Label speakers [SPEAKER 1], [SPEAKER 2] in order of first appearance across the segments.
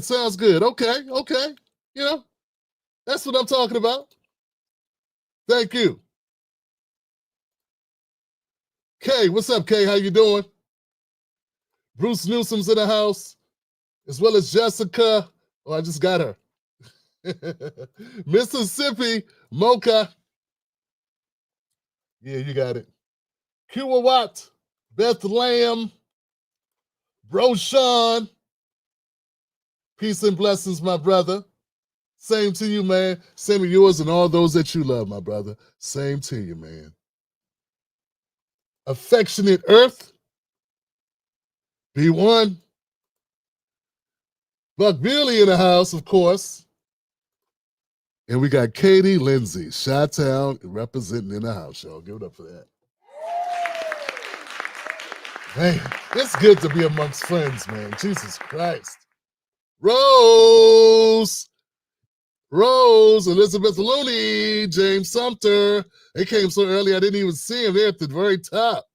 [SPEAKER 1] Sounds good. Okay. You know, that's what I'm talking about. Thank you. Kay, what's up, Kay? How you doing? Bruce Newsom's in the house, as well as Jessica. Oh, I just got her. Mississippi, Mocha. Yeah, you got it. Kiwawat, Bethlehem, Bro Sean. Peace and blessings, my brother. Same to you, man. Same to yours and all those that you love, my brother. Same to you, man. Affectionate Earth, B1. Buck Billy in the house, of course. And we got Katie Lindsay, Chi-Town, representing in the house, y'all. Give it up for that. Man, it's good to be amongst friends, man. Jesus Christ. Rose, Elizabeth Looney, James Sumter. They came so early, I didn't even see him. They're at the very top.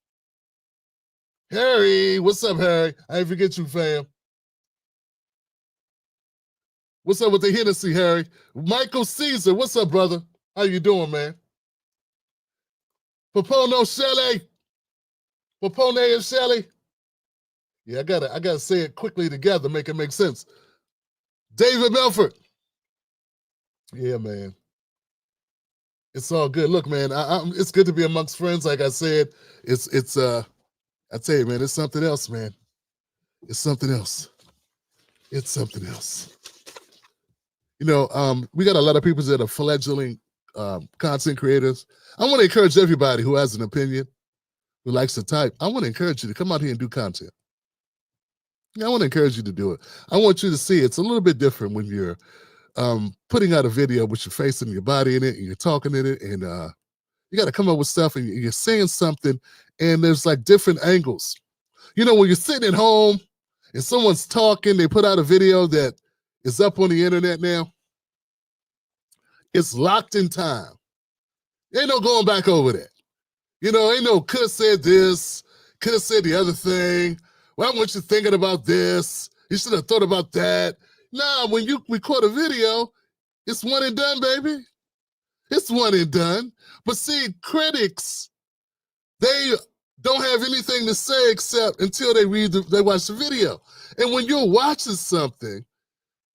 [SPEAKER 1] Harry, what's up, Harry? I ain't forget you, fam. What's up with the Hennessy, Harry? Michael Caesar, what's up, brother? How you doing, man? Papono Shelley. Papone and Shelley. Yeah, I gotta say it quickly together, make it make sense. David Melford. Yeah, man. It's all good. Look, man, it's good to be amongst friends. Like I said, I tell you, man, it's something else, man. It's something else. It's something else. You know, we got a lot of people that are fledgling content creators. I want to encourage everybody who has an opinion, who likes to type. I want to encourage you to come out here and do content. Yeah, I want to encourage you to do it. I want you to see it's a little bit different when you're putting out a video with your face and your body in it, and you're talking in it, and you got to come up with stuff, and you're saying something, and there's like different angles. You know, when you're sitting at home and someone's talking, they put out a video that is up on the internet now. It's locked in time. Ain't no going back over that. You know, ain't no could have said this, could have said the other thing. Why weren't you thinking about this? You should have thought about that. Nah, when you record a video, it's one and done, baby. It's one and done. But see, critics, they don't have anything to say except until they watch the video. And when you're watching something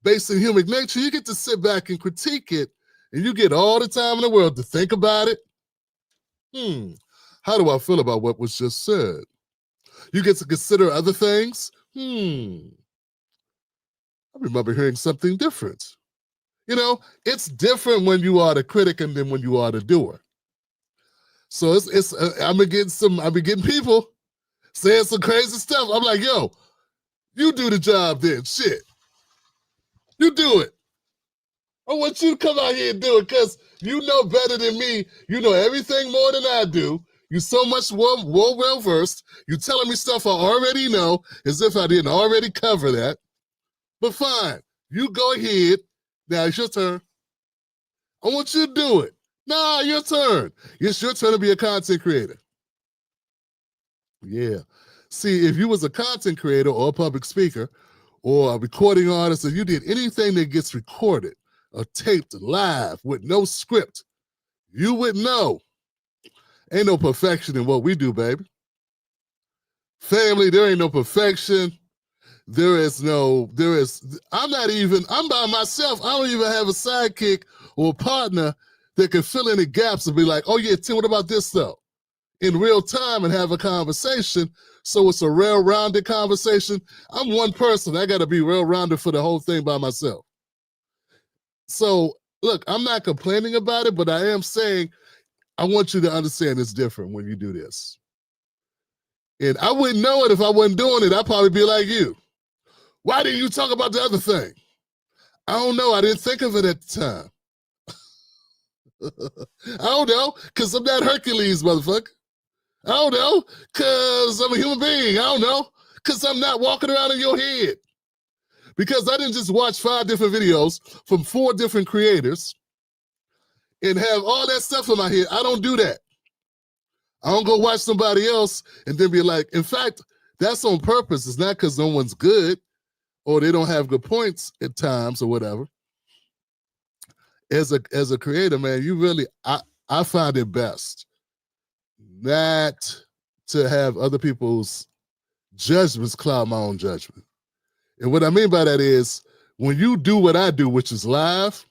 [SPEAKER 1] based in human nature, you get to sit back and critique it, and you get all the time in the world to think about it. How do I feel about what was just said? You get to consider other things. I remember hearing something different. You know, it's different when you are the critic and then when you are the doer. So I've been getting people saying some crazy stuff. I'm like, yo, you do the job then. Shit. You do it. I want you to come out here and do it because you know better than me. You know everything more than I do. You're so much well-versed. You're telling me stuff I already know as if I didn't already cover that. But fine. You go ahead. Now it's your turn. I want you to do it. Nah, your turn. It's your turn to be a content creator. Yeah. See, if you was a content creator or a public speaker or a recording artist, and you did anything that gets recorded or taped live with no script, you would know. Ain't no perfection in what we do, baby. Family, there ain't no perfection. I'm by myself. I don't even have a sidekick or a partner that can fill in the gaps and be like, oh yeah, Tim, what about this though? In real time and have a conversation. So it's a well-rounded conversation. I'm one person. I got to be well-rounded for the whole thing by myself. So look, I'm not complaining about it, but I am saying I want you to understand it's different when you do this. And I wouldn't know it if I wasn't doing it. I'd probably be like you. Why didn't you talk about the other thing? I don't know. I didn't think of it at the time. I don't know, because I'm not Hercules, motherfucker. I don't know, because I'm a human being. I don't know, because I'm not walking around in your head. Because I didn't just watch 5 different videos from 4 different creators and have all that stuff in my head. I don't do that. I don't go watch somebody else and then be like, in fact, that's on purpose. It's not because no one's good or they don't have good points at times or whatever. As a creator, man, you really, I find it best not to have other people's judgments cloud my own judgment. And what I mean by that is when you do what I do, which is live,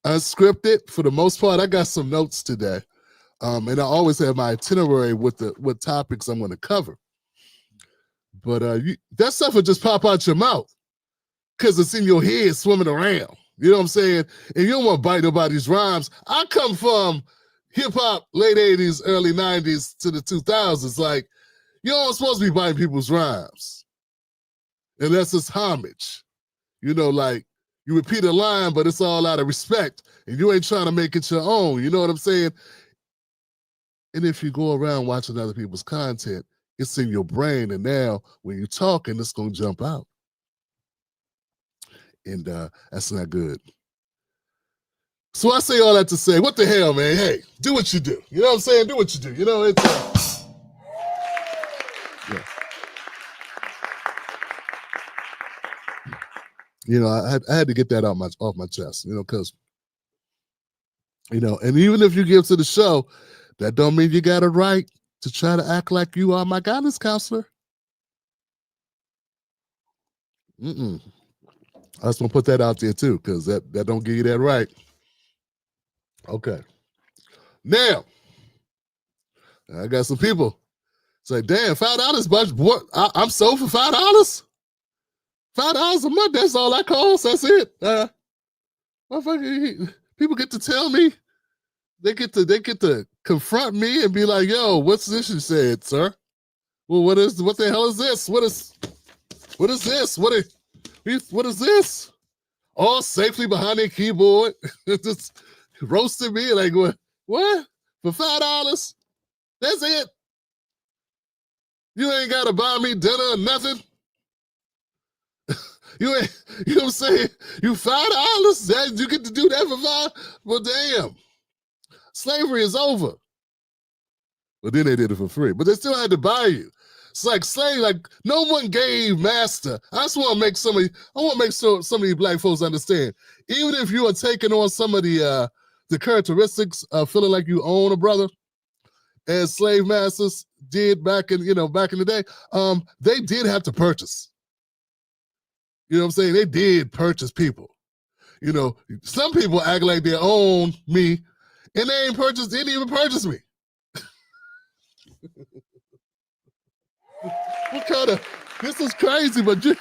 [SPEAKER 1] unscripted, for the most part, I got some notes today. And I always have my itinerary with what topics I'm going to cover. But that stuff will just pop out your mouth because it's in your head swimming around. You know what I'm saying? And you don't want to bite nobody's rhymes. I come from hip-hop, late 80s, early 90s to the 2000s. Like, you don't supposed to be biting people's rhymes unless it's homage. You know, like, you repeat a line, but it's all out of respect, and you ain't trying to make it your own. You know what I'm saying? And if you go around watching other people's content, it's in your brain, and now when you're talking, it's going to jump out. And that's not good. So I say all that to say, what the hell, man? Hey, do what you do. You know what I'm saying? Do what you do. You know, it's... yeah. You know, I had to get that off my chest, you know, because, you know, and even if you give to the show, that don't mean you got a right to try to act like you are my guidance counselor. I just want to put that out there too, because that don't give you that right. Okay. Now, I got some people say, damn, $5, but what? I'm sold for $5? $5 a month, that's all I cost. That's it. People get to tell me, they get to confront me and be like, yo, what's this you said, sir? Well, what the hell is this? What is this? What is this? All safely behind their keyboard, just roasting me like what? For $5? That's it. You ain't gotta buy me dinner or nothing. You know what I'm saying? You $5, that you get to do that for $5? Well, damn. Slavery is over. But then they did it for free. But they still had to buy you. It's like slave, like no one gave master. I just want to make some of you black folks understand. Even if you are taking on some of the characteristics of feeling like you own a brother, as slave masters did back in the day, they did have to purchase. You know what I'm saying? They did purchase people. You know, some people act like they own me, and they didn't even purchase me. This is crazy, but you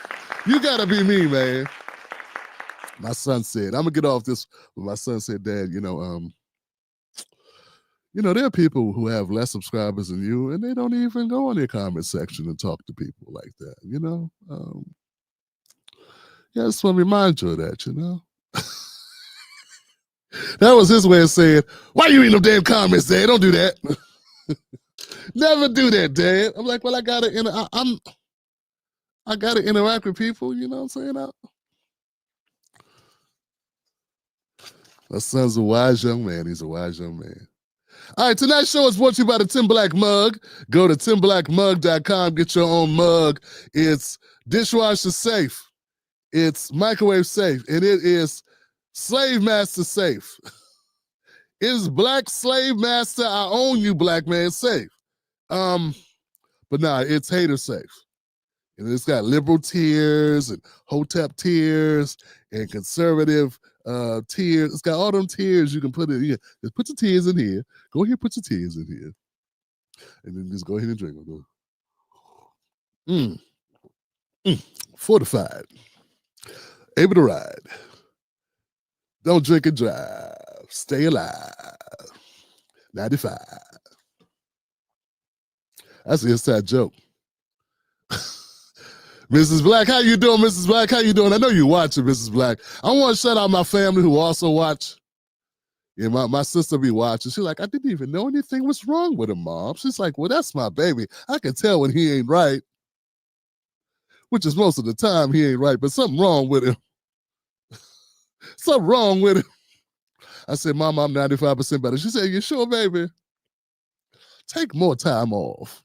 [SPEAKER 1] gotta be me, man. My son said, I'm gonna get off this, but my son said, Dad, you know, there are people who have less subscribers than you, and they don't even go in their comment section and talk to people like that, you know? Yeah, I just want to remind you of that, you know? That was his way of saying, why you reading them damn comments, Dad? Don't do that. Never do that, Dad. I'm like, well, I gotta interact with people, you know what I'm saying? My son's a wise young man. He's a wise young man. All right, tonight's show is brought to you by the Tim Black Mug. Go to timblackmug.com, get your own mug. It's dishwasher safe. It's microwave safe, and it is slave master safe. It is black slave master, I own you, black man safe. But nah, it's hater safe. And it's got liberal tiers and hotep tiers and conservative tiers. It's got all them tiers you can put in here. Just put your tiers in here. Go here, put your tiers in here. And then just go ahead and drink them. Fortified. Able to ride. Don't drink and drive. Stay alive. 95. That's an inside joke. Mrs. Black, how you doing, Mrs. Black? How you doing? I know you watching, Mrs. Black. I want to shout out my family who also watch. Yeah, my sister be watching. She's like, I didn't even know anything was wrong with him, Mom. She's like, well, that's my baby. I can tell when he ain't right, which is most of the time he ain't right, but something wrong with him. Something wrong with him. I said, Mom, I'm 95% better. She said, you sure, baby? Take more time off.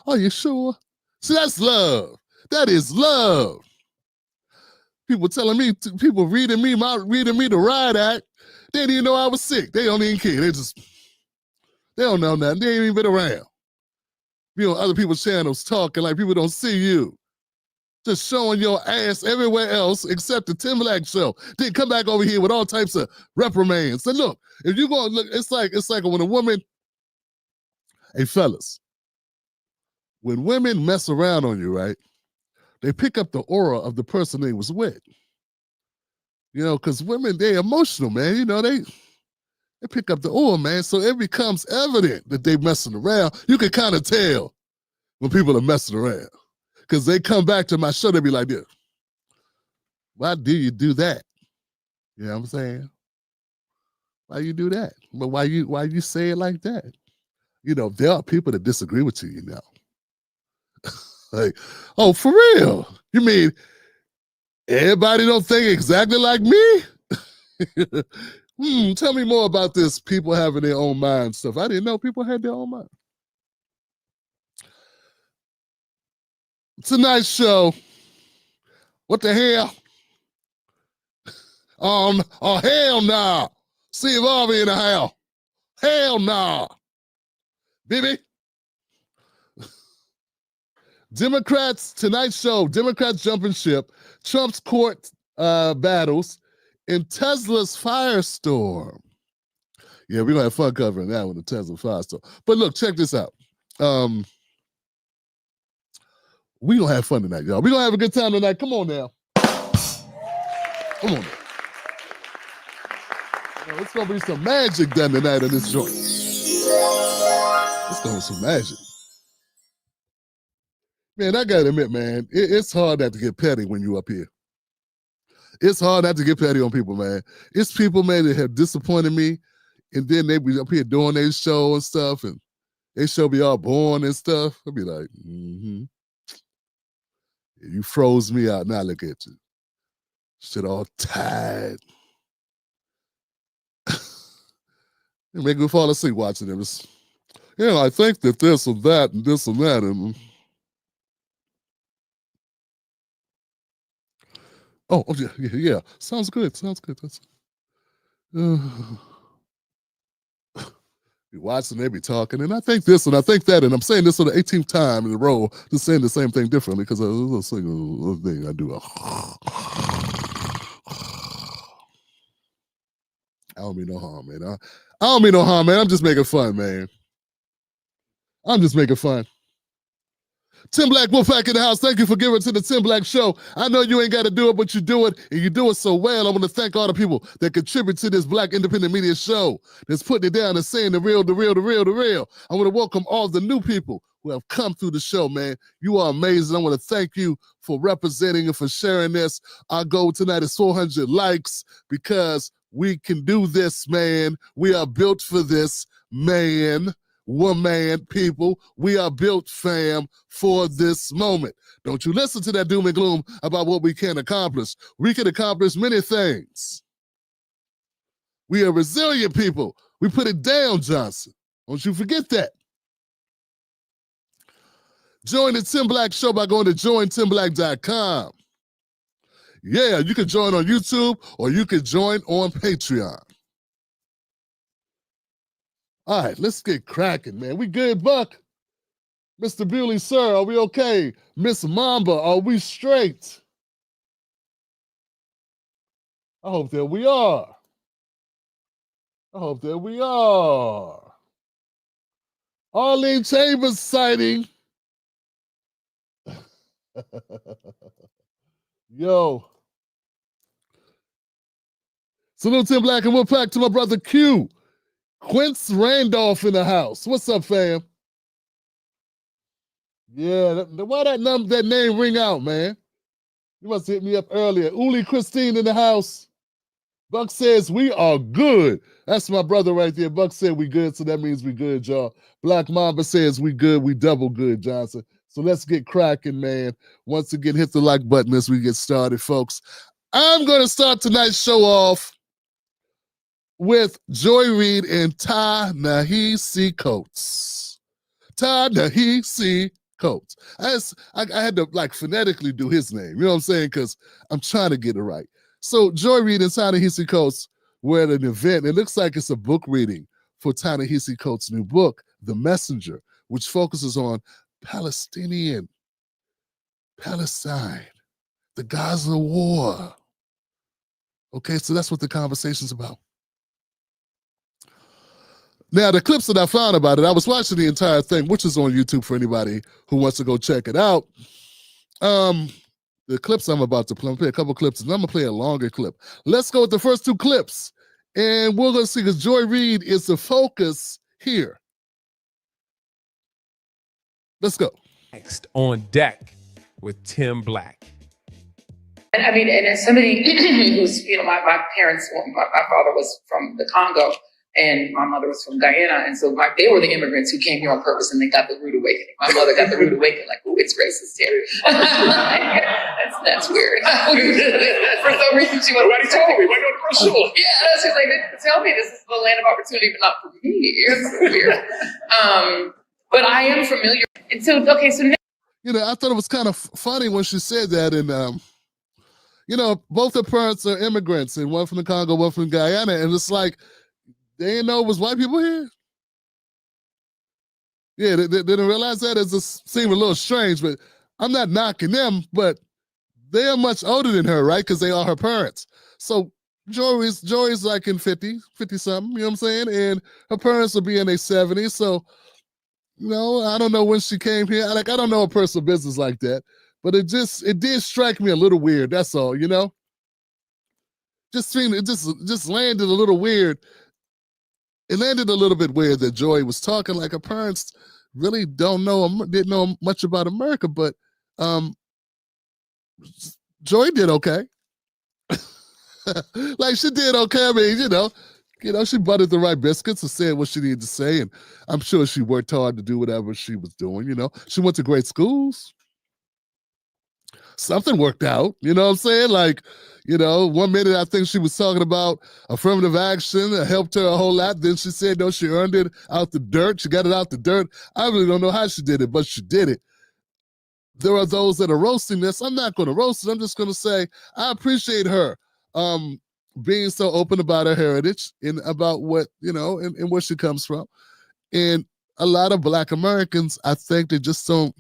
[SPEAKER 1] Are you sure? See, that's love. That is love. People telling me, people reading me the riot act. They didn't even know I was sick. They don't even care. They don't know nothing. They ain't even been around. You know, other people's channels talking like people don't see you. Just showing your ass everywhere else except the Tim Black show. Then come back over here with all types of reprimands. So look, if you go look, it's like when a woman, hey fellas, when women mess around on you, right? They pick up the aura of the person they was with. You know, because women, they emotional, man. You know, they pick up the aura, man. So it becomes evident that they messing around. You can kind of tell when people are messing around. Because they come back to my show, they be like this. Why do you do that? You know what I'm saying? Why you do that? But why you say it like that? You know, there are people that disagree with you, you know. Like, oh, for real? You mean everybody don't think exactly like me? Tell me more about this people having their own mind stuff. I didn't know people had their own mind. Tonight's show, what the hell? Oh hell nah. Steve Harvey in the house. Hell nah. Baby. Democrats, tonight's show, Democrats jumping ship, Trump's court battles, and Tesla's firestorm. Yeah, we're going to have fun covering that one, the Tesla firestorm. But look, check this out. We're going to have fun tonight, y'all. We're going to have a good time tonight. Come on now. Come on now. It's going to be some magic done tonight in this joint. It's going to be some magic. Man, I got to admit, man, it's hard not to get petty when you up here. It's hard not to get petty on people, man. It's people, man, that have disappointed me, and then they be up here doing their show and stuff, and they show be all boring and stuff. I'll be like, You froze me out. Now look at you. Shit all tired. It make me fall asleep watching them. I think that this and that and this and that. And oh yeah. Sounds good. That's you watching, they be talking, and I think this and I think that, and I'm saying this for the 18th time in a row, just saying the same thing differently because there's a single thing I do. I don't mean no harm, man. I don't mean no harm, man. I'm just making fun, man. I'm just making fun. Tim Black Wolfpack in the house. Thank you for giving to the Tim Black Show. I know you ain't got to do it, but you do it, and you do it so well. I want to thank all the people that contribute to this Black independent media show that's putting it down and saying the real. I want to welcome all the new people who have come through the show, man. You are amazing. I want to thank you for representing and for sharing this. Our goal tonight is 400 likes because we can do this, man. We are built for this, man. Woman, people, we are built, fam, for this moment. Don't you listen to that doom and gloom about what we can accomplish. We can accomplish many things. We are resilient people. We put it down, Johnson. Don't you forget that. Join the Tim Black Show by going to jointimblack.com. Yeah, you can join on YouTube or you can join on Patreon. All right, let's get cracking, man. We good, Buck? Mr. Bewley, sir, are we okay? Miss Mamba, are we straight? I hope that we are. Arlene Chambers sighting. Yo. Salute Tim Black and Wolfpack to my brother Q. Quince Randolph in the house. What's up, fam? Yeah, why that name ring out, man? You must hit me up earlier. Uli Christine in the house. Buck says we are good. That's my brother right there. Buck said we good, so that means we good, y'all. Black Mamba says we good. We double good, Johnson. So let's get cracking, man. Once again, hit the like button as we get started, folks. I'm going to start tonight's show off with Joy Reid and Ta-Nehisi Coates. Ta-Nehisi Coates. I had to like phonetically do his name, you know what I'm saying? Because I'm trying to get it right. So Joy Reid and Ta-Nehisi Coates were at an event. It looks like it's a book reading for Ta-Nehisi Coates' new book, The Messenger, which focuses on Palestine, the Gaza war. Okay, so that's what the conversation's about. Now, the clips that I found about it, I was watching the entire thing, which is on YouTube for anybody who wants to go check it out. The clips I'm about to play, I'm gonna play a couple clips, and I'm gonna play a longer clip. Let's go with the first two clips, and we're gonna see, because Joy Reid is the focus here. Let's go.
[SPEAKER 2] Next on deck with Tim Black.
[SPEAKER 3] And I mean, and as somebody who's, my parents, my father was from the Congo, and my mother was from Guyana. And so they were the immigrants who came here on purpose, and they got the rude awakening. My mother got the rude awakening, like, ooh, it's racist here. that's weird. For some reason, she was. Nobody told me. Why go to school? Yeah, she's like, tell me this is the land of opportunity, but not for me. It's weird. But I am familiar. And so, okay, so now.
[SPEAKER 1] I thought it was kind of funny when she said that. And, both her parents are immigrants, and one from the Congo, one from Guyana. And it's like, they didn't know it was white people here. Yeah, they didn't realize that. It just seemed a little strange, but I'm not knocking them, but they are much older than her, right? Because they are her parents. So Joy's like in 50 something, you know what I'm saying? And her parents will be in their 70s. So, I don't know when she came here. I don't know a personal business like that, but it did strike me a little weird. That's all, Just landed a little weird. It landed a little bit weird that Joy was talking like her parents really didn't know much about America, but Joy did okay. Like, she did okay. I mean, she buttered the right biscuits and said what she needed to say, and I'm sure she worked hard to do whatever she was doing. She went to great schools. Something worked out, you know what I'm saying? Like, 1 minute I think she was talking about affirmative action that helped her a whole lot. Then she said, no, she earned it out the dirt. She got it out the dirt. I really don't know how she did it, but she did it. There are those that are roasting this. I'm not going to roast it. I'm just going to say I appreciate her being so open about her heritage and about what, and where she comes from. And a lot of Black Americans, I think they just don't.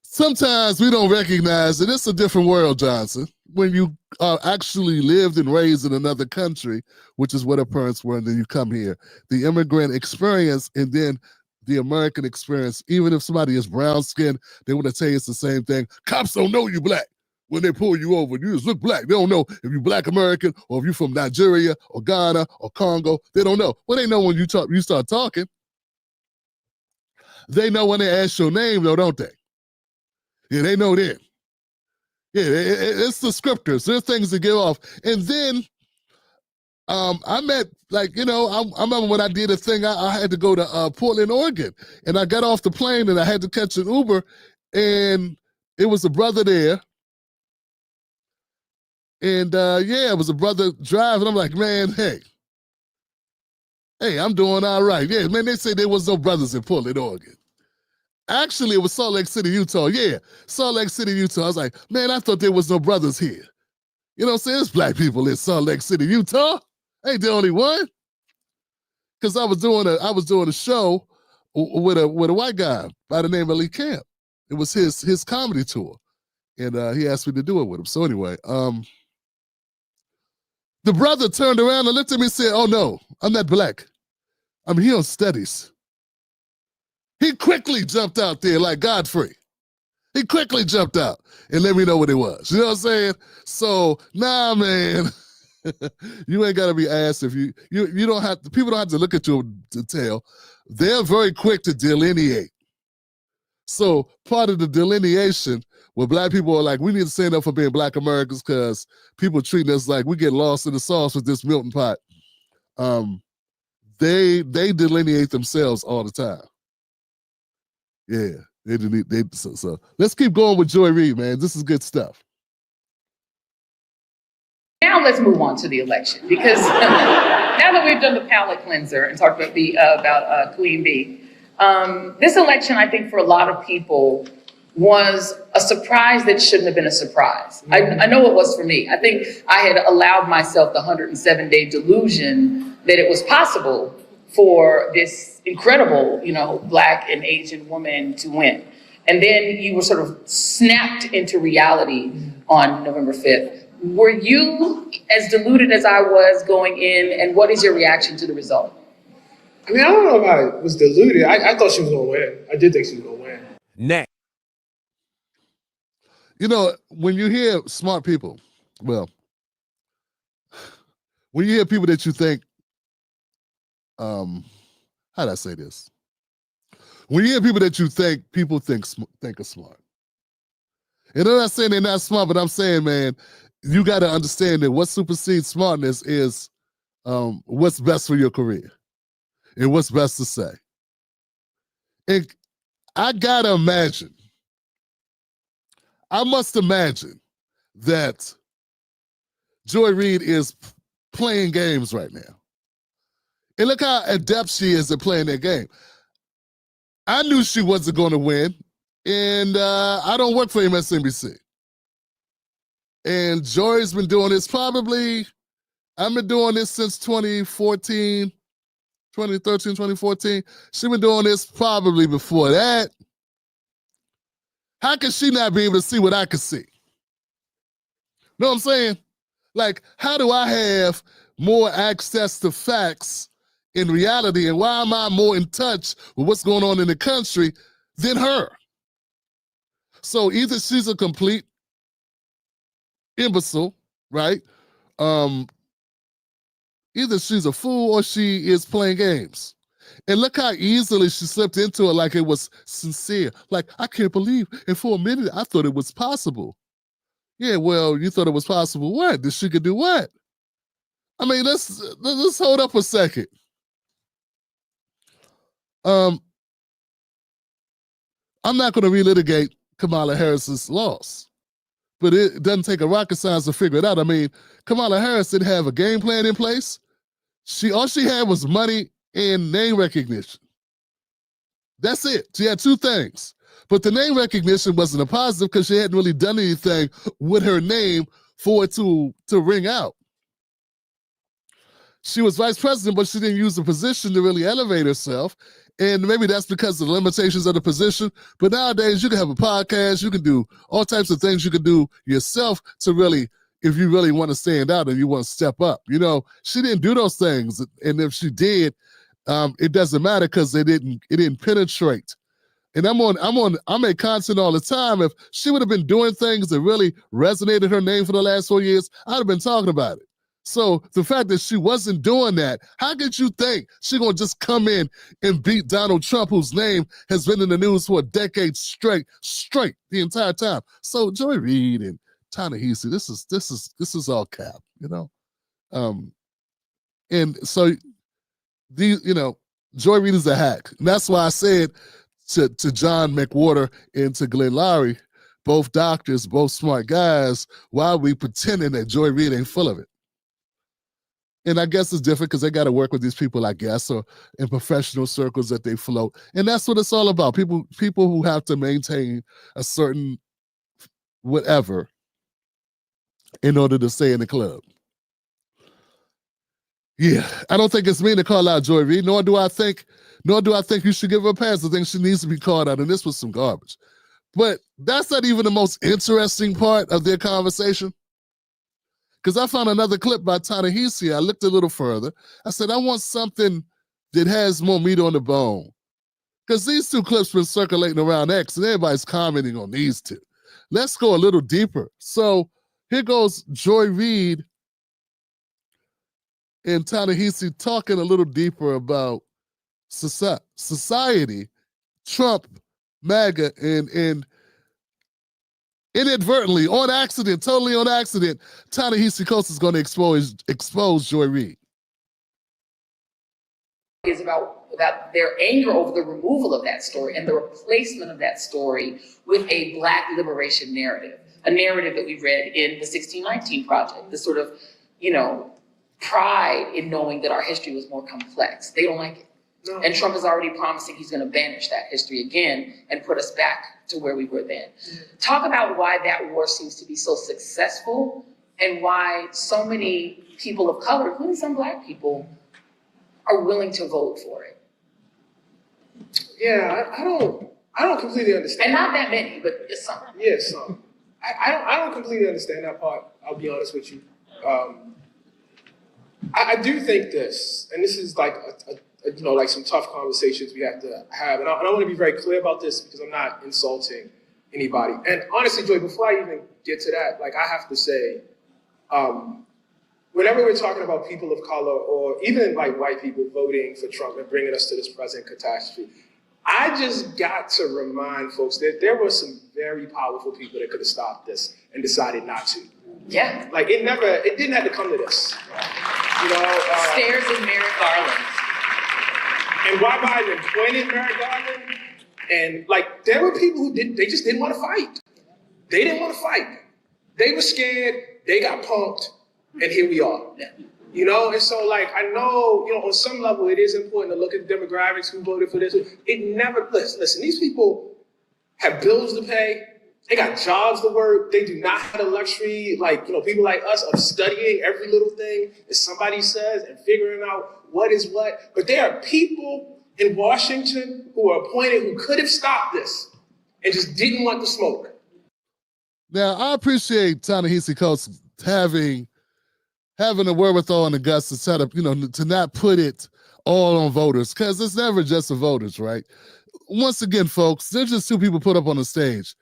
[SPEAKER 1] Sometimes we don't recognize that it's a different world, Johnson, when you actually lived and raised in another country, which is what her parents were, and then you come here. The immigrant experience and then the American experience, even if somebody is brown skinned, they want to tell you it's the same thing. Cops don't know you Black when they pull you over. You just look Black. They don't know if you're Black American or if you're from Nigeria or Ghana or Congo. They don't know. Well, they know when you start talking. They know when they ask your name, though, don't they? Yeah, they know that. Yeah, it's the scriptures. There's things to give off. And then I met, I remember when I did a thing, I had to go to Portland, Oregon. And I got off the plane and I had to catch an Uber. And it was a brother there. And it was a brother driving. I'm like, man, hey, I'm doing all right. Yeah, man, they say there was no brothers in Portland, Oregon. Actually, it was Salt Lake City, Utah. Yeah, Salt Lake City, Utah. I was like, man, I thought there was no brothers here. You know what I'm saying? There's Black people in Salt Lake City, Utah. Ain't the only one. Because I was doing a show with a white guy by the name of Lee Camp. It was his comedy tour. And he asked me to do it with him. So anyway, the brother turned around and looked at me and said, oh no, I'm not Black. I'm here on studies. He quickly jumped out there like Godfrey. He quickly jumped out and let me know what it was. You know what I'm saying? So, nah, man, you ain't got to be asked if you don't have to, people don't have to look at you to tell. They're very quick to delineate. So part of the delineation where Black people are like, we need to stand up for being Black Americans because people treating us like we get lost in the sauce with this melting pot. They delineate themselves all the time. Yeah, so let's keep going with Joy Reid, man. This is good stuff.
[SPEAKER 3] Now let's move on to the election, because now that we've done the palate cleanser and talked about Queen Bee, This election, I think, for a lot of people, was a surprise that shouldn't have been a surprise. I know it was for me. I think I had allowed myself the 107-day delusion that it was possible for this incredible, Black and Asian woman to win. And then you were sort of snapped into reality on November 5th. Were you as deluded as I was going in, and what is your reaction to the result?
[SPEAKER 4] I mean, I don't know if I was deluded. I thought she was going to win. I did think she was going to win.
[SPEAKER 2] Next.
[SPEAKER 1] When you hear smart people, when you hear people that you think, how do I say this? When you hear people that you think people think are smart. And I'm not saying they're not smart, but I'm saying, man, you got to understand that what supersedes smartness is what's best for your career and what's best to say. And I must imagine that Joy Reid is playing games right now. And look how adept she is at playing that game. I knew she wasn't going to win, and I don't work for MSNBC. And Joy's been doing this I've been doing this since 2013, 2014. She's been doing this probably before that. How can she not be able to see what I can see? Know what I'm saying? Like, how do I have more access to facts in reality, and why am I more in touch with what's going on in the country than her? So either she's a complete imbecile, right? Either she's a fool or she is playing games. And look how easily she slipped into it like it was sincere. Like, I can't believe, and for a minute, I thought it was possible. Yeah, well, you thought it was possible what? That she could do what? I mean, let's hold up a second. I'm not going to relitigate Kamala Harris's loss, but it doesn't take a rocket science to figure it out. I mean, Kamala Harris didn't have a game plan in place. All she had was money and name recognition. That's it. She had two things. But the name recognition wasn't a positive because she hadn't really done anything with her name for it to ring out. She was vice president, but she didn't use the position to really elevate herself. And maybe that's because of the limitations of the position. But nowadays, you can have a podcast. You can do all types of things you can do yourself to really, if you really want to stand out and you want to step up. She didn't do those things. And if she did, it doesn't matter because it didn't penetrate. And I make content all the time. If she would have been doing things that really resonated her name for the last 4 years, I'd have been talking about it. So the fact that she wasn't doing that, how could you think she's going to just come in and beat Donald Trump, whose name has been in the news for a decade straight the entire time? So Joy Reid and Ta-Nehisi, this is all cap, and so Joy Reid is a hack. And that's why I said to John McWhorter and to Glenn Lowry, both doctors, both smart guys, why are we pretending that Joy Reid ain't full of it? And I guess it's different because they got to work with these people, I guess, or in professional circles that they float. And that's what it's all about. People who have to maintain a certain whatever in order to stay in the club. Yeah, I don't think it's mean to call out Joy Reid, nor do I think you should give her a pass. I think she needs to be called out, and this was some garbage. But that's not even the most interesting part of their conversation. Because I found another clip by Ta-Nehisi. I looked a little further. I said, I want something that has more meat on the bone. Because these two clips been circulating around X, and everybody's commenting on these two. Let's go a little deeper. So here goes Joy Reid and Ta-Nehisi talking a little deeper about society, Trump, MAGA, and inadvertently, on accident, totally on accident, Ta-Nehisi Coates is going to expose Joy Reid.
[SPEAKER 3] Is about their anger over the removal of that story and the replacement of that story with a Black liberation narrative, a narrative that we read in the 1619 Project, the sort of, pride in knowing that our history was more complex. They don't like it.
[SPEAKER 4] No.
[SPEAKER 3] And Trump is already promising he's going to banish that history again and put us back to where we were then. Talk about why that war seems to be so successful and why so many people of color, including some Black people, are willing to vote for it.
[SPEAKER 4] Yeah, I don't completely understand.
[SPEAKER 3] And not that many, but it's some.
[SPEAKER 4] Yes, some. I don't completely understand that part. I'll be honest with you. I do think this, and this is like like some tough conversations we have to have, and I want to be very clear about this because I'm not insulting anybody. And honestly, Joy, before I even get to that, like I have to say, whenever we're talking about people of color or even like white people voting for Trump and bringing us to this present catastrophe, I just got to remind folks that there were some very powerful people that could have stopped this and decided not to.
[SPEAKER 3] Yeah.
[SPEAKER 4] Like it didn't have to come to this.
[SPEAKER 3] Stairs and Merrick Garland.
[SPEAKER 4] And why Biden appointed Merrick Garland, and like there were people who they just didn't want to fight. They didn't want to fight. They were scared, they got punked, and here we are. Yeah. And so like I know, on some level it is important to look at the demographics who voted for this. It never listen, these people have bills to pay. They got jobs to work. They do not have the luxury, like, people like us, of studying every little thing that somebody says and figuring out what is what. But there are people in Washington who are appointed who could have stopped this and just didn't want the smoke.
[SPEAKER 1] Now, I appreciate Ta-Nehisi Coates having the wherewithal and the guts to set up, to not put it all on voters, because it's never just the voters, right? Once again, folks, there's just two people put up on the stage.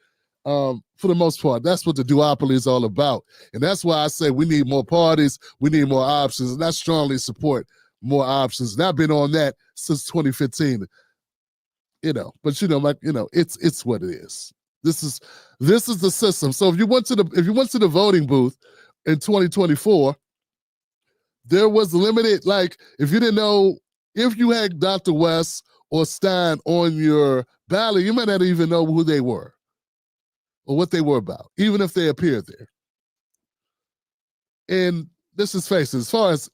[SPEAKER 1] For the most part, that's what the duopoly is all about. And that's why I say we need more parties, we need more options, and I strongly support more options. And I've been on that since 2015. But it's what it is. This is the system. So if you went to the voting booth in 2024, there was limited, like if you didn't know, if you had Dr. West or Stein on your ballot, you might not even know who they were or what they were about, even if they appeared there. And this is face it, as far as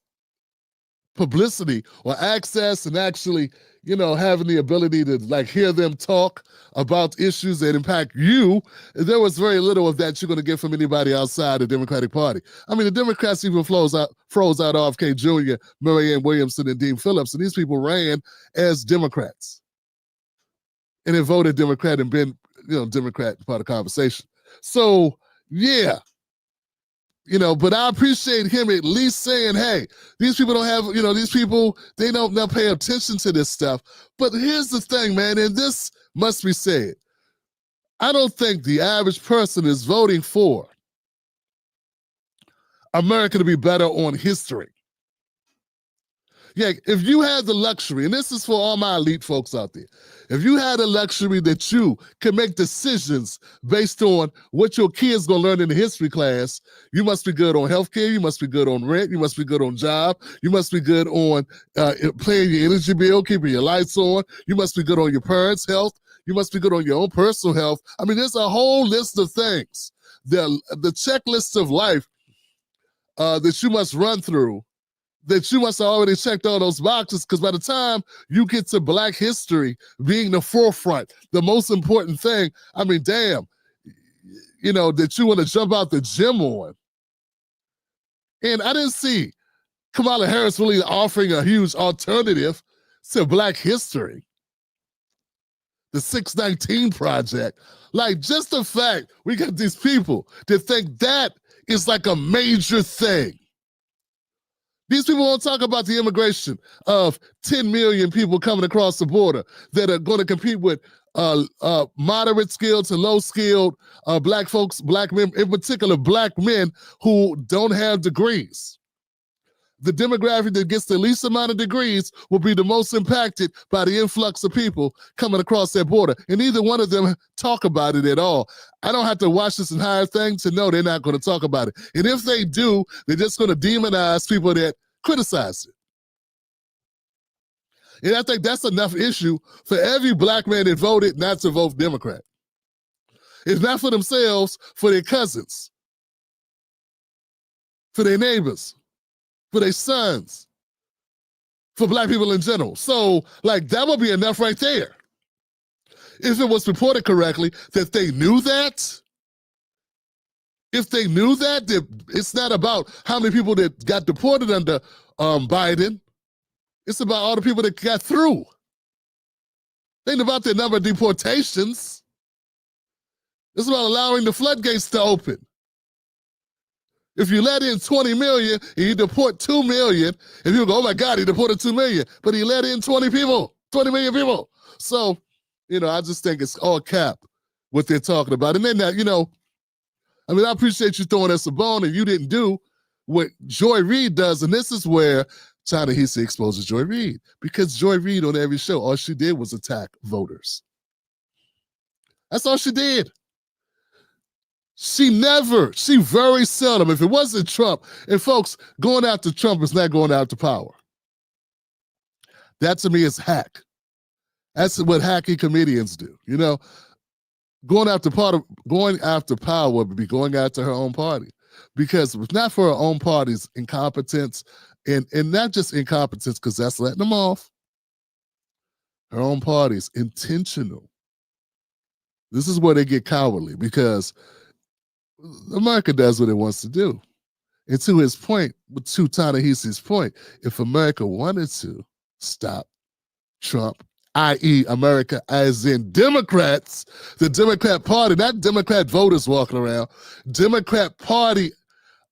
[SPEAKER 1] publicity or access and actually, having the ability to like hear them talk about issues that impact you, there was very little of that you're going to get from anybody outside the Democratic Party. I mean, the Democrats even froze out RFK Jr., Marianne Williamson, and Dean Phillips, and these people ran as Democrats. And they voted Democrat and been, Democrat part of the conversation. So, yeah. But I appreciate him at least saying, hey, these people don't have, these people, they don't pay attention to this stuff. But here's the thing, man, and this must be said. I don't think the average person is voting for America to be better on history. Yeah, if you had the luxury, and this is for all my elite folks out there, if you had the luxury that you can make decisions based on what your kids gonna learn in the history class, you must be good on healthcare, you must be good on rent, you must be good on job, you must be good on paying your energy bill, keeping your lights on, you must be good on your parents' health, you must be good on your own personal health. I mean, there's a whole list of things, the checklist of life that you must run through, that you must have already checked all those boxes, because by the time you get to Black history being the forefront, the most important thing, I mean, damn, that you want to jump out the gym on. And I didn't see Kamala Harris really offering a huge alternative to Black history. The 619 Project. Like, just the fact we got these people that think that is like a major thing. These people won't talk about the immigration of 10 million people coming across the border that are going to compete with moderate skilled to low skilled Black folks, Black men, in particular Black men who don't have degrees. The demographic that gets the least amount of degrees will be the most impacted by the influx of people coming across that border. And neither one of them talk about it at all. I don't have to watch this entire thing to know they're not going to talk about it. And if they do, they're just going to demonize people that criticize it. And I think that's enough issue for every Black man that voted not to vote Democrat. It's not for themselves, for their cousins, for their neighbors, for their sons, for black people in general. So, like, that would be enough right there. If it was reported correctly that they knew that, if they knew that it's not about how many people that got deported under Biden, it's about all the people that got through. It ain't about the number of deportations. It's about allowing the floodgates to open. If you let in 20 million and you deport 2 million, and people go, oh my God, he deported 2 million, but he let in 20 million people. So, I just think it's all cap what they're talking about. And then that, I appreciate you throwing us a bone, and you didn't do what Joy Reid does. And this is where Ta-Nehisi exposes Joy Reid, because Joy Reid on every show, all she did was attack voters. That's all she did. She very seldom, if it wasn't Trump, and folks, going after Trump is not going after power. That to me is hack. That's what hacky comedians do. Going after power would be going after her own party. Because if not for her own party's incompetence, and not just incompetence, because that's letting them off, her own party's intentional. This is where they get cowardly, because America does what it wants to do. And to his point, to Ta-Nehisi's point, if America wanted to stop Trump, i.e. America as in Democrats, the Democrat Party, not Democrat voters walking around, Democrat Party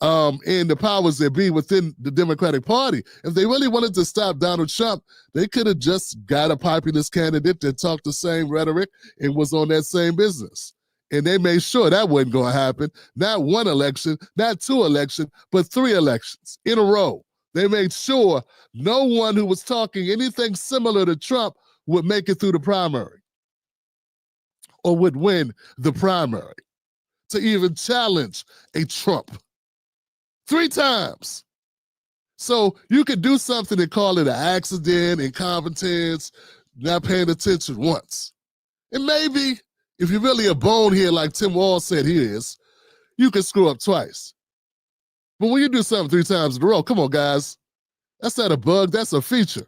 [SPEAKER 1] and the powers that be within the Democratic Party, if they really wanted to stop Donald Trump, they could have just got a populist candidate that talked the same rhetoric and was on that same business. And they made sure that wasn't going to happen. Not one election, not 2 elections, but 3 elections in a row. They made sure no one who was talking anything similar to Trump would make it through the primary or would win the primary to even challenge a Trump 3 times. So you could do something and call it an accident, incompetence, not paying attention once. And maybe if you're really a bonehead like Tim Wall said he is, you can screw up twice. But when you do something 3 times in a row, come on, guys. That's not a bug, that's a feature.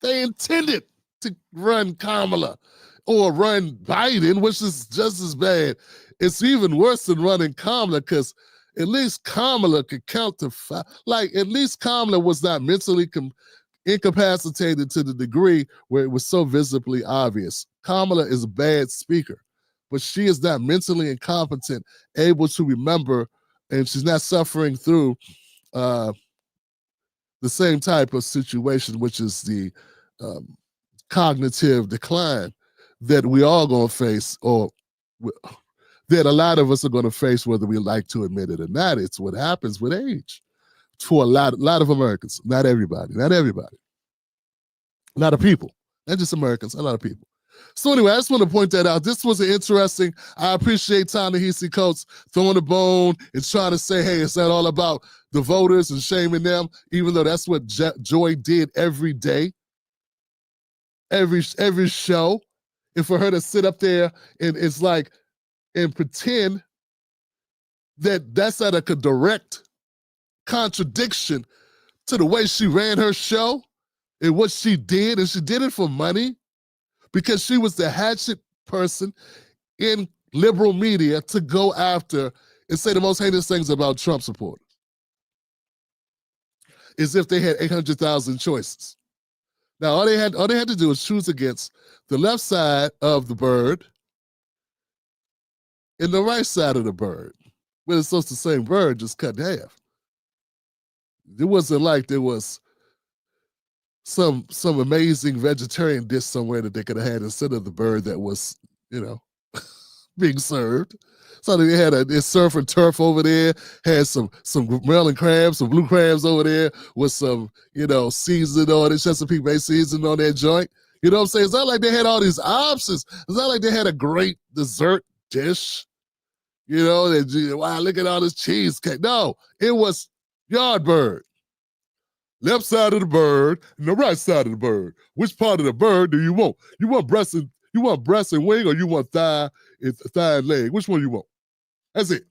[SPEAKER 1] They intended to run Kamala or run Biden, which is just as bad. It's even worse than running Kamala, because at least Kamala could count to 5. Like, at least Kamala was not mentally incapacitated to the degree where it was so visibly obvious. Kamala is a bad speaker, but she is not mentally incompetent, able to remember, and she's not suffering through the same type of situation, which is the cognitive decline that we all going to face, or that a lot of us are going to face, whether we like to admit it or not. It's what happens with age for a lot of Americans. Not everybody. A lot of people, not just Americans, a lot of people. So anyway, I just want to point that out. This was interesting. I appreciate Ta-Nehisi Coates throwing the bone and trying to say, hey, it's not all about the voters and shaming them, even though that's what Joy did every day, every show. And for her to sit up there and it's like, and pretend that that's not a direct contradiction to the way she ran her show and what she did, and she did it for money, because she was the hatchet person in liberal media to go after and say the most heinous things about Trump supporters, as if they had 800,000 choices. Now, all they had to do was choose against the left side of the bird and the right side of the bird. But it's just the same bird, just cut in half. It wasn't like there was some amazing vegetarian dish somewhere that they could have had instead of the bird that was, being served. So they had a surf and turf over there, had some Maryland crabs, some blue crabs over there with some, seasoning on it, Chesapeake Bay seasoning on that joint. You know what I'm saying? It's not like they had all these options. It's not like they had a great dessert dish. Wow, look at all this cheesecake. No, it was yard bird. Left side of the bird and the right side of the bird. Which part of the bird do you want? You want breast and wing, or you want thigh and leg? Which one you want? That's it.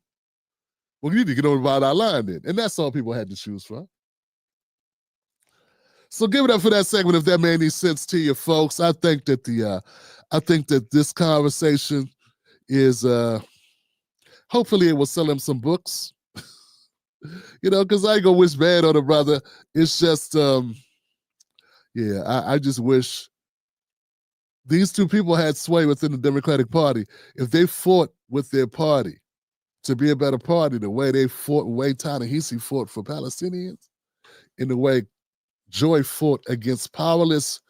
[SPEAKER 1] Well, you need to get over by that line then. And that's all people had to choose from. So give it up for that segment if that made any sense to you folks. I think that this conversation is hopefully it will sell him some books. Because I ain't gonna wish bad on a brother. It's just I just wish these two people had sway within the Democratic Party. If they fought with their party to be a better party, the way they fought, the way Ta-Nehisi fought for Palestinians, in the way Joy fought against powerless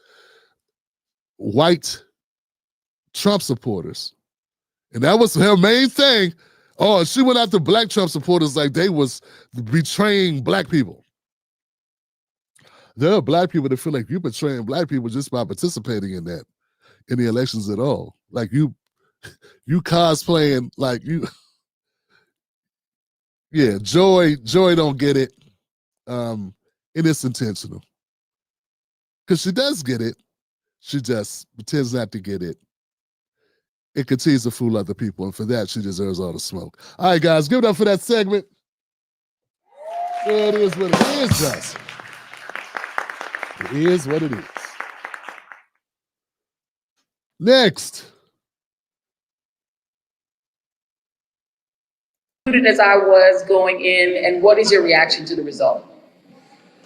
[SPEAKER 1] white Trump supporters. And that was her main thing. Oh, she went after black Trump supporters like they was betraying black people. There are black people that feel like you're betraying black people just by participating in that, in the elections at all. Like you cosplaying like you. Yeah, Joy don't get it. And it's intentional. Because she does get it. She just pretends not to get it. It continues to fool other people, and for that, she deserves all the smoke. All right, guys, give it up for that segment. It is what it is, guys. It is what it is. Next.
[SPEAKER 3] As I was going in, and what is your reaction to the result?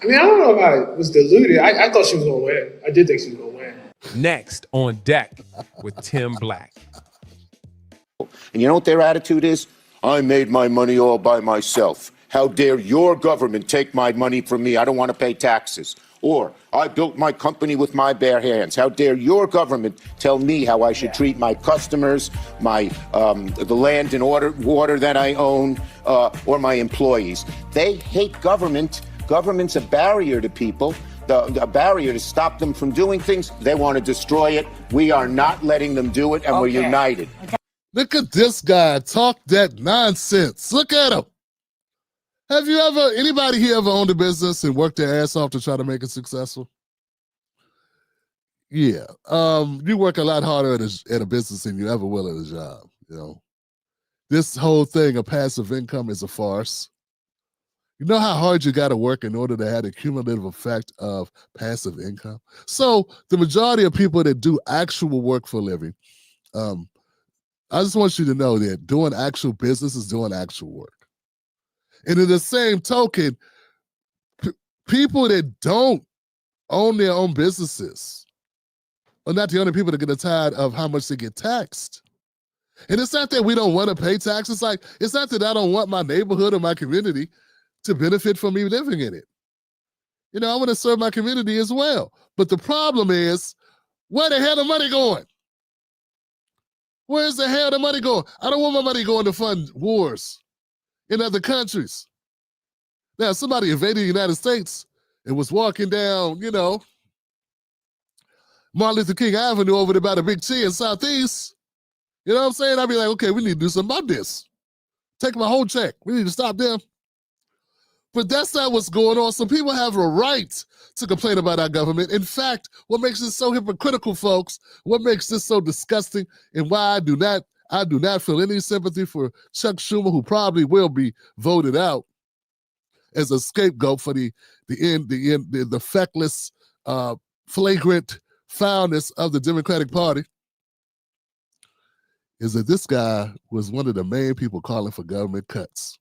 [SPEAKER 4] I mean, I don't know if I was deluded. I thought she was going to win. I did think she was going to win.
[SPEAKER 2] Next on deck with Tim Black.
[SPEAKER 5] And you know what their attitude is? I made my money all by myself. How dare your government take my money from me? I don't want to pay taxes. Or I built my company with my bare hands. How dare your government tell me how I should treat my customers, my the land and water that I own, or my employees? They hate government. Government's a barrier to people, a barrier to stop them from doing things. They want to destroy it. We are not letting them do it, and we're united.
[SPEAKER 1] Look at this guy talk that nonsense. Look at him. Have you anybody here ever owned a business and worked their ass off to try to make it successful? Yeah. You work a lot harder at a business than you ever will at a job, This whole thing of passive income is a farce. You know how hard you got to work in order to have the cumulative effect of passive income? So the majority of people that do actual work for a living, I just want you to know that doing actual business is doing actual work. And in the same token, people that don't own their own businesses are not the only people that get tired of how much they get taxed. And it's not that we don't want to pay taxes. It's not that I don't want my neighborhood or my community to benefit from me living in it. I want to serve my community as well. But the problem is, where the hell the money going? Where's the hell the money going? I don't want my money going to fund wars in other countries. Now, somebody invaded the United States and was walking down, Martin Luther King Avenue over there by the Big T in Southeast. You know what I'm saying? I'd be like, okay, we need to do something about this. Take my whole check. We need to stop them. But that's not what's going on. Some people have a right to complain about our government. In fact, what makes it so hypocritical, folks, what makes this so disgusting, and why I do not feel any sympathy for Chuck Schumer, who probably will be voted out as a scapegoat for the feckless, flagrant foulness of the Democratic Party, is that this guy was one of the main people calling for government cuts.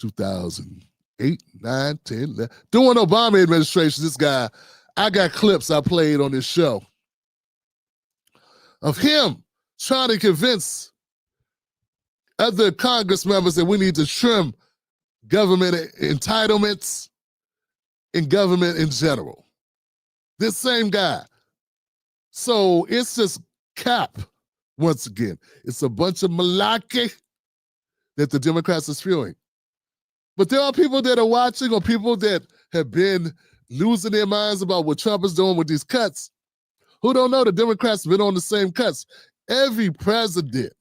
[SPEAKER 1] 2008, 9, 10, 11. During Obama administration, this guy, I got clips I played on this show of him trying to convince other Congress members that we need to trim government entitlements and government in general. This same guy. So it's just cap, once again. It's a bunch of malarkey that the Democrats are spewing. But there are people that are watching, or people that have been losing their minds about what Trump is doing with these cuts, who don't know the Democrats have been on the same cuts. Every president,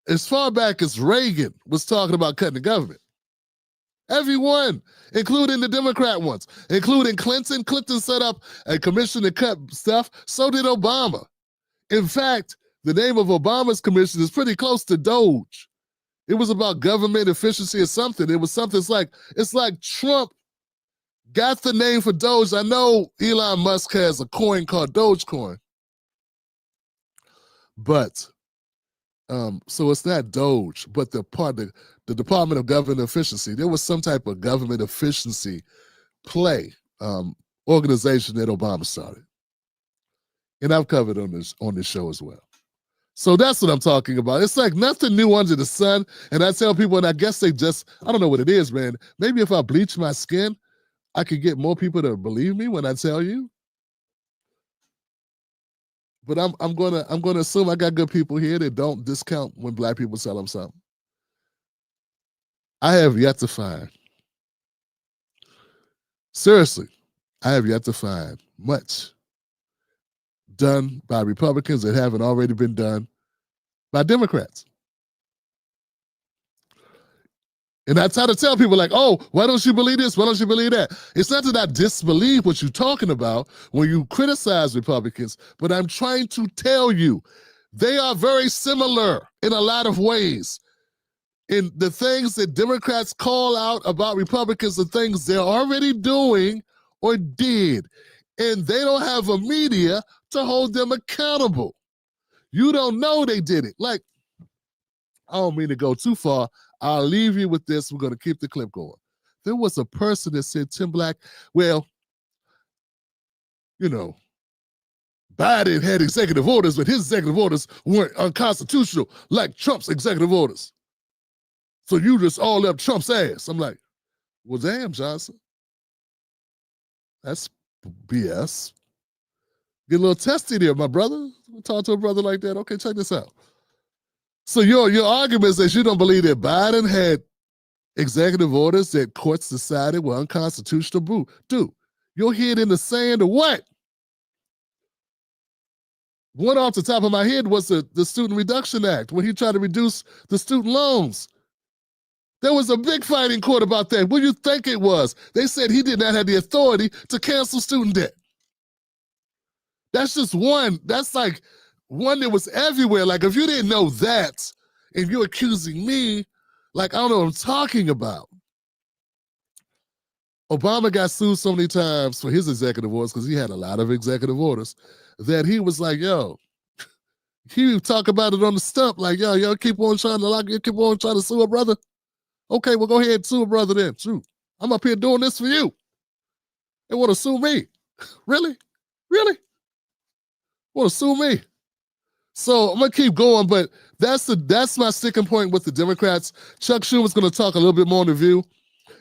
[SPEAKER 1] as far back as Reagan, was talking about cutting the government. Everyone, including the Democrat ones, including Clinton. Clinton set up a commission to cut stuff. So did Obama. In fact, the name of Obama's commission is pretty close to Doge. It was about government efficiency or something. It was something, it's like Trump got the name for Doge. I know Elon Musk has a coin called Dogecoin, but so it's not Doge, but the Department of Government Efficiency. There was some type of government efficiency play organization that Obama started, and I've covered on this show as well. So that's what I'm talking about. It's like nothing new under the sun. And I tell people, and I guess they just, I don't know what it is, man. Maybe if I bleach my skin, I could get more people to believe me when I tell you. But I'm gonna assume I got good people here that don't discount when black people tell them something. I have yet to find, seriously, I have yet to find much done by Republicans that haven't already been done by Democrats. And I try to tell people like, oh, why don't you believe this? Why don't you believe that? It's not that I disbelieve what you're talking about when you criticize Republicans, but I'm trying to tell you they are very similar in a lot of ways. In the things that Democrats call out about Republicans, the things they're already doing or did. And they don't have a media to hold them accountable. You don't know they did it. Like, I don't mean to go too far. I'll leave you with this. We're going to keep the clip going. There was a person that said, Tim Black, well, you know, Biden had executive orders, but his executive orders weren't unconstitutional like Trump's executive orders. So you just all up Trump's ass. I'm like, well, damn, Johnson. That's BS. Get a little testy there, my brother. Talk to a brother like that. Okay, check this out. So your argument is that you don't believe that Biden had executive orders that courts decided were unconstitutional. Dude, your head in the sand or what? One off the top of my head was the Student Reduction Act when he tried to reduce the student loans. There was a big fight in court about that. What do you think it was? They said he did not have the authority to cancel student debt. That's just one. That's like one that was everywhere. Like if you didn't know that and you're accusing me, like I don't know what I'm talking about. Obama got sued so many times for his executive orders because he had a lot of executive orders that he was like, yo, he would talk about it on the stump like, yo, keep on trying to sue a brother. Okay, well, go ahead and sue a brother then. Shoot, I'm up here doing this for you. They want to sue me. Really? Really? Want to sue me? So I'm going to keep going, but that's my sticking point with the Democrats. Chuck Schumer's going to talk a little bit more on The View.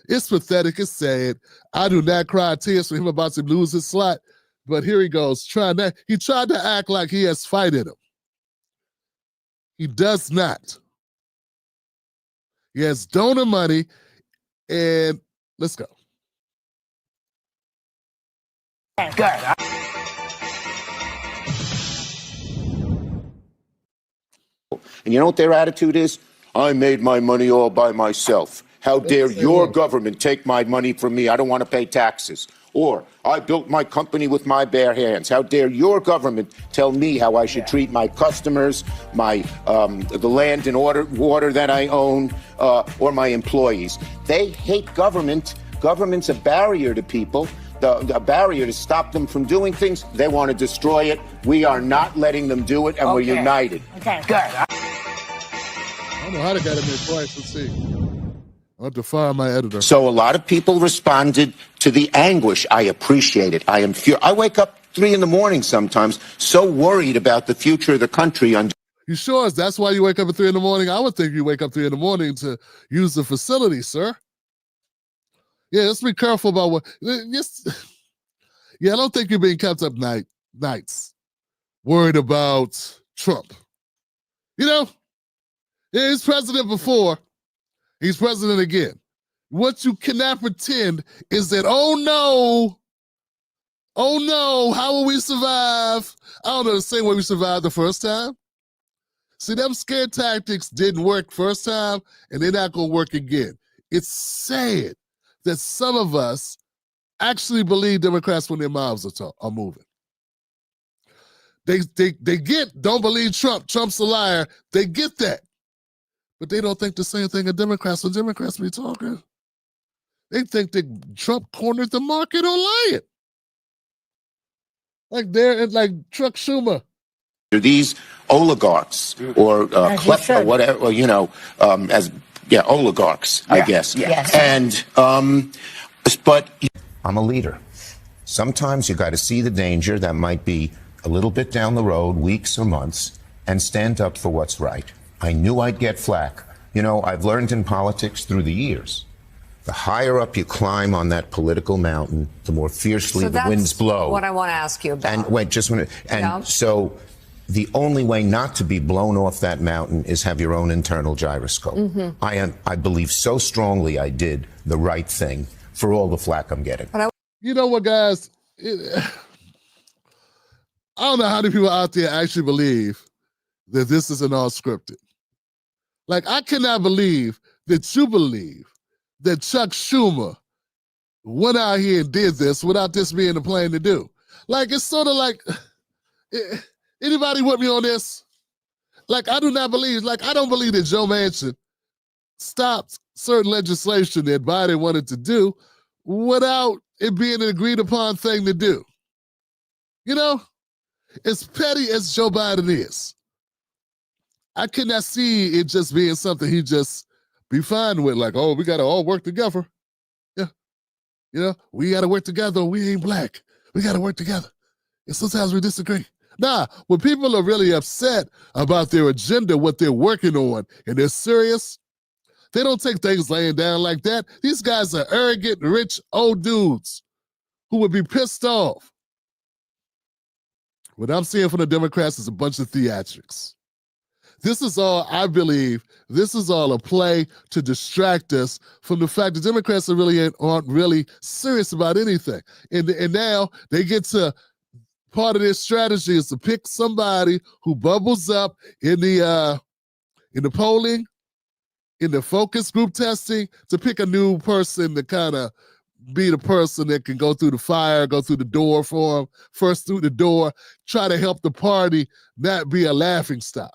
[SPEAKER 1] It's pathetic. It's sad. I do not cry tears for him about to lose his slot, but here he goes. He tried to act like he has fight in him. He does not. He has donor money, and let's go.
[SPEAKER 5] God. And you know what their attitude is? I made my money all by myself. How dare your government take my money from me? I don't want to pay taxes. Or, I built my company with my bare hands. How dare your government tell me how I should treat my customers, the land and water that I own, or my employees? They hate government. Government's a barrier to people, a barrier to stop them from doing things. They want to destroy it. We are not letting them do it, and we're united.
[SPEAKER 6] Okay.
[SPEAKER 5] Good.
[SPEAKER 1] I don't know how they got him there twice. Let's see. I'll have to fire my editor.
[SPEAKER 5] So a lot of people responded to the anguish. I appreciate it. I am I wake up 3 a.m. sometimes, so worried about the future of the country.
[SPEAKER 1] You sure that's why you wake up at 3 a.m? I would think you wake up 3 a.m. to use the facility, sir. Yeah, let's be careful about what. Yeah, I don't think you're being kept up nights, worried about Trump. You know, yeah, he's president before. He's president again. What you cannot pretend is that, oh no, how will we survive? I don't know, the same way we survived the first time. See, them scare tactics didn't work first time, and they're not going to work again. It's sad that some of us actually believe Democrats when their mouths are moving. They don't believe Trump. Trump's a liar. They get that. But they don't think the same thing of Democrats when Democrats be talking. They think that Trump cornered the market on lying. Like they're like Chuck Schumer.
[SPEAKER 5] These oligarchs or klepto, whatever, oligarchs, I guess.
[SPEAKER 6] Yes.
[SPEAKER 5] And, but I'm a leader. Sometimes you got to see the danger that might be a little bit down the road, weeks or months, and stand up for what's right. I knew I'd get flack. You know, I've learned in politics through the years, the higher up you climb on that political mountain, the more fiercely the winds blow.
[SPEAKER 6] What I want to ask you about.
[SPEAKER 5] And wait, just a minute. And so the only way not to be blown off that mountain is have your own internal gyroscope. I believe so strongly I did the right thing for all the flack I'm getting.
[SPEAKER 1] You know what, guys? I don't know how many people out there actually believe that this isn't all scripted. Like, I cannot believe that you believe that Chuck Schumer went out here and did this without this being the plan to do. Like, it's sort of like, anybody with me on this? Like, I don't believe that Joe Manchin stopped certain legislation that Biden wanted to do without it being an agreed upon thing to do. You know, as petty as Joe Biden is, I cannot see it just being something he just be fine with, like, oh, we got to all work together. Yeah. You know, we got to work together. We ain't black. We got to work together. And sometimes we disagree. Nah, when people are really upset about their agenda, what they're working on, and they're serious, they don't take things laying down like that. These guys are arrogant, rich, old dudes who would be pissed off. What I'm seeing from the Democrats is a bunch of theatrics. This is all, I believe, this is all a play to distract us from the fact that Democrats aren't really serious about anything. And now they get to, part of their strategy is to pick somebody who bubbles up in the polling, in the focus group testing, to pick a new person to kind of be the person that can go through the fire, go through the door for them, first through the door, try to help the party not be a laughingstock.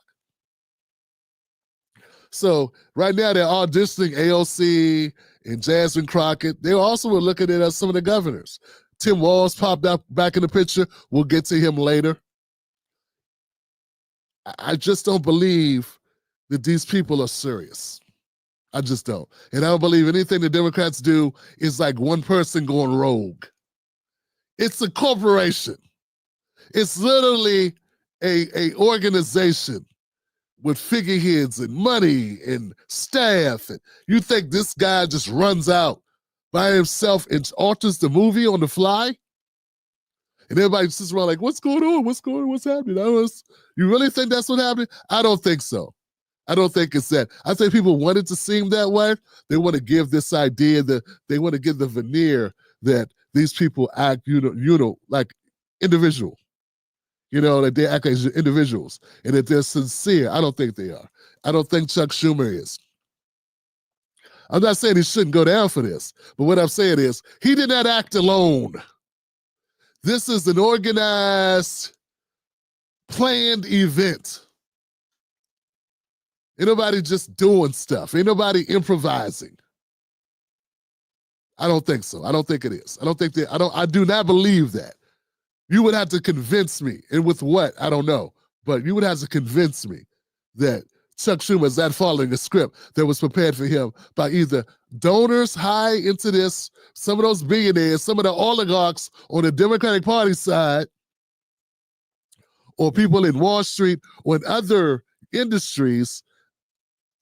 [SPEAKER 1] So right now they're auditioning AOC and Jasmine Crockett. They also were looking at some of the governors. Tim Walz popped up back in the picture. We'll get to him later. I just don't believe that these people are serious. I just don't. And I don't believe anything the Democrats do is like one person going rogue. It's a corporation. It's literally a organization with figureheads and money and staff. And you think this guy just runs out by himself and alters the movie on the fly? And everybody sits around like, what's going on? What's going on? What's happening? You really think that's what happened? I don't think so. I don't think it's that. I think people want it to seem that way. They want to give this idea that they want to give the veneer that these people act, like individual. You know, that they act as individuals and that they're sincere. I don't think they are. I don't think Chuck Schumer is. I'm not saying he shouldn't go down for this, but what I'm saying is he did not act alone. This is an organized, planned event. Ain't nobody just doing stuff. Ain't nobody improvising. I don't think so. I don't think it is. I do not believe that. You would have to convince me, and with what, I don't know, but you would have to convince me that Chuck Schumer is not following a script that was prepared for him by either donors high into this, some of those billionaires, some of the oligarchs on the Democratic Party side, or people in Wall Street or in other industries.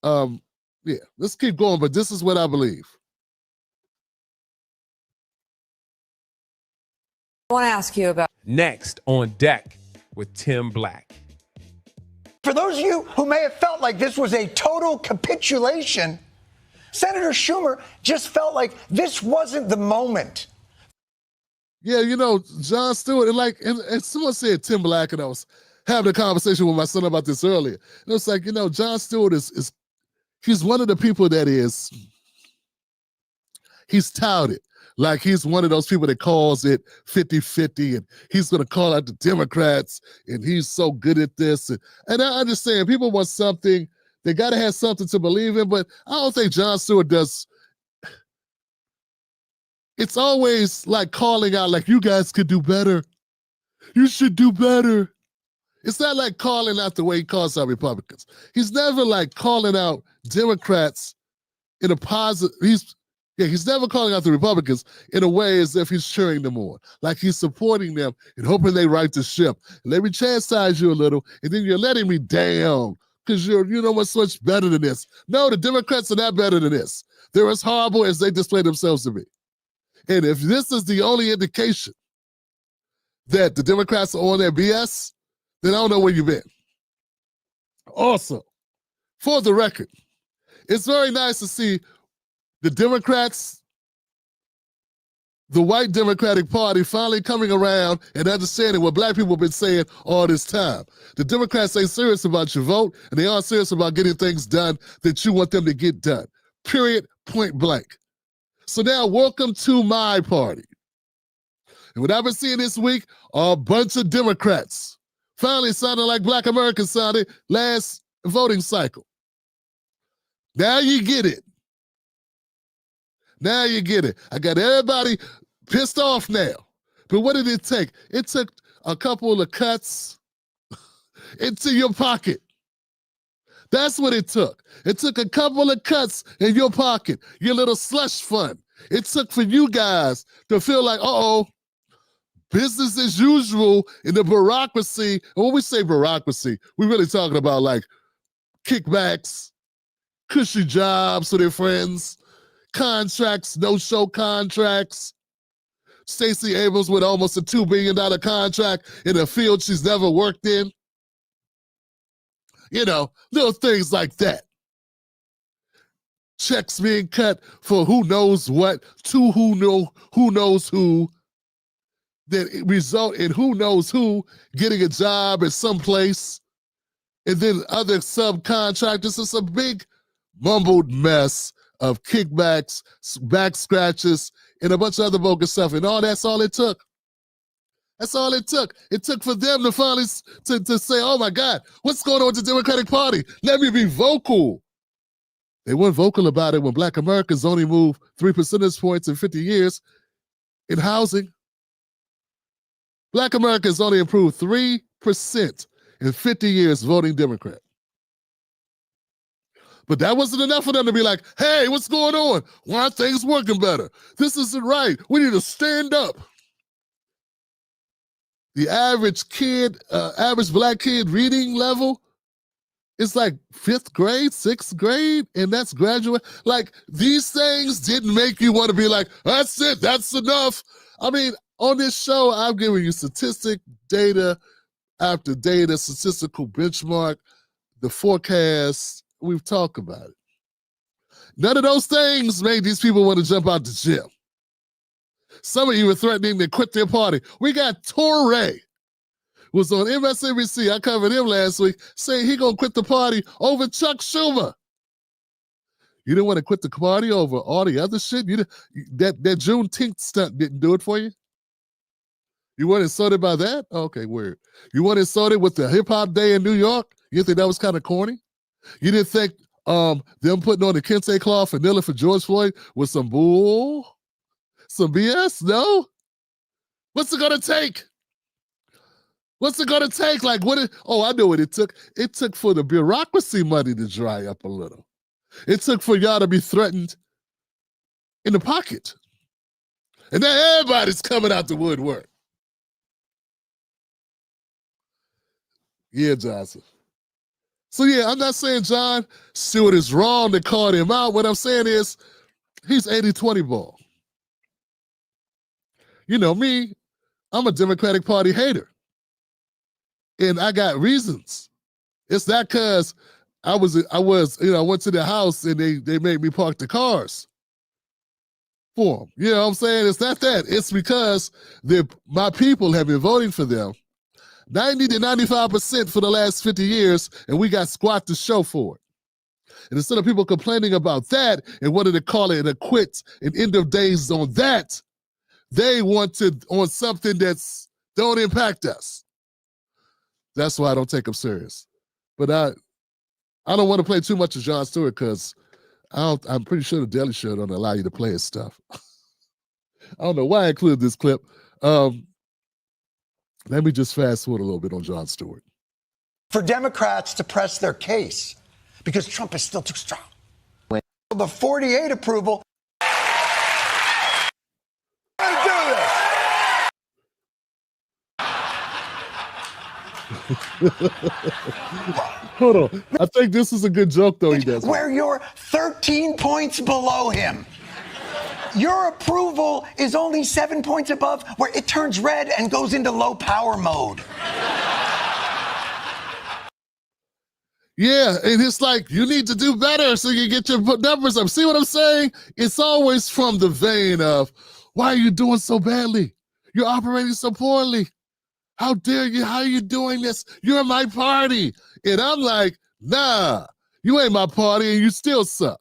[SPEAKER 1] Let's keep going, but this is what I believe.
[SPEAKER 6] I want to ask you about.
[SPEAKER 2] Next on deck with Tim Black.
[SPEAKER 7] For those of you who may have felt like this was a total capitulation, Senator Schumer just felt like this wasn't the moment.
[SPEAKER 1] Yeah, Jon Stewart, and someone said Tim Black, and I was having a conversation with my son about this earlier. And it's like, Jon Stewart is he's one of the people that he's touted. Like he's one of those people that calls it 50-50, and he's going to call out the Democrats, and he's so good at this. And I understand people want something. They got to have something to believe in, but I don't think Jon Stewart does. it's always like calling out, like, you guys could do better. You should do better. It's not like calling out the way he calls out Republicans. He's never like calling out Democrats in a positive, he's never calling out the Republicans in a way as if he's cheering them on. Like he's supporting them and hoping they right the ship. Let me chastise you a little, and then you're letting me down because you're much better than this. No, the Democrats are not better than this. They're as horrible as they display themselves to be. And if this is the only indication that the Democrats are on their BS, then I don't know where you've been. Also, for the record, it's very nice to see the Democrats, the white Democratic Party, finally coming around and understanding what black people have been saying all this time. The Democrats ain't serious about your vote, and they aren't serious about getting things done that you want them to get done. Period, point blank. So now, welcome to my party. And what I've been seeing this week are a bunch of Democrats finally sounding like Black Americans sounded last voting cycle. Now you get it. Now you get it. I got everybody pissed off now. But what did it take? It took a couple of cuts into your pocket. That's what it took. It took a couple of cuts in your pocket, your little slush fund. It took for you guys to feel like, uh-oh, business as usual in the bureaucracy. And when we say bureaucracy, we're really talking about like kickbacks, cushy jobs for their friends, contracts, no-show contracts. Stacey Abrams with almost a $2 billion contract in a field she's never worked in. You know, little things like that. Checks being cut for who knows what, to who knows who, that result in who knows who getting a job at some place, and then other subcontractors. It's a big mumbled mess of kickbacks, back scratches, and a bunch of other bogus stuff. And that's all it took. That's all it took. It took for them to finally to say, oh my God, what's going on with the Democratic Party? Let me be vocal. They weren't vocal about it when Black Americans only moved 3 percentage points in 50 years in housing. Black Americans only improved 3% in 50 years voting Democrat. But that wasn't enough for them to be like, hey, what's going on? Why aren't things working better? This isn't right. We need to stand up. The average kid, average Black kid reading level is like 5th grade, 6th grade, and that's graduate. Like, these things didn't make you want to be like, that's it, that's enough. I mean, on this show, I'm giving you statistic, data after data, statistical benchmark, the forecast. We've talked about it. None of those things made these people want to jump out the gym. Some of you were threatening to quit their party. We got Torre, was on MSNBC. I covered him last week, saying he gonna quit the party over Chuck Schumer. You didn't want to quit the party over all the other shit? That Juneteenth stunt didn't do it for you? You weren't insulted by that? Okay, weird. You weren't insulted with the hip-hop day in New York? You didn't think that was kind of corny? You didn't think them putting on the kente cloth and kneeling for George Floyd was some bull? Some BS? No? What's it gonna take? What's it gonna take? Like, I know what it took. It took for the bureaucracy money to dry up a little. It took for y'all to be threatened in the pocket. And now everybody's coming out the woodwork. Yeah, Johnson. So yeah, I'm not saying John Stewart is wrong to call him out. What I'm saying is he's 80-20 ball. You know me, I'm a Democratic Party hater. And I got reasons. It's not because I went to the house and they made me park the cars for them. You know what I'm saying? It's not that. It's because my people have been voting for them 90 to 95% for the last 50 years, and we got squat to show for it. And instead of people complaining about that and wanted to call it a quit and end of days on that, they wanted on something that's don't impact us. That's why I don't take them serious. But I don't want to play too much of Jon Stewart because I'm pretty sure the Daily Show don't allow you to play his stuff. I don't know why I included this clip. Let me just fast forward a little bit on Jon Stewart.
[SPEAKER 7] For Democrats to press their case because Trump is still too strong. The 48 approval. Let's do this.
[SPEAKER 1] Hold on. I think this is a good joke, though, he does.
[SPEAKER 7] Where you're 13 points below him. Your approval is only 7 points above, where it turns red and goes into low power mode.
[SPEAKER 1] Yeah, and it's like, you need to do better so you get your numbers up. See what I'm saying? It's always from the vein of, why are you doing so badly? You're operating so poorly. How dare you? How are you doing this? You're my party. And I'm like, nah, you ain't my party and you still suck.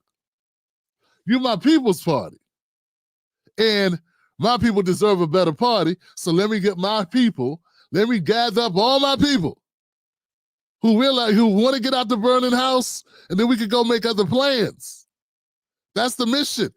[SPEAKER 1] You're my people's party. And my people deserve a better party. So let me get my people. Let me gather up all my people who realize, who want to get out the burning house, and then we can go make other plans. That's the mission.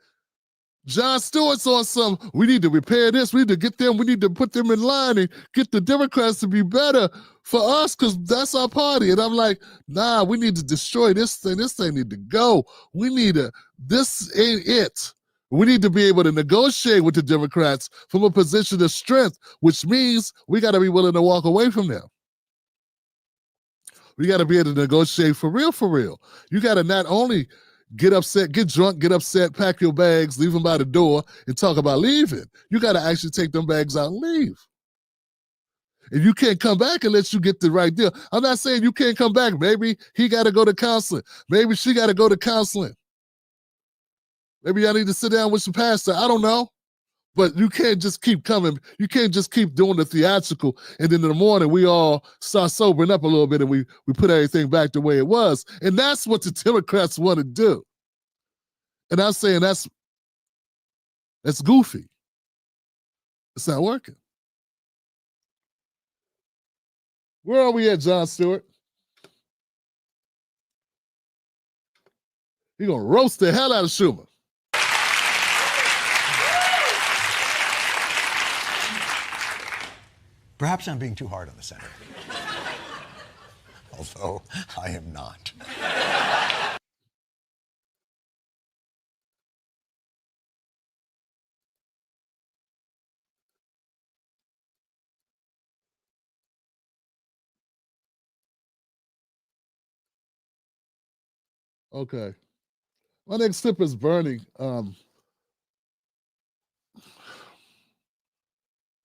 [SPEAKER 1] Jon Stewart's on some, we need to repair this, we need to get them, we need to put them in line and get the Democrats to be better for us because that's our party. And I'm like, nah, we need to destroy this thing need to go. We need to, this ain't it. We need to be able to negotiate with the Democrats from a position of strength, which means we got to be willing to walk away from them. We got to be able to negotiate for real, for real. You got to not only get upset, get drunk, get upset, pack your bags, leave them by the door, and talk about leaving. You got to actually take them bags out and leave. And you can't come back unless you get the right deal. I'm not saying you can't come back. Maybe he got to go to counseling. Maybe she got to go to counseling. Maybe I need to sit down with some pastor. I don't know. But you can't just keep coming. You can't just keep doing the theatrical. And then in the morning, we all start sobering up a little bit and we put everything back the way it was. And that's what the Democrats want to do. And I'm saying that's goofy. It's not working. Where are we at, Jon Stewart? You're going to roast the hell out of Schumer.
[SPEAKER 7] Perhaps I'm being too hard on the senator. Although I am not.
[SPEAKER 1] Okay. My next clip is burning.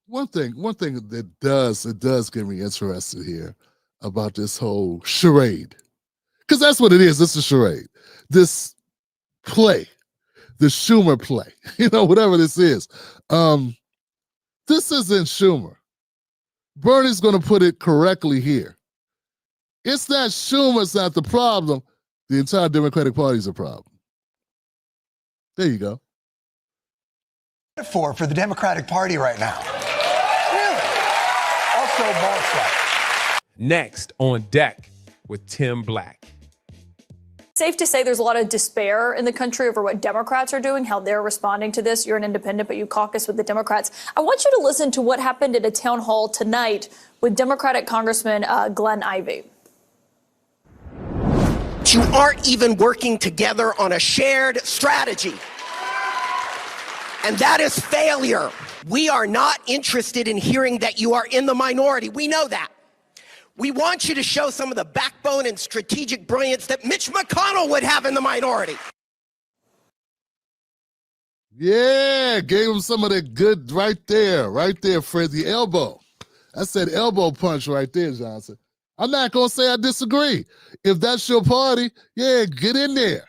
[SPEAKER 1] One thing that does get me interested here about this whole charade, because that's what it is. It's a charade. This play, the Schumer play, whatever this is. This isn't Schumer. Bernie's going to put it correctly here. It's not Schumer's not the problem. The entire Democratic Party is a problem. There you go.
[SPEAKER 7] For the Democratic Party right now. Really? Also ball club.
[SPEAKER 2] Next on deck with Tim Black.
[SPEAKER 8] Safe to say there's a lot of despair in the country over what Democrats are doing, how they're responding to this. You're an independent, but you caucus with the Democrats. I want you to listen to what happened at a town hall tonight with Democratic Congressman Glenn Ivey.
[SPEAKER 9] You aren't even working together on a shared strategy. And that is failure. We are not interested in hearing that you are in the minority. We know that. We want you to show some of the backbone and strategic brilliance that Mitch McConnell would have in the minority.
[SPEAKER 1] Yeah, gave him some of that good right there, Fred, the elbow. That's that elbow punch right there, Johnson. I'm not going to say I disagree. If that's your party, yeah, get in there.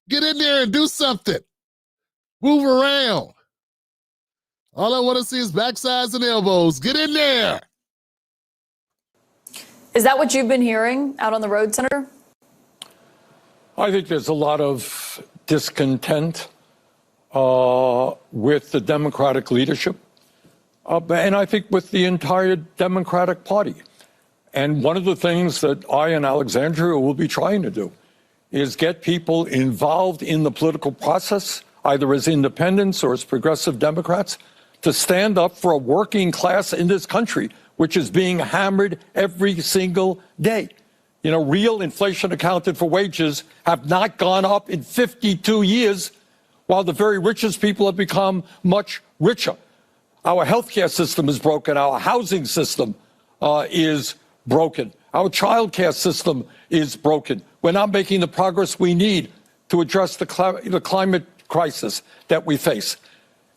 [SPEAKER 1] Get in there and do something. Move around. All I want to see is backsides and elbows. Get in there.
[SPEAKER 8] Is that what you've been hearing out on the road, Senator?
[SPEAKER 10] I think there's a lot of discontent with the Democratic leadership, and I think with the entire Democratic Party. And one of the things that I and Alexandria will be trying to do is get people involved in the political process. either as independents or as progressive Democrats, to stand up for a working class in this country, which is being hammered every single day. You know, real inflation accounted for wages have not gone up in 52 years, while the very richest people have become much richer. Our healthcare system is broken. Our housing system is broken. Our childcare system is broken. We're not making the progress we need to address the climate crisis that we face.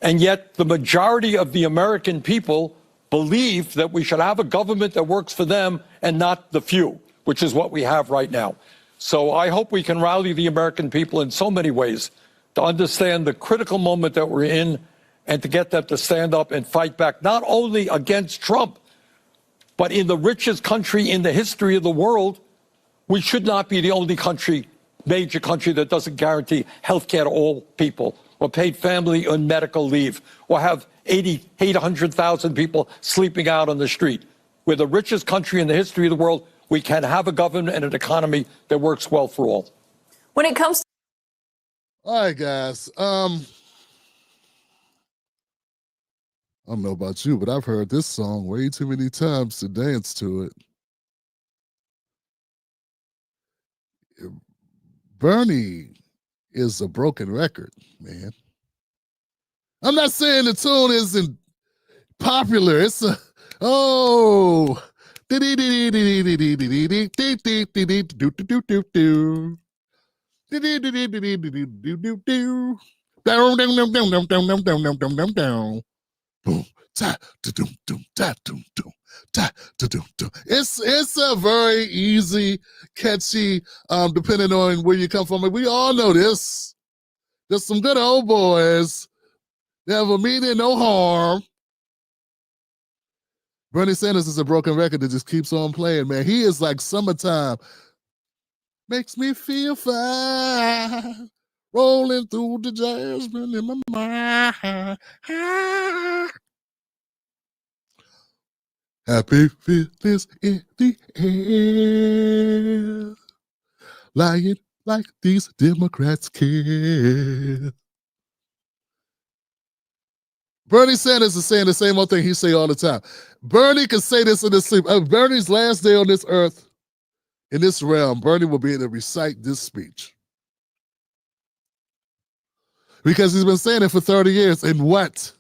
[SPEAKER 10] And yet the majority of the American people believe that we should have a government that works for them and not the few, which is what we have right now. So I hope we can rally the American people in so many ways to understand the critical moment that we're in and to get them to stand up and fight back, not only against Trump, but in the richest country in the history of the world. We should not be the only country, major country, that doesn't guarantee health care to all people, or paid family and medical leave, or have 800,000 people sleeping out on the street. We're the richest country in the history of the world. We can have a government and an economy that works well for all.
[SPEAKER 8] When it comes to
[SPEAKER 1] all right, guys. I don't know about you, but I've heard this song way too many times to dance to it. Bernie is a broken record, man. I'm not saying the tune isn't popular. It's a, oh. It's a very easy, catchy, depending on where you come from. And we all know this. There's some good old boys. Never meaning no harm. Bernie Sanders is a broken record that just keeps on playing, man. He is like summertime. Makes me feel fine. Rolling through the jasmine in my mind. Happy feelings in the air. Lying like these Democrats care. Bernie Sanders is saying the same old thing he say all the time. Bernie can say this in his sleep. Bernie's last day on this earth, in this realm, Bernie will be able to recite this speech. Because he's been saying it for 30 years. And what?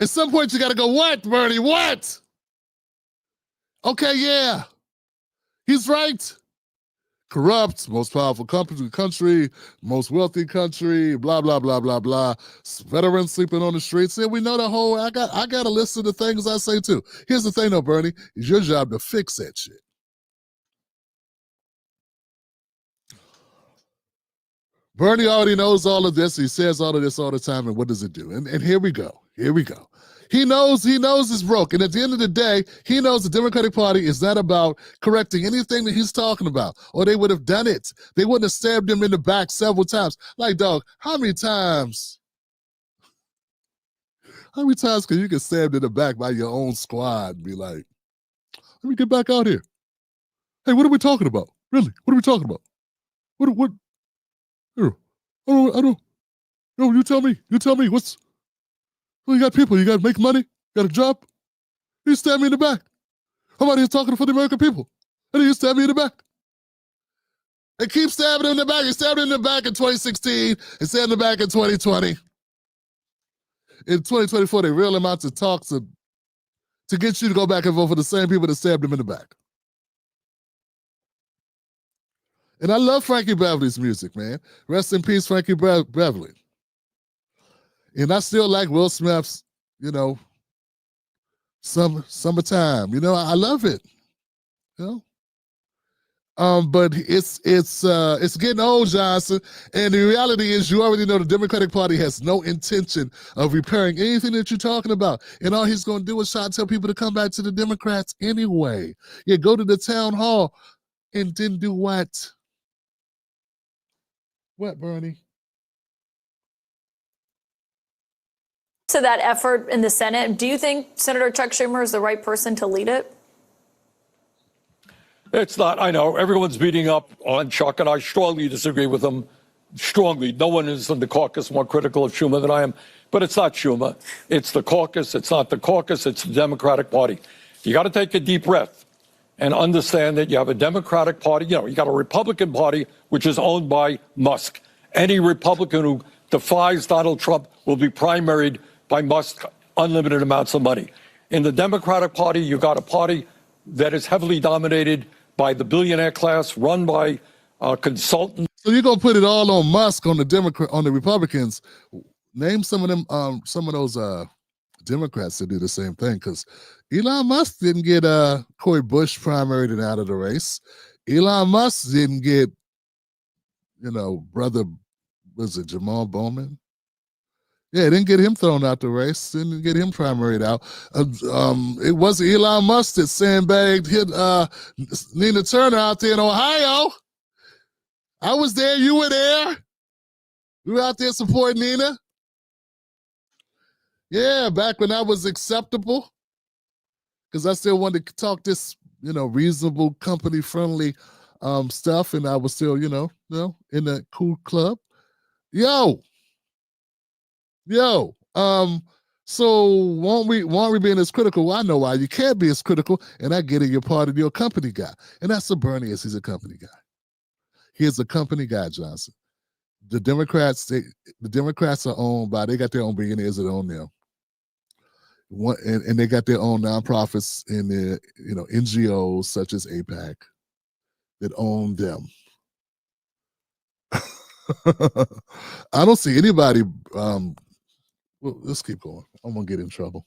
[SPEAKER 1] At some point you got to go, what, Bernie, what? Okay, yeah. He's right. Corrupt, most powerful country, most wealthy country, blah, blah, blah, blah, blah. Veterans sleeping on the streets. Yeah, we know the whole, I got a list of the things I say too. Here's the thing though, Bernie, it's your job to fix that shit. Bernie already knows all of this. He says all of this all the time. And what does it do? And here we go. Here we go. He knows it's broke. And at the end of the day, he knows the Democratic Party is not about correcting anything that he's talking about, or they would have done it. They wouldn't have stabbed him in the back several times. Like, dog, how many times can you get stabbed in the back by your own squad and be like, let me get back out here. Hey, what are we talking about? Really? What are we talking about? What? I don't. No, you tell me. What's? Well, you got people. You got to make money. You got a job. You stab me in the back. I'm out here talking for the American people, and you stab me in the back. And keep stabbing him in the back. You stabbed him in the back in 2016, and stabbed him in the back in 2020. In 2024, they reel him out to talk to get you to go back and vote for the same people that stabbed him in the back. And I love Frankie Beverly's music, man. Rest in peace, Frankie Beverly. And I still like Will Smith's, Summertime. I love it. But it's getting old, Johnson. And the reality is, you already know the Democratic Party has no intention of repairing anything that you're talking about. And all he's going to do is try to tell people to come back to the Democrats anyway. Yeah, go to the town hall and then do what? What, Bernie?
[SPEAKER 8] to that effort in the Senate, do you think Senator Chuck Schumer is the right person to lead it?
[SPEAKER 10] It's not. I know everyone's beating up on Chuck, and I strongly disagree with him. strongly, no one is in the caucus more critical of Schumer than I am, but it's not Schumer. It's the caucus. It's not the caucus. It's the Democratic Party. You got to take a deep breath and understand that you have a Democratic Party. You got a Republican Party, which is owned by Musk. Any Republican who defies Donald Trump will be primaried by Musk, unlimited amounts of money. In the Democratic Party, you got a party that is heavily dominated by the billionaire class, run by consultants.
[SPEAKER 1] So you're gonna put it all on Musk, on the Republicans. Name some of them, some of those Democrats that do the same thing, because Elon Musk didn't get Cory Bush primaried and out of the race. Elon Musk didn't get, brother, was it Jamal Bowman? Yeah, didn't get him thrown out the race. Didn't get him primaried out. It wasn't Elon Musk that sandbagged, hit Nina Turner out there in Ohio. I was there. You were there. We were out there supporting Nina. Yeah, back when I was acceptable, because I still wanted to talk this, reasonable, company-friendly stuff, and I was still, in that cool club. Yo. So won't we being as critical? Well, I know why you can't be as critical, and I get it. You're part of your company guy, and that's what Bernie is. He's a company guy. He is a company guy, Johnson. The Democrats are owned by. They got their own billionaires that own them. And they got their own nonprofits and their NGOs such as AIPAC that own them. I don't see anybody. Well, let's keep going. I'm gonna get in trouble.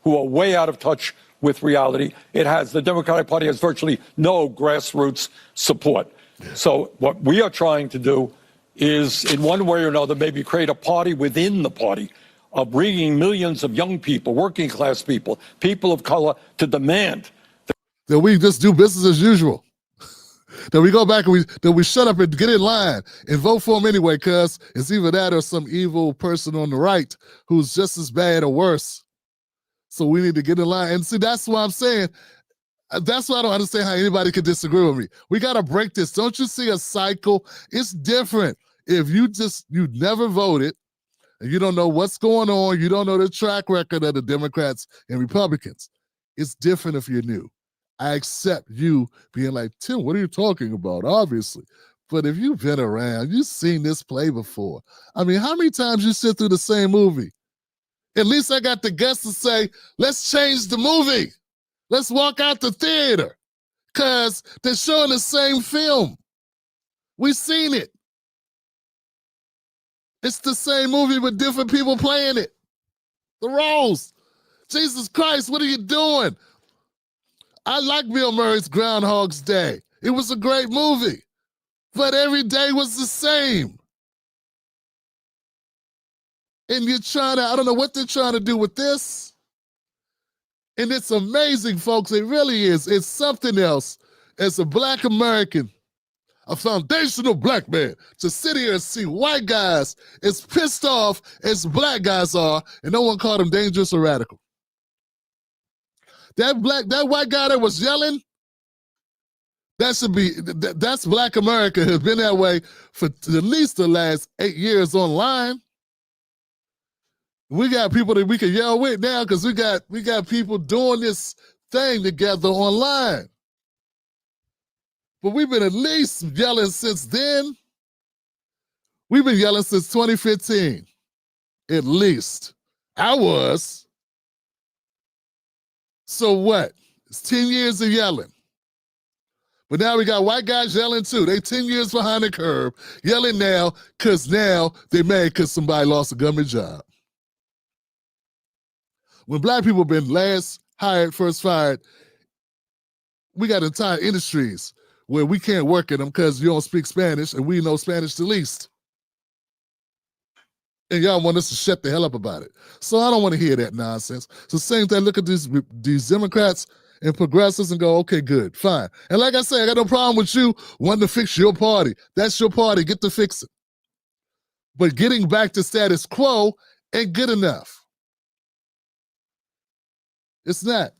[SPEAKER 10] Who are way out of touch with reality. The Democratic Party has virtually no grassroots support. Yeah. So what we are trying to do is, in one way or another, maybe create a party within the party of bringing millions of young people, working class people, people of color, to demand
[SPEAKER 1] that we just do business as usual. That we go back and we shut up and get in line and vote for him anyway, because it's either that or some evil person on the right who's just as bad or worse. So we need to get in line. And see, that's why I'm saying, that's why I don't understand how anybody could disagree with me. We got to break this. Don't you see a cycle? It's different. If you never voted and you don't know what's going on, you don't know the track record of the Democrats and Republicans. It's different if you're new. I accept you being like, Tim, what are you talking about? Obviously. But if you've been around, you've seen this play before. I mean, how many times you sit through the same movie? At least I got the guts to say, let's change the movie. Let's walk out the theater. Because they're showing the same film. We've seen it. It's the same movie with different people playing it. The roles. Jesus Christ, what are you doing? I like Bill Murray's Groundhog's Day. It was a great movie, but every day was the same. And you're I don't know what they're trying to do with this. And it's amazing, folks. It really is. It's something else. As a Black American, a foundational Black man, to sit here and see white guys as pissed off as Black guys are, and no one called them dangerous or radical. That white guy that was yelling, that's Black America, has been that way for at least the last 8 years online. We got people that we can yell with now because we got people doing this thing together online. But we've been at least yelling since then. We've been yelling since 2015, at least. I was. So what? It's 10 years of yelling. But now we got white guys yelling too. They 10 years behind the curve, yelling now because now they mad because somebody lost a government job. When Black people been last hired, first fired, we got entire industries where we can't work in them because you don't speak Spanish and we know Spanish the least. And y'all want us to shut the hell up about it. So I don't want to hear that nonsense. So same thing, look at these Democrats and progressives and go, okay, good, fine. And like I said, I got no problem with you wanting to fix your party. That's your party, get to fix it. But getting back to status quo ain't good enough. It's not.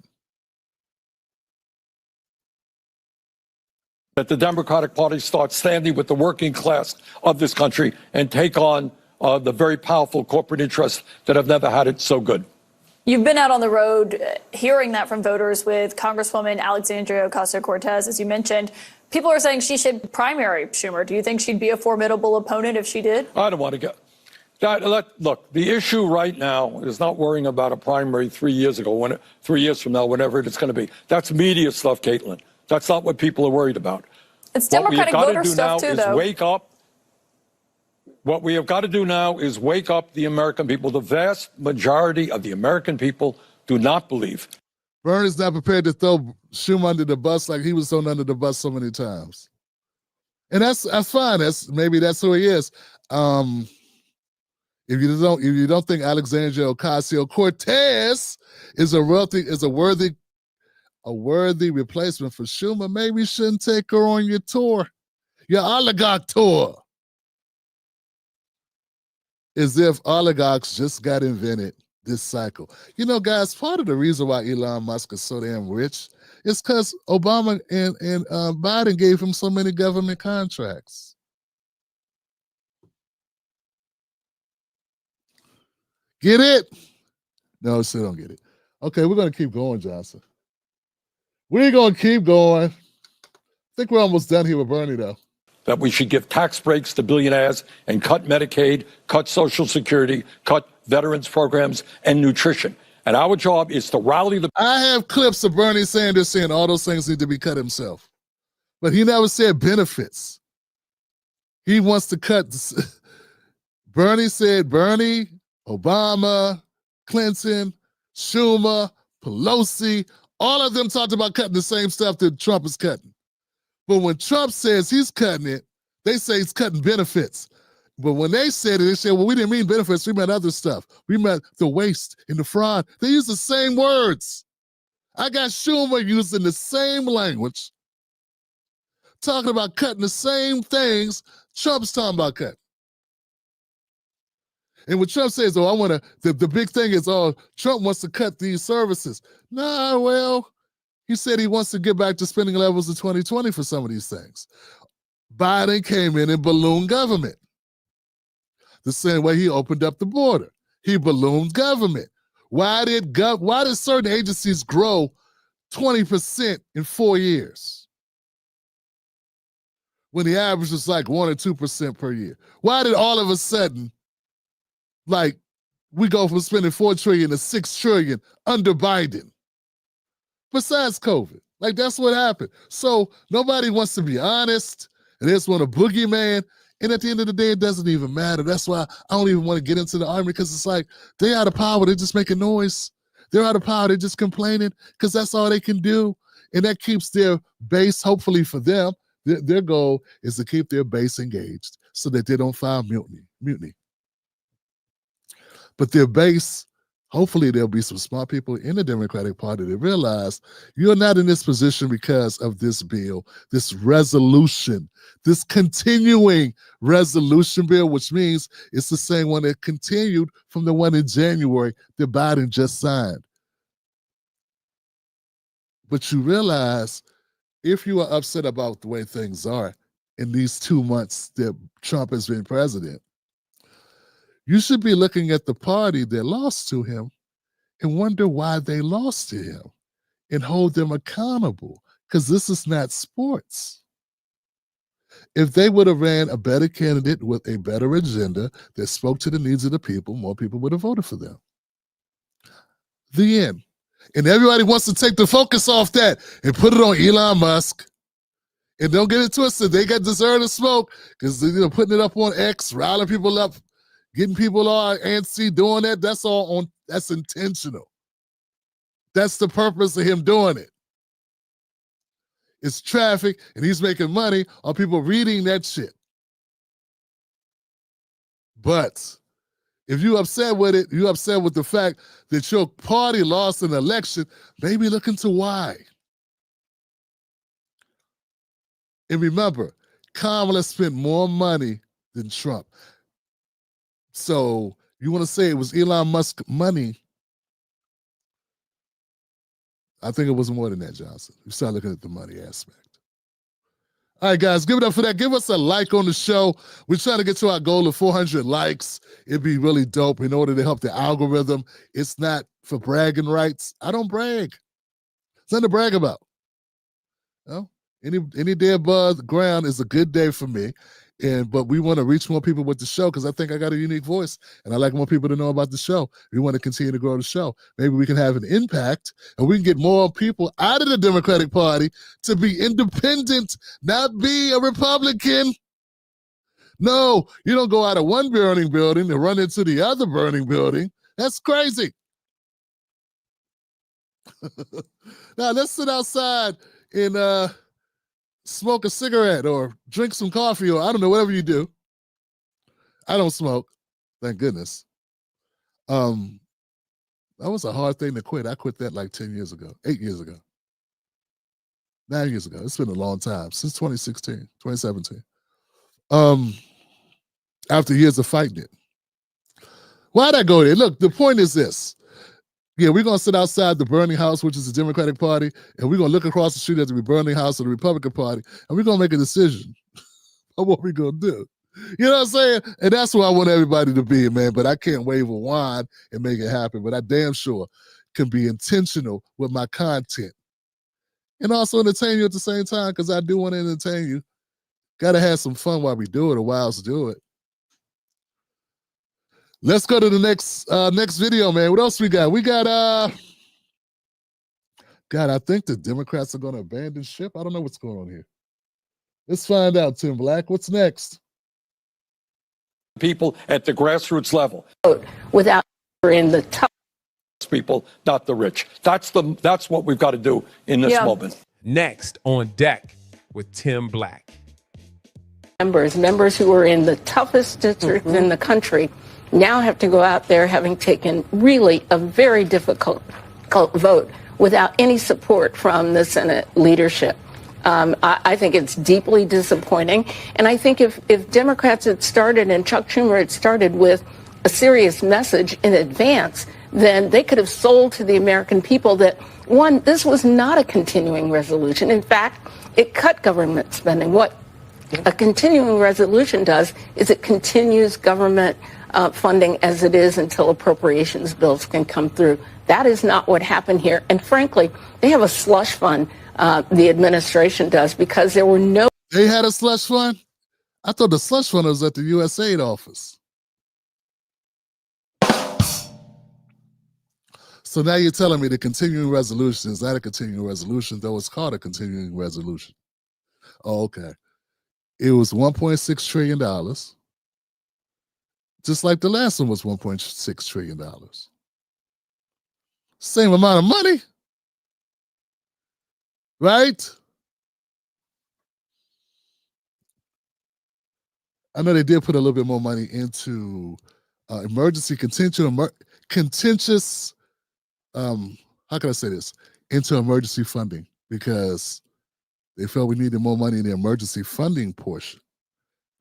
[SPEAKER 10] that the Democratic Party starts standing with the working class of this country and take on the very powerful corporate interests that have never had it so good.
[SPEAKER 8] You've been out on the road hearing that from voters with Congresswoman Alexandria Ocasio-Cortez, as you mentioned. People are saying she should primary Schumer. Do you think she'd be a formidable opponent if she did?
[SPEAKER 10] I don't want to go. Look, the issue right now is not worrying about a primary 3 years ago, 3 years from now, whenever it's going to be. That's media stuff, Caitlin. That's not what people are worried about.
[SPEAKER 8] It's Democratic voter stuff too, though.
[SPEAKER 10] Wake up. What we have got to do now is wake up the American people. The vast majority of the American people do not believe.
[SPEAKER 1] Bernie's not prepared to throw Schumer under the bus like he was thrown under the bus so many times. And that's fine. Maybe that's who he is. If you don't think Alexandria Ocasio-Cortez is a worthy replacement for Schumer, maybe you shouldn't take her on your tour, your oligarch tour. As if oligarchs just got invented this cycle. You know, guys, part of the reason why Elon Musk is so damn rich is because Obama and Biden gave him so many government contracts. Get it? No, still don't get it. Okay, we're going to keep going, Johnson. We're going to keep going. I think we're almost done here with Bernie, though.
[SPEAKER 10] That we should give tax breaks to billionaires and cut Medicaid, cut Social Security, cut veterans programs and nutrition. And our job is to rally the...
[SPEAKER 1] I have clips of Bernie Sanders saying all those things need to be cut himself. But he never said benefits. He wants to cut... Bernie said Bernie, Obama, Clinton, Schumer, Pelosi, all of them talked about cutting the same stuff that Trump is cutting. But when Trump says he's cutting it, they say he's cutting benefits. But when they said it, they said, well, we didn't mean benefits. We meant other stuff. We meant the waste and the fraud. They use the same words. I got Schumer using the same language, talking about cutting the same things Trump's talking about cutting. And when Trump says, oh, I want to, the big thing is, oh, Trump wants to cut these services. Nah, well, he said he wants to get back to spending levels of 2020 for some of these things. Biden came in and ballooned government. The same way he opened up the border. He ballooned government. Why did certain agencies grow 20% in 4 years? When the average was like 1 or 2% per year. Why did all of a sudden, like, we go from spending $4 trillion to $6 trillion under Biden? Besides COVID. Like, that's what happened. So nobody wants to be honest, and they just want a boogeyman. And at the end of the day, it doesn't even matter. That's why I don't even want to get into the army, because it's like, they're out of power. They're just making noise. They're out of power. They're just complaining because that's all they can do. And that keeps their base, hopefully for them, their goal is to keep their base engaged so that they don't file mutiny. But their base, hopefully there'll be some smart people in the Democratic Party that realize you're not in this position because of this bill, this resolution, this continuing resolution bill, which means it's the same one that continued from the one in January that Biden just signed. But you realize if you are upset about the way things are in these 2 months that Trump has been president, you should be looking at the party that lost to him and wonder why they lost to him and hold them accountable, because this is not sports. If they would have ran a better candidate with a better agenda that spoke to the needs of the people, more people would have voted for them. The end. And everybody wants to take the focus off that and put it on Elon Musk. And don't get it twisted. They got deserve to smoke because they're putting it up on X, riling people up, getting people all antsy, doing that. That's intentional. That's the purpose of him doing it. It's traffic, and he's making money on people reading that shit. But if you're upset with it, you're upset with the fact that your party lost an election, maybe look into why. And remember, Kamala spent more money than Trump. So you want to say it was Elon Musk money? I think it was more than that, Johnson. You start looking at the money aspect. All right, guys, give it up for that. Give us a like on the show. We're trying to get to our goal of 400 likes. It'd be really dope in order to help the algorithm. It's not for bragging rights. I don't brag. It's nothing to brag about. No? Any day above ground is a good day for me. But we want to reach more people with the show because I think I got a unique voice and I like more people to know about the show. We want to continue to grow the show. Maybe we can have an impact and we can get more people out of the Democratic Party to be independent, not be a Republican. No, you don't go out of one burning building and run into the other burning building. That's crazy. Now let's sit outside and smoke a cigarette or drink some coffee or I don't know, whatever you do. I don't smoke, thank goodness. That was a hard thing to quit. I quit that like 10 years ago, 8 years ago, 9 years ago. It's been a long time, since 2016, 2017. After years of fighting it. Why'd I go there? Look, the point is this. Yeah, we're going to sit outside the burning house, which is the Democratic Party, and we're going to look across the street at the burning house of the Republican Party, and we're going to make a decision of what we're going to do. You know what I'm saying? And that's where I want everybody to be, man, but I can't wave a wand and make it happen, but I damn sure can be intentional with my content and also entertain you at the same time because I do want to entertain you. Got to have some fun while we do it or while else do it. Let's go to the next video, man. What else we got? We got God, I think the Democrats are going to abandon ship. I don't know what's going on here. Let's find out, Tim Black. What's next?
[SPEAKER 10] People at the grassroots level.
[SPEAKER 11] Without in the top
[SPEAKER 10] People, not the rich. That's what we've got to do in this moment.
[SPEAKER 2] Next on deck with Tim Black.
[SPEAKER 11] members who are in the toughest district in the country now have to go out there having taken really a very difficult vote without any support from the Senate leadership. I think it's deeply disappointing. And I think if Democrats had started and Chuck Schumer had started with a serious message in advance, then they could have sold to the American people that, one, this was not a continuing resolution. In fact, it cut government spending. What a continuing resolution does is it continues government funding as it is until appropriations bills can come through. That is not what happened here. And frankly, they have a slush fund, the administration does, because there were no...
[SPEAKER 1] They had a slush fund? I thought the slush fund was at the USAID office. So now you're telling me the continuing resolution is not a continuing resolution, though it's called a continuing resolution. Oh, okay. It was $1.6 trillion, just like the last one was $1.6 trillion. Same amount of money, right? I know they did put a little bit more money into emergency contentious, how can I say this? Into emergency funding, because they felt we needed more money in the emergency funding portion.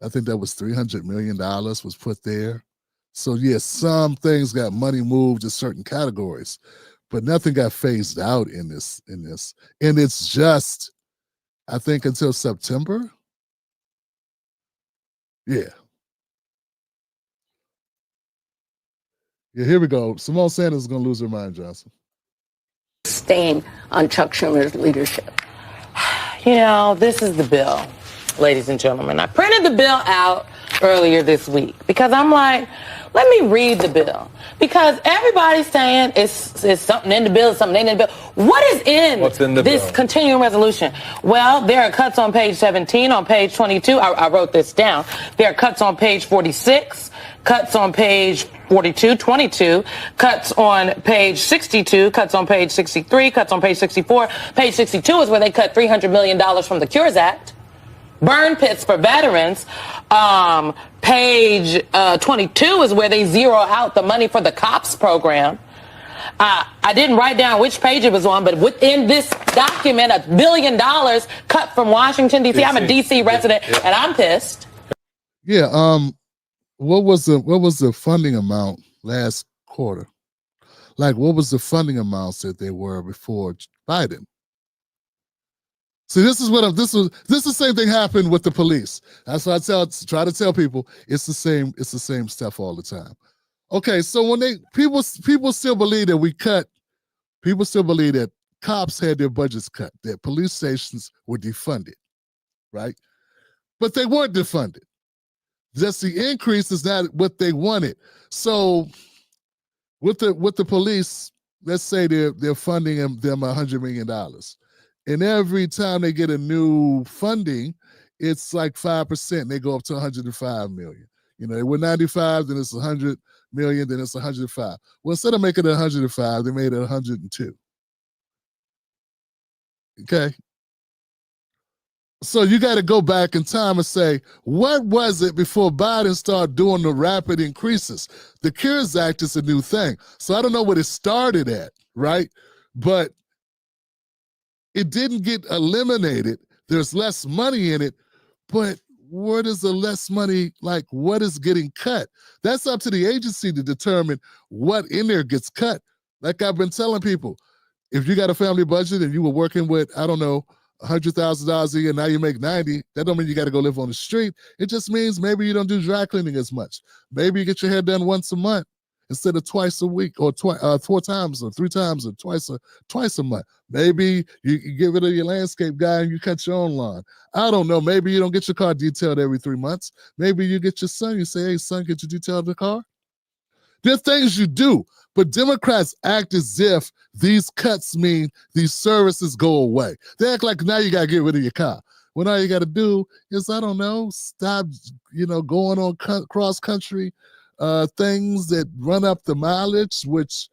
[SPEAKER 1] I think that was $300 million was put there. So yes, some things got money moved to certain categories, but nothing got phased out in this. And it's just, I think, until September. Yeah. Yeah, here we go. Simone Sanders is going to lose her mind, Johnson.
[SPEAKER 11] stain on Chuck Schumer's leadership.
[SPEAKER 12] You know, this is the bill, ladies and gentlemen. I printed the bill out earlier this week because I'm like, let me read the bill. Because everybody's saying it's something in the bill, something in the bill. What is
[SPEAKER 2] What's in the
[SPEAKER 12] this
[SPEAKER 2] bill?
[SPEAKER 12] continuing resolution? Well, there are cuts on page 17, on page 22. I wrote this down. There are cuts on page 46, cuts on page 42, 22, cuts on page 62, cuts on page 63, cuts on page 64. Page 62 is where they cut $300 million from the Cures Act. Burn pits for veterans. Page 22 is where they zero out the money for the COPS program. I didn't write down which page it was on, but within this document, $1 billion cut from Washington, D.C. I'm a D.C. resident, and I'm pissed.
[SPEAKER 1] Yeah. What was the funding amount last quarter? Like, what was the funding amounts that they were before Biden? See, this is the same thing happened with the police. That's why I try to tell people it's the same stuff all the time. Okay, so when people still believe that people still believe that cops had their budgets cut, that police stations were defunded, right? But they weren't defunded. Just the increase is not what they wanted. So with the police, let's say they're funding them $100 million. And every time they get a new funding, it's like 5%. They go up to 105 million. You know, they were 95, then it's 100 million, then it's 105. Well, instead of making it 105, they made it 102. Okay. So you got to go back in time and say, what was it before Biden started doing the rapid increases? The CARES Act is a new thing. So I don't know what it started at, right? But it didn't get eliminated. There's less money in it, but where does the less money, like what is getting cut? That's up to the agency to determine what in there gets cut. Like I've been telling people, if you got a family budget and you were working with, I don't know, $100,000 a year, now you make 90, that don't mean you got to go live on the street. It just means maybe you don't do dry cleaning as much. Maybe you get your hair done once a month instead of twice a week, or 4 times or 3 times or twice a month. Maybe you get rid of your landscape guy and you cut your own lawn. I don't know. Maybe you don't get your car detailed every 3 months. Maybe you get your son, you say, hey, son, get you detailed the car. There are things you do, but Democrats act as if these cuts mean these services go away. They act like now you got to get rid of your car. When all you got to do is, I don't know, stop, going on cross-country things that run up the mileage, which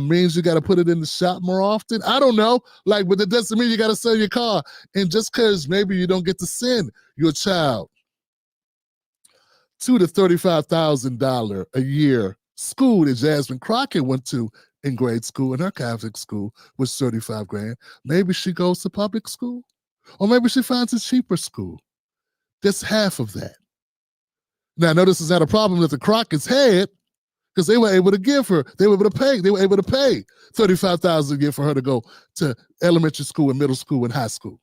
[SPEAKER 1] means you got to put it in the shop more often. I don't know, but it doesn't mean you got to sell your car. And just because maybe you don't get to send your child to the $35,000 a year school that Jasmine Crockett went to in grade school, in her Catholic school, was $35,000. Maybe she goes to public school, or maybe she finds a cheaper school. That's half of that. Now, I know this is not a problem that the Crockett's had, because they were able to they were able to pay $35,000 a year for her to go to elementary school and middle school and high school.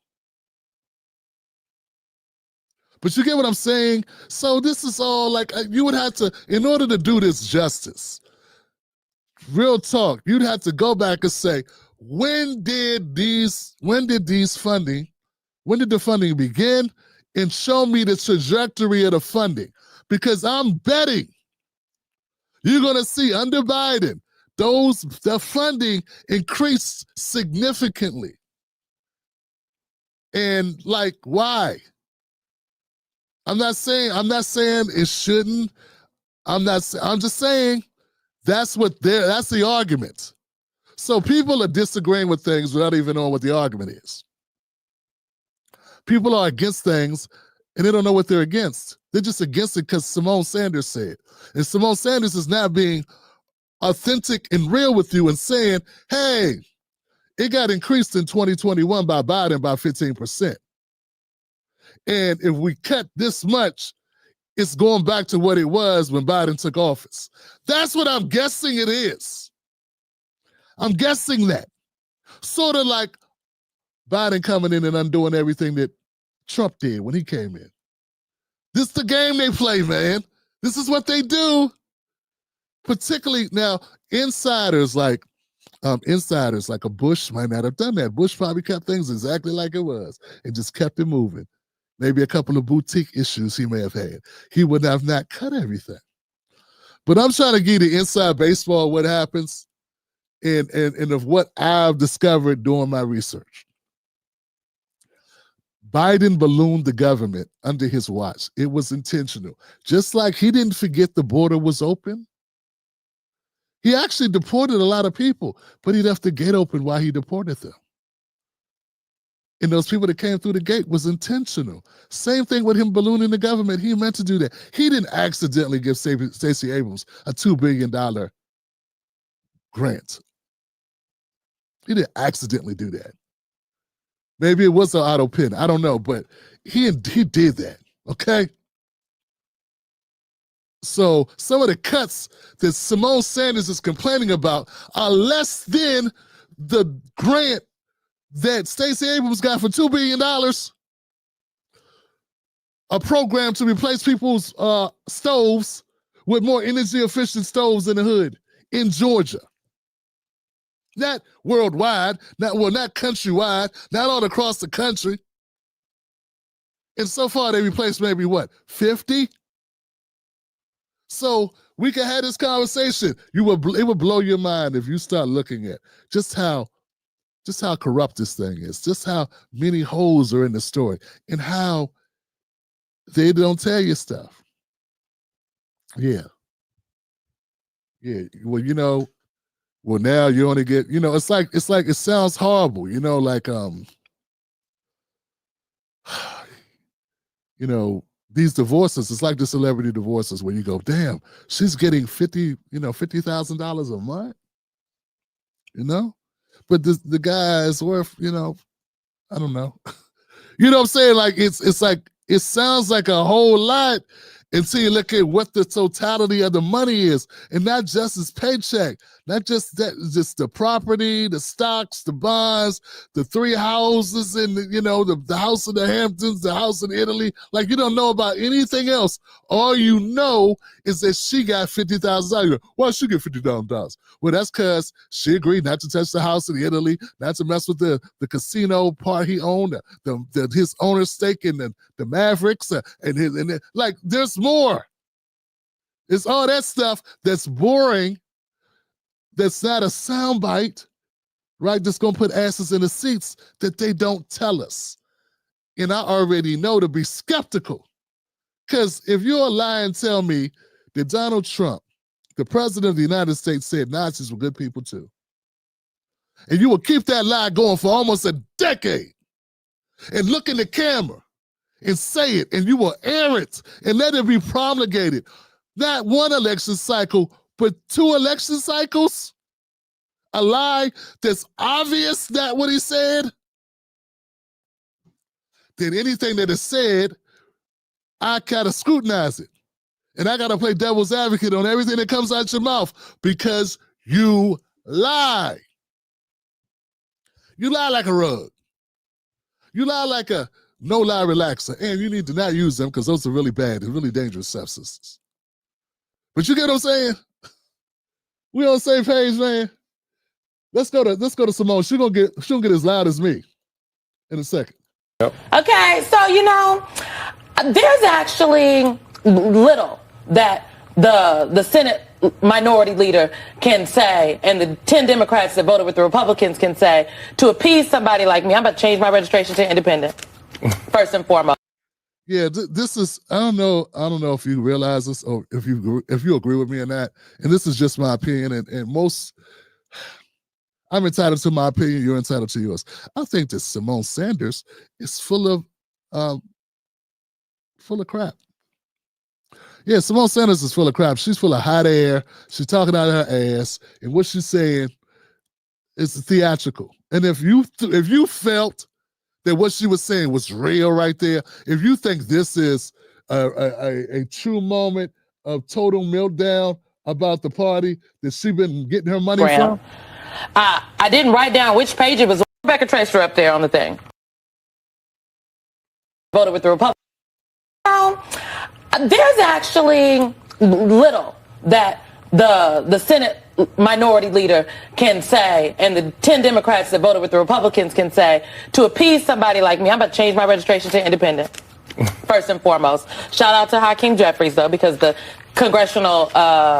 [SPEAKER 1] But you get what I'm saying? So this is all you would have to, in order to do this justice, real talk, you'd have to go back and say, when did the funding begin? And show me the trajectory of the funding. Because I'm betting you're going to see under Biden, the funding increased significantly. And why? I'm not saying it shouldn't. I'm just saying that's the argument. So people are disagreeing with things without even knowing what the argument is. People are against things and they don't know what they're against. They're just against it because Simone Sanders said it. And Simone Sanders is now being authentic and real with you and saying, hey, it got increased in 2021 by Biden by 15%. And if we cut this much, it's going back to what it was when Biden took office. That's what I'm guessing it is. I'm guessing that. Sort of like Biden coming in and undoing everything that Trump did when he came in. This is the game they play, man. This is what they do. Particularly now, insiders like a Bush might not have done that. Bush probably kept things exactly like it was and just kept it moving. Maybe a couple of boutique issues he may have had. He would have not cut everything. But I'm trying to give you the inside baseball what happens and of what I've discovered during my research. Biden ballooned the government under his watch. It was intentional. Just like he didn't forget the border was open. He actually deported a lot of people, but he left the gate open while he deported them. And those people that came through the gate was intentional. Same thing with him ballooning the government. He meant to do that. He didn't accidentally give Stacey Abrams a $2 billion grant. He didn't accidentally do that. Maybe it was an auto pen. I don't know, but he did that, okay? So some of the cuts that Simone Sanders is complaining about are less than the grant that Stacey Abrams got for $2 billion, a program to replace people's stoves with more energy efficient stoves in the hood in Georgia. Not worldwide, not countrywide, not all across the country. And so far they replaced maybe what, 50? So we can have this conversation. It would blow your mind if you start looking at just how corrupt this thing is, just how many holes are in the story, and how they don't tell you stuff. Yeah. Well, now you only get, it's like it sounds horrible, these divorces, it's like the celebrity divorces where you go, damn, she's getting $50,000 a month, but the guy is worth, I don't know. You know what I'm saying? Like, it's like, it sounds like a whole lot until you look at what the totality of the money is, and not just his paycheck, not just that, just the property, the stocks, the bonds, the 3 houses, and the house in the Hamptons, the house in Italy. Like, you don't know about anything else. All you know is that she got $50,000. Why she get $50,000? Well, that's because she agreed not to touch the house in Italy, not to mess with the casino part he owned, his owner's stake in the Mavericks, and like, there's more. It's all that stuff that's boring, that's not a soundbite, right? That's gonna put asses in the seats that they don't tell us. And I already know to be skeptical. Because if you're a lie and tell me that Donald Trump, the president of the United States, said Nazis were good people too, and you will keep that lie going for almost a decade, and look in the camera and say it, and you will air it and let it be promulgated, not one election cycle, but 2 election cycles, a lie that's obvious not what he said, then anything that is said, I gotta scrutinize it. And I gotta play devil's advocate on everything that comes out your mouth, because you lie. You lie like a rug. You lie like a no-lie relaxer, and you need to not use them because those are really bad and really dangerous substances. But you get what I'm saying? We on the same page, man. Let's go to Simone. She's gonna get as loud as me in a second.
[SPEAKER 12] Yep. Okay, so there's actually little that the Senate minority leader can say, and the 10 Democrats that voted with the Republicans can say, to appease somebody like me. I'm about to change my registration to independent, first and foremost.
[SPEAKER 1] Yeah, this is, I don't know if you realize this or if you agree with me on that. And this is just my opinion, and most, I'm entitled to my opinion, you're entitled to yours. I think that Simone Sanders is full of crap. Yeah, Simone Sanders is full of crap. She's full of hot air. She's talking out of her ass, and what she's saying is theatrical. And if you felt that what she was saying was real right there, if you think this is a true moment of total meltdown about the party that she's been getting her money from.
[SPEAKER 12] I didn't write down which page it was. Rebecca Tracer up there on the thing. Voted with the Republicans. There's actually little that the Senate minority leader can say, and the 10 Democrats that voted with the Republicans can say, to appease somebody like me. I'm about to change my registration to independent, first and foremost. Shout out to Hakeem Jeffries, though, because the congressional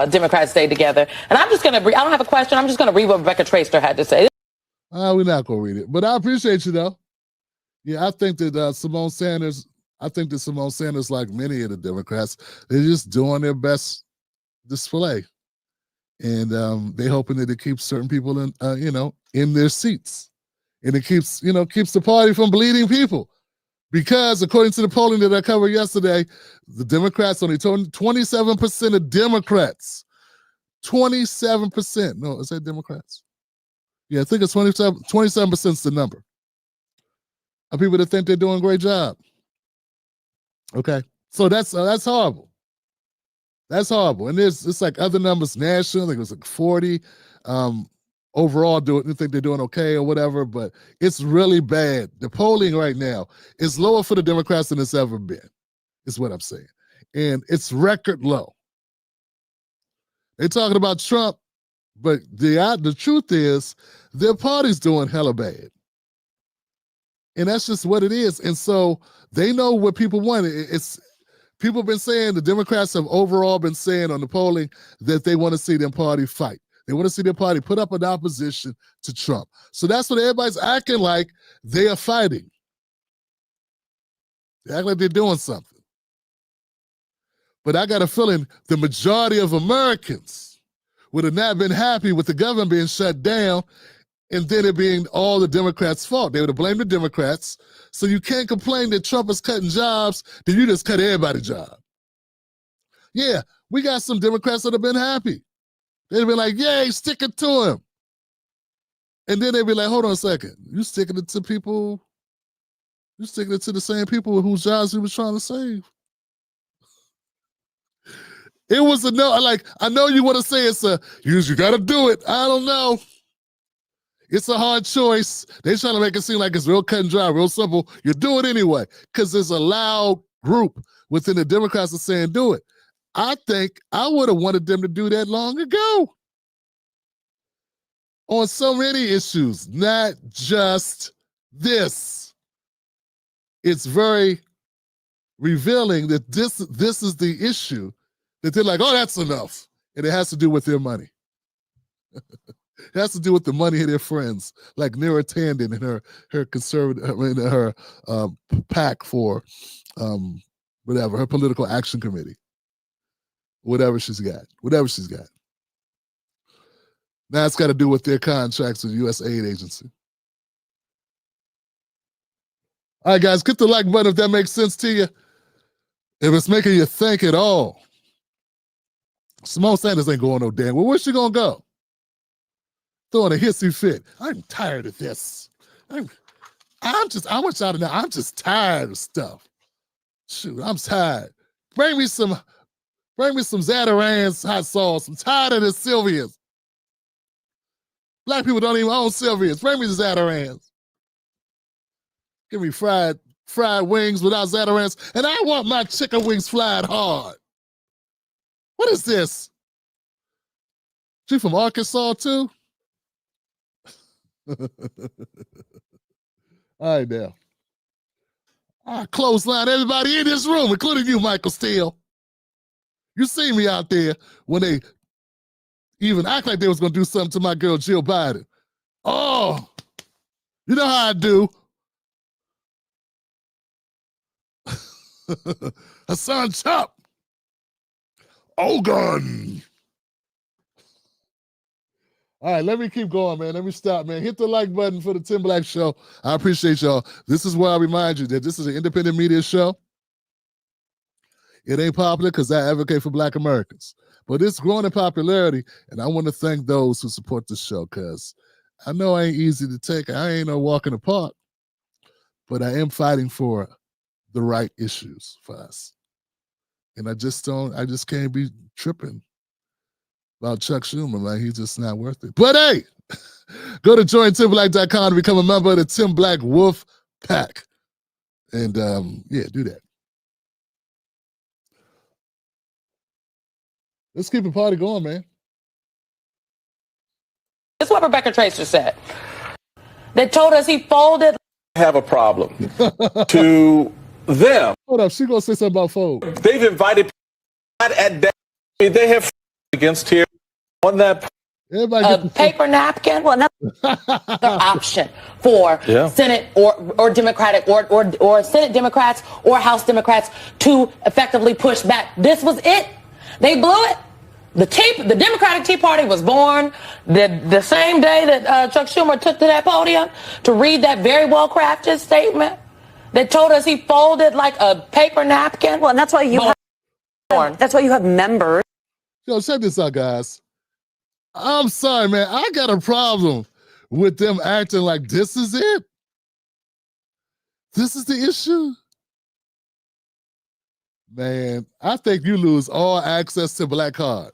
[SPEAKER 12] Democrats stayed together. And I'm just going to I don't have a question. I'm just going to read what Rebecca Tracer had to say.
[SPEAKER 1] We're not going to read it, but I appreciate you, though. Yeah, I think that Simone Sanders, like many of the Democrats, they're just doing their best display. And they're hoping that it keeps certain people in their seats. And it keeps the party from bleeding people. Because according to the polling that I covered yesterday, the Democrats, only 27% of Democrats, 27%, no, is that Democrats? Yeah, I think it's 27% is the number of people that think they're doing a great job. Okay, so that's horrible. That's horrible. And it's like other numbers national. I think it was like 40. overall think they're doing okay or whatever, but it's really bad. The polling right now is lower for the Democrats than it's ever been, is what I'm saying. And it's record low. They're talking about Trump, but the truth is their party's doing hella bad. And that's just what it is. And so they know what people want. People have been saying, the Democrats have overall been saying on the polling that they want to see their party fight. They want to see their party put up an opposition to Trump. So that's what everybody's acting like they are fighting. They act like they're doing something. But I got a feeling the majority of Americans would have not been happy with the government being shut down and then it being all the Democrats' fault. They would have blamed the Democrats. So you can't complain that Trump is cutting jobs, then you just cut everybody's job. Yeah, we got some Democrats that have been happy. They'd be like, yay, stick it to him. And then they'd be like, hold on a second. You sticking it to people, you sticking it to the same people whose jobs he was trying to save. It was a no, like, I know you want to say it's a, you got to do it. I don't know. It's a hard choice. They're trying to make it seem like it's real cut and dry, real simple. You do it anyway, because there's a loud group within the Democrats that are saying do it. I think I would have wanted them to do that long ago. On so many issues, not just this. It's very revealing that this is the issue that they're like, oh, that's enough. And it has to do with their money. It has to do with the money of their friends, like Neera Tanden and her conservative, her PAC for whatever, her political action committee. Whatever she's got. Now it's got to do with their contracts with the U.S. aid agency. All right, guys, hit the like button if that makes sense to you. If it's making you think at all. Simone Sanders ain't going no damn well. Where's she going to go? Throwing a hissy fit. I'm tired of this. I want y'all to know, I'm just tired of stuff. Shoot, I'm tired. Bring me some Zatarain's hot sauce. I'm tired of this Sylvia's. Black people don't even own Sylvia's. Bring me the Zatarain's. Give me fried wings without Zatarain's. And I want my chicken wings fried hard. What is this? She from Arkansas too? All right, now. I clothesline everybody in this room, including you, Michael Steele. You see me out there when they even act like they was going to do something to my girl, Jill Biden. Oh, you know how I do. Hassan Chop. Ogun. All right, let me keep going, man. Let me stop, man. Hit the like button for the Tim Black Show. I appreciate y'all. This is where I remind you that this is an independent media show. It ain't popular because I advocate for Black Americans. But it's growing in popularity, and I want to thank those who support this show because I know I ain't easy to take. I ain't no walk in the park, but I am fighting for the right issues for us. And I just can't be tripping about Chuck Schumer, man. He's just not worth it. But hey, go to jointimblack.com to become a member of the Tim Black Wolf Pack. And yeah, do that. Let's keep the party going, man.
[SPEAKER 12] This is what Rebecca Tracer said. They told us he folded.
[SPEAKER 13] Have a problem. To them.
[SPEAKER 1] Hold up, she gonna say something about fold.
[SPEAKER 13] They've invited at that. They have against here on that.
[SPEAKER 12] A paper napkin. Well, another option for Senate or Democratic or Senate Democrats or House Democrats to effectively push back. This was it. They blew it. The Democratic Tea Party was born the same day that Chuck Schumer took to that podium to read that very well-crafted statement that told us he folded like a paper napkin.
[SPEAKER 6] Well, and that's why you have members.
[SPEAKER 1] Yo, check this out, guys. I'm sorry, man. I got a problem with them acting like this is it. This is the issue. Man, I think you lose all access to Black Card.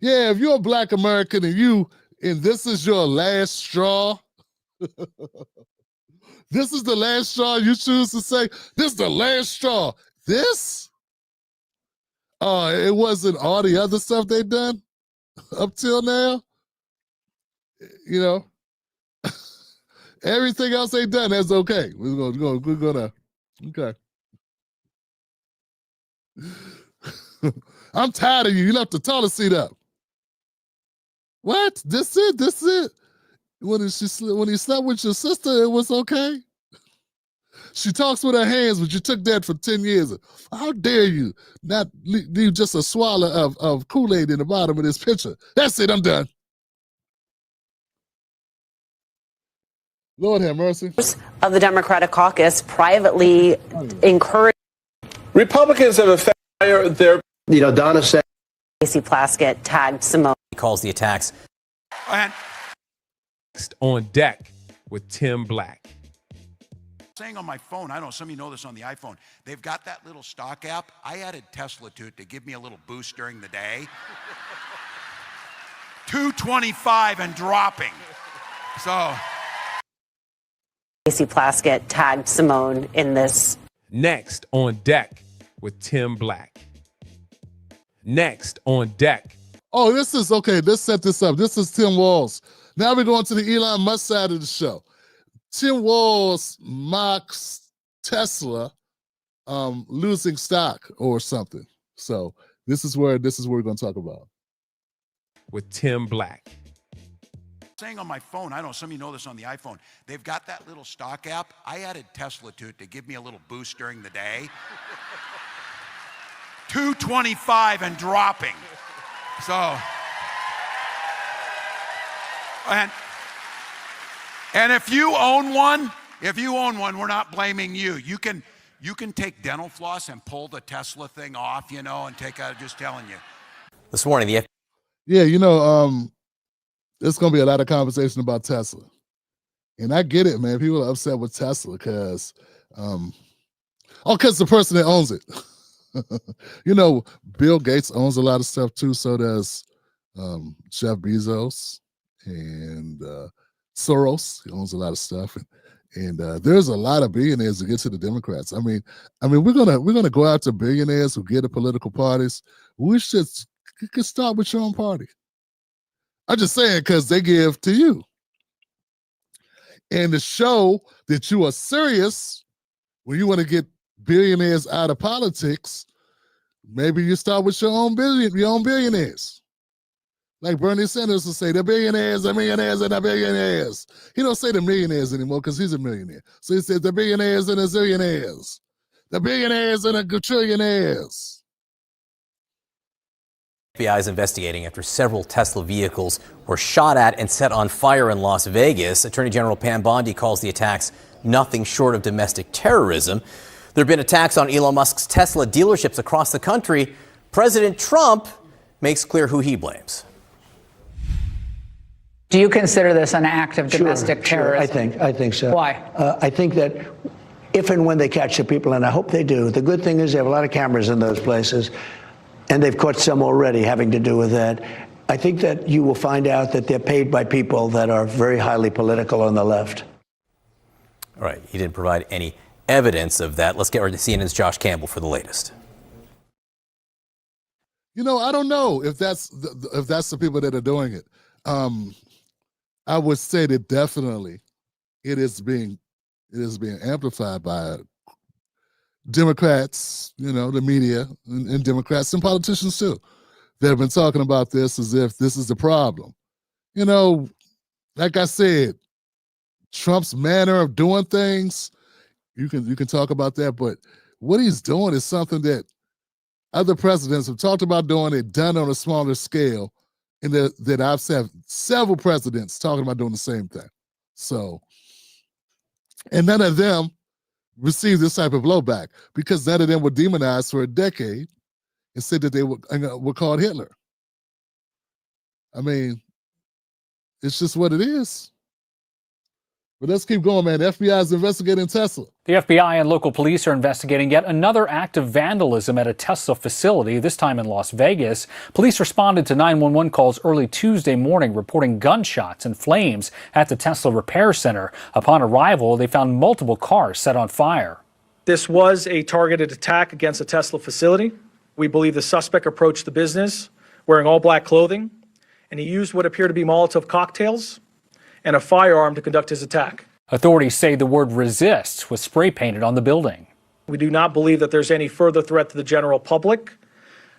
[SPEAKER 1] Yeah, if you're a Black American and you and this is your last straw. This is the last straw you choose to say. This is the last straw. This? It wasn't all the other stuff they've done up till now. You know, everything else they've done, that's okay. We're gonna okay. I'm tired of you. You left the toilet seat up. What? This it? This it? When he slept with your sister, it was okay. She talks with her hands, but you took that for 10 years. How dare you not leave just a swallow of Kool-Aid in the bottom of this pitcher? That's it, I'm done. Lord have mercy.
[SPEAKER 6] Of the Democratic caucus privately encouraged
[SPEAKER 13] Republicans have affected their...
[SPEAKER 14] Donna said...
[SPEAKER 6] Ta-Nehisi Plaskett tagged Simone.
[SPEAKER 15] He calls the attacks.
[SPEAKER 2] Next on deck with Tim Black.
[SPEAKER 16] Saying on my phone, I don't know, some of you know this on the iPhone, they've got that little stock app. I added Tesla to it to give me a little boost during the day. 225 and dropping. So.
[SPEAKER 6] Ta-Nehisi Plaskett tagged Simone in this.
[SPEAKER 2] Next on deck with Tim Black. Next on deck.
[SPEAKER 1] Oh, this is okay. Let's set this up. This is Tim Walz. Now we're going to the Elon Musk side of the show. Tim Walz mocks Tesla losing stock or something. So this is where we're going to talk about.
[SPEAKER 2] With Tim Black.
[SPEAKER 16] Saying on my phone, I don't know, some of you know this on the iPhone, they've got that little stock app. I added Tesla to it to give me a little boost during the day. 225 and dropping. So, and if you own one, we're not blaming you. You can take dental floss and pull the Tesla thing off, and take out, just telling you.
[SPEAKER 15] This morning, the
[SPEAKER 1] Yeah, there's going to be a lot of conversation about Tesla. And I get it, man. People are upset with Tesla because the person that owns it. Bill Gates owns a lot of stuff too. So does Jeff Bezos and Soros. He owns a lot of stuff. And there's a lot of billionaires to get to the Democrats. I mean, we're gonna go after billionaires who get to political parties. We could start with your own party. I'm just saying because they give to you. And to show that you are serious when you want to get billionaires out of politics, maybe you start with your own billionaires. Like Bernie Sanders will say, the billionaires, the millionaires, and the billionaires. He don't say the millionaires anymore because he's a millionaire. So he says the billionaires and the zillionaires. The billionaires and the trillionaires.
[SPEAKER 15] FBI is investigating after several Tesla vehicles were shot at and set on fire in Las Vegas. Attorney General Pam Bondi calls the attacks nothing short of domestic terrorism. There have been attacks on Elon Musk's Tesla dealerships across the country. President Trump makes clear who he blames.
[SPEAKER 17] Do you consider this an act of domestic terrorism?
[SPEAKER 14] I think so.
[SPEAKER 17] Why?
[SPEAKER 14] I think that if and when they catch the people, and I hope they do, the good thing is they have a lot of cameras in those places, and they've caught some already having to do with that. I think that you will find out that they're paid by people that are very highly political on the left.
[SPEAKER 15] All right, he didn't provide any evidence of that. Let's get to CNN's Josh Campbell for the latest.
[SPEAKER 1] I don't know if that's the people that are doing it. I would say that definitely it is being amplified by Democrats, the media, and Democrats and politicians too. That have been talking about this as if this is the problem. Like I said, Trump's manner of doing things, you can talk about that, but what he's doing is something that other presidents have talked about doing it, done on a smaller scale, and that I've seen several presidents talking about doing the same thing. So, and none of them received this type of blowback because none of them were demonized for a decade and said that they were called Hitler. I mean, it's just what it is. But let's keep going, man. The FBI is investigating Tesla.
[SPEAKER 18] The FBI and local police are investigating yet another act of vandalism at a Tesla facility, this time in Las Vegas. Police responded to 911 calls early Tuesday morning, reporting gunshots and flames at the Tesla repair center. Upon arrival, they found multiple cars set on fire.
[SPEAKER 19] This was a targeted attack against a Tesla facility. We believe the suspect approached the business wearing all black clothing, and he used what appear to be Molotov cocktails and a firearm to conduct his attack.
[SPEAKER 18] Authorities say the word resist was spray painted on the building.
[SPEAKER 19] We do not believe that there's any further threat to the general public.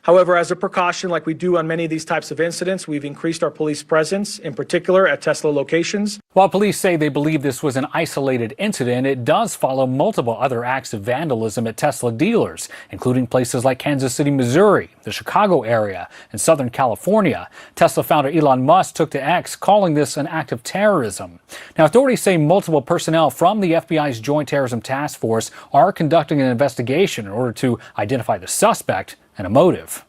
[SPEAKER 19] However, as a precaution, like we do on many of these types of incidents, we've increased our police presence, in particular at Tesla locations.
[SPEAKER 18] While police say they believe this was an isolated incident, it does follow multiple other acts of vandalism at Tesla dealers, including places like Kansas City, Missouri, the Chicago area, and Southern California. Tesla founder Elon Musk took to X, calling this an act of terrorism. Now, authorities say multiple personnel from the FBI's Joint Terrorism Task Force are conducting an investigation in order to identify the suspect and a motive.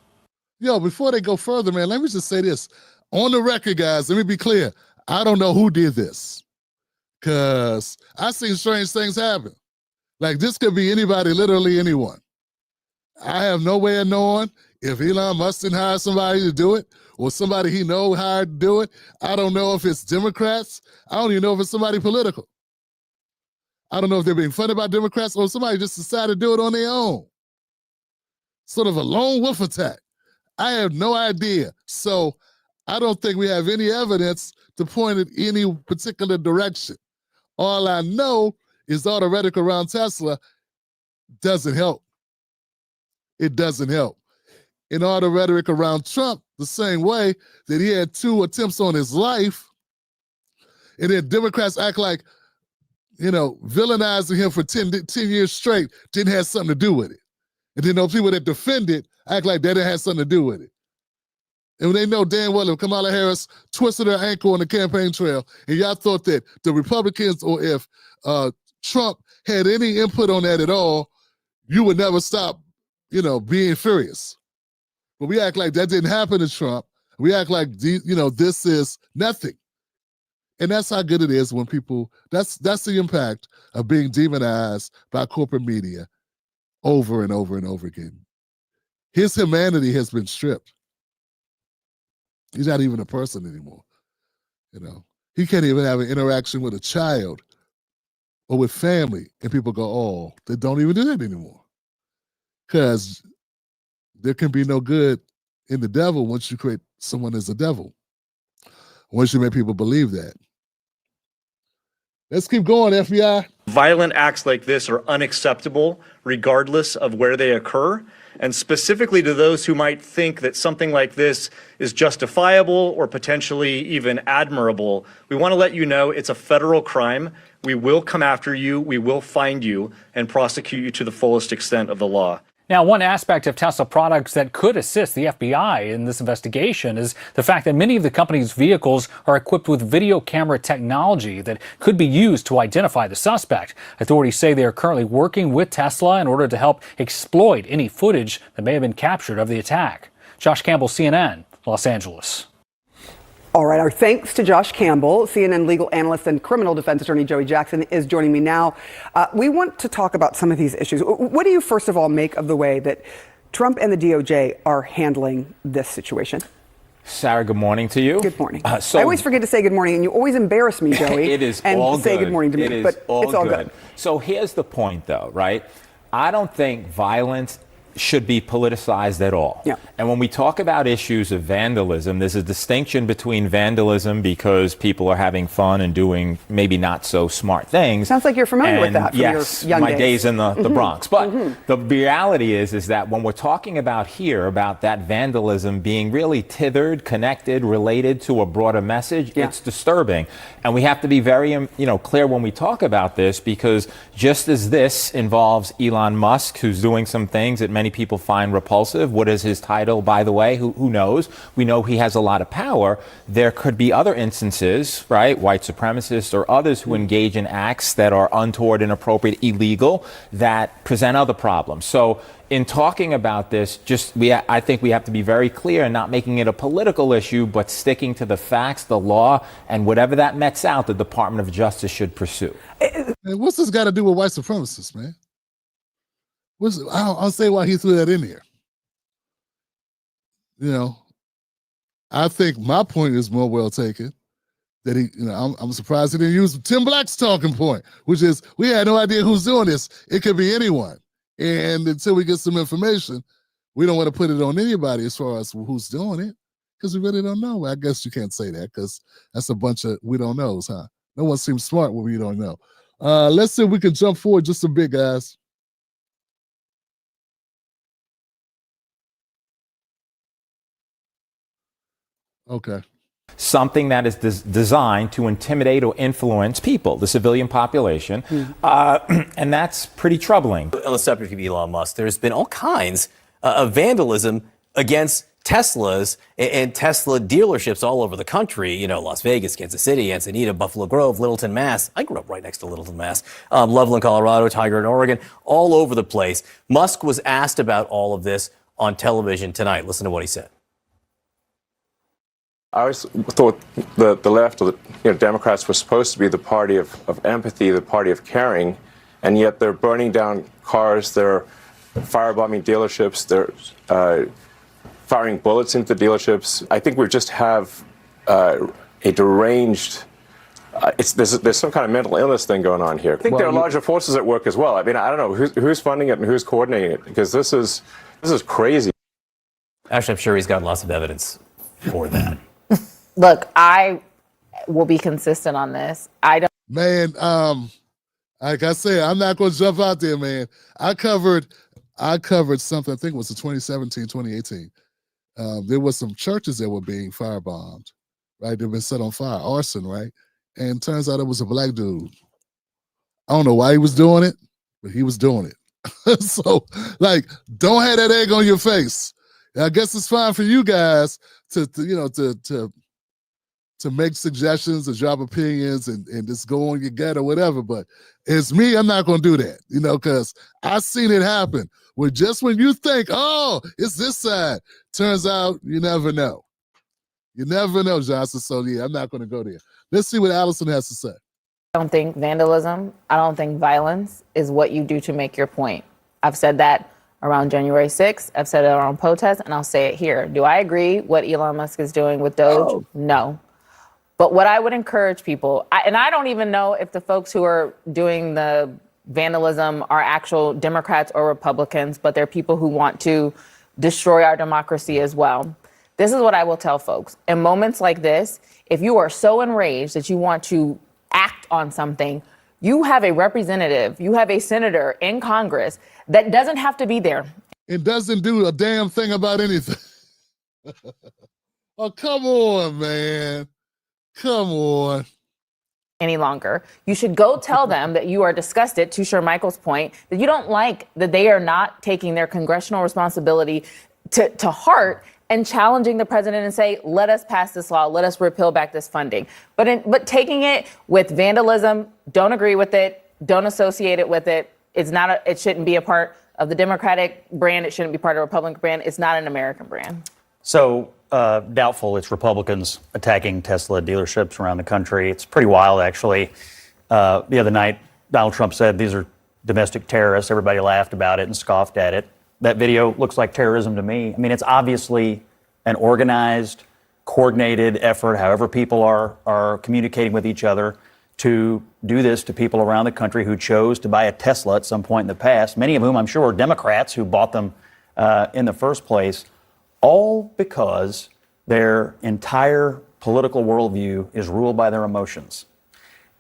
[SPEAKER 1] Yo, before they go further, man, let me just say this. On the record, guys, let me be clear. I don't know who did this, because I've seen strange things happen. Like, this could be anybody, literally anyone. I have no way of knowing if Elon Musk didn't hire somebody to do it or somebody he knows hired to do it. I don't know if it's Democrats. I don't even know if it's somebody political. I don't know if they're being funny about Democrats or somebody just decided to do it on their own. Sort of a lone wolf attack. I have no idea. So I don't think we have any evidence to point in any particular direction. All I know is all the rhetoric around Tesla doesn't help. It doesn't help. And all the rhetoric around Trump, the same way that he had 2 attempts on his life, and then Democrats act like, villainizing him for 10 years straight didn't have something to do with it. And then those people that defend it act like that didn't have something to do with it. And when they know damn well if Kamala Harris twisted her ankle on the campaign trail and y'all thought that the Republicans or if Trump had any input on that at all, you would never stop, being furious. But we act like that didn't happen to Trump. We act like, this is nothing. And that's how good it is when people, that's the impact of being demonized by corporate media over and over and over again. His humanity has been stripped. He's not even a person anymore. He can't even have an interaction with a child or with family. And people go, oh, they don't even do that anymore. Because there can be no good in the devil once you create someone as a devil. Once you make people believe that. Let's keep going, FBI.
[SPEAKER 20] Violent acts like this are unacceptable, regardless of where they occur. And specifically to those who might think that something like this is justifiable or potentially even admirable, we want to let you know it's a federal crime. We will come after you, we will find you, and prosecute you to the fullest extent of the law.
[SPEAKER 18] Now, one aspect of Tesla products that could assist the FBI in this investigation is the fact that many of the company's vehicles are equipped with video camera technology that could be used to identify the suspect. Authorities say they are currently working with Tesla in order to help exploit any footage that may have been captured of the attack. Josh Campbell, CNN, Los Angeles.
[SPEAKER 21] All right, our thanks to Josh Campbell. CNN legal analyst and criminal defense attorney Joey Jackson is joining me now. We want to talk about some of these issues. What do you, first of all, make of the way that Trump and the DOJ are handling this situation?
[SPEAKER 22] Sarah, good morning to you.
[SPEAKER 21] Good morning. I always forget to say good morning, and you always embarrass me, Joey.
[SPEAKER 22] It is
[SPEAKER 21] and
[SPEAKER 22] all
[SPEAKER 21] say
[SPEAKER 22] good.
[SPEAKER 21] Good morning to me, but it's all good.
[SPEAKER 22] So here's the point, though, right? I don't think violence should be politicized at all.
[SPEAKER 21] Yeah.
[SPEAKER 22] And when we talk about issues of vandalism, there's a distinction between vandalism because people are having fun and doing maybe not so smart things.
[SPEAKER 21] Sounds like you're familiar with that from
[SPEAKER 22] yes,
[SPEAKER 21] your young
[SPEAKER 22] my days in the Bronx. But the reality is that when we're talking about here about that vandalism being really tethered, connected, related to a broader message, it's disturbing. And we have to be very clear when we talk about this, because just as this involves Elon Musk, who's doing some things that many many people find repulsive. What is his title, by the way? Who knows? We know he has a lot of power. There could be other instances, right? White supremacists or others who engage in acts that are untoward, inappropriate, illegal, that present other problems. So in talking about this, I think we have to be very clear in not making it a political issue, but sticking to the facts, the law, and whatever that mets out, the Department of Justice should pursue.
[SPEAKER 1] Man, what's this got to do with white supremacists, man? I'll say why he threw that in here. You know, I think my point is more well taken. That he, you know, I'm surprised he didn't use Tim Black's talking point, which is we had no idea who's doing this. It could be anyone. And until we get some information, we don't want to put it on anybody as far as who's doing it, because we really don't know. Well, I guess you can't say that because that's a bunch of we don't knows, huh? No one seems smart when we don't know. Let's see if we can jump forward just a bit, guys. Okay.
[SPEAKER 22] Something that is designed to intimidate or influence people, the civilian population, and that's pretty troubling.
[SPEAKER 15] On the subject of Elon Musk, there's been all kinds of vandalism against Teslas and Tesla dealerships all over the country. You know, Las Vegas, Kansas City, Encinitas, Buffalo Grove, Littleton, Mass. I grew up right next to Littleton, Mass. Loveland, Colorado, Tigard, Oregon, all over the place. Musk was asked about all of this on television tonight. Listen to what he said.
[SPEAKER 3] I always thought the left or the Democrats were supposed to be the party of empathy, the party of caring, and yet they're burning down cars, they're firebombing dealerships, they're firing bullets into dealerships. I think we just have a deranged. There's some kind of mental illness thing going on here. I think there are larger forces at work as well. I mean, I don't know who's funding it and who's coordinating it, because this is crazy.
[SPEAKER 15] Actually, I'm sure he's got lots of evidence for that.
[SPEAKER 4] Look, I will be consistent on this. I don't.
[SPEAKER 1] Man, like I said, I'm not going to jump out there, man. I covered something, I think it was in 2017, 2018. There was some churches that were being firebombed, right? They've been set on fire, arson, right? And turns out it was a black dude. I don't know why he was doing it, but he was doing it. So, like, don't have that egg on your face. I guess it's fine for you guys to make suggestions or drop opinions and just go on your gut or whatever. But it's me, I'm not going to do that, because I've seen it happen. Where just when you think, oh, it's this side, turns out you never know. You never know, Johnson. So, yeah, I'm not going to go there. Let's see what Allison has to say.
[SPEAKER 4] I don't think vandalism, I don't think violence is what you do to make your point. I've said that around January 6th. I've said it around protests, and I'll say it here. Do I agree what Elon Musk is doing with Doge? No. But what I would encourage people, and I don't even know if the folks who are doing the vandalism are actual Democrats or Republicans, but they're people who want to destroy our democracy as well. This is what I will tell folks. In moments like this, if you are so enraged that you want to act on something, you have a representative, you have a senator in Congress that doesn't have to be there.
[SPEAKER 1] It doesn't do a damn thing about anything. Oh, come on, man. Come on.
[SPEAKER 4] Any longer. You should go tell them that you are disgusted, to Sher Michael's point, that you don't like that they are not taking their congressional responsibility to heart and challenging the president and say, let us pass this law, let us repeal back this funding. But taking it with vandalism, don't agree with it, don't associate it with it. It shouldn't be a part of the Democratic brand. It shouldn't be part of the Republican brand. It's not an American brand.
[SPEAKER 23] So doubtful it's Republicans attacking Tesla dealerships around the country. It's pretty wild, actually. The other night, Donald Trump said these are domestic terrorists. Everybody laughed about it and scoffed at it. That video looks like terrorism to me. I mean, it's obviously an organized, coordinated effort, however people are communicating with each other, to do this to people around the country who chose to buy a Tesla at some point in the past, many of whom I'm sure are Democrats who bought them in the first place, all because their entire political worldview is ruled by their emotions.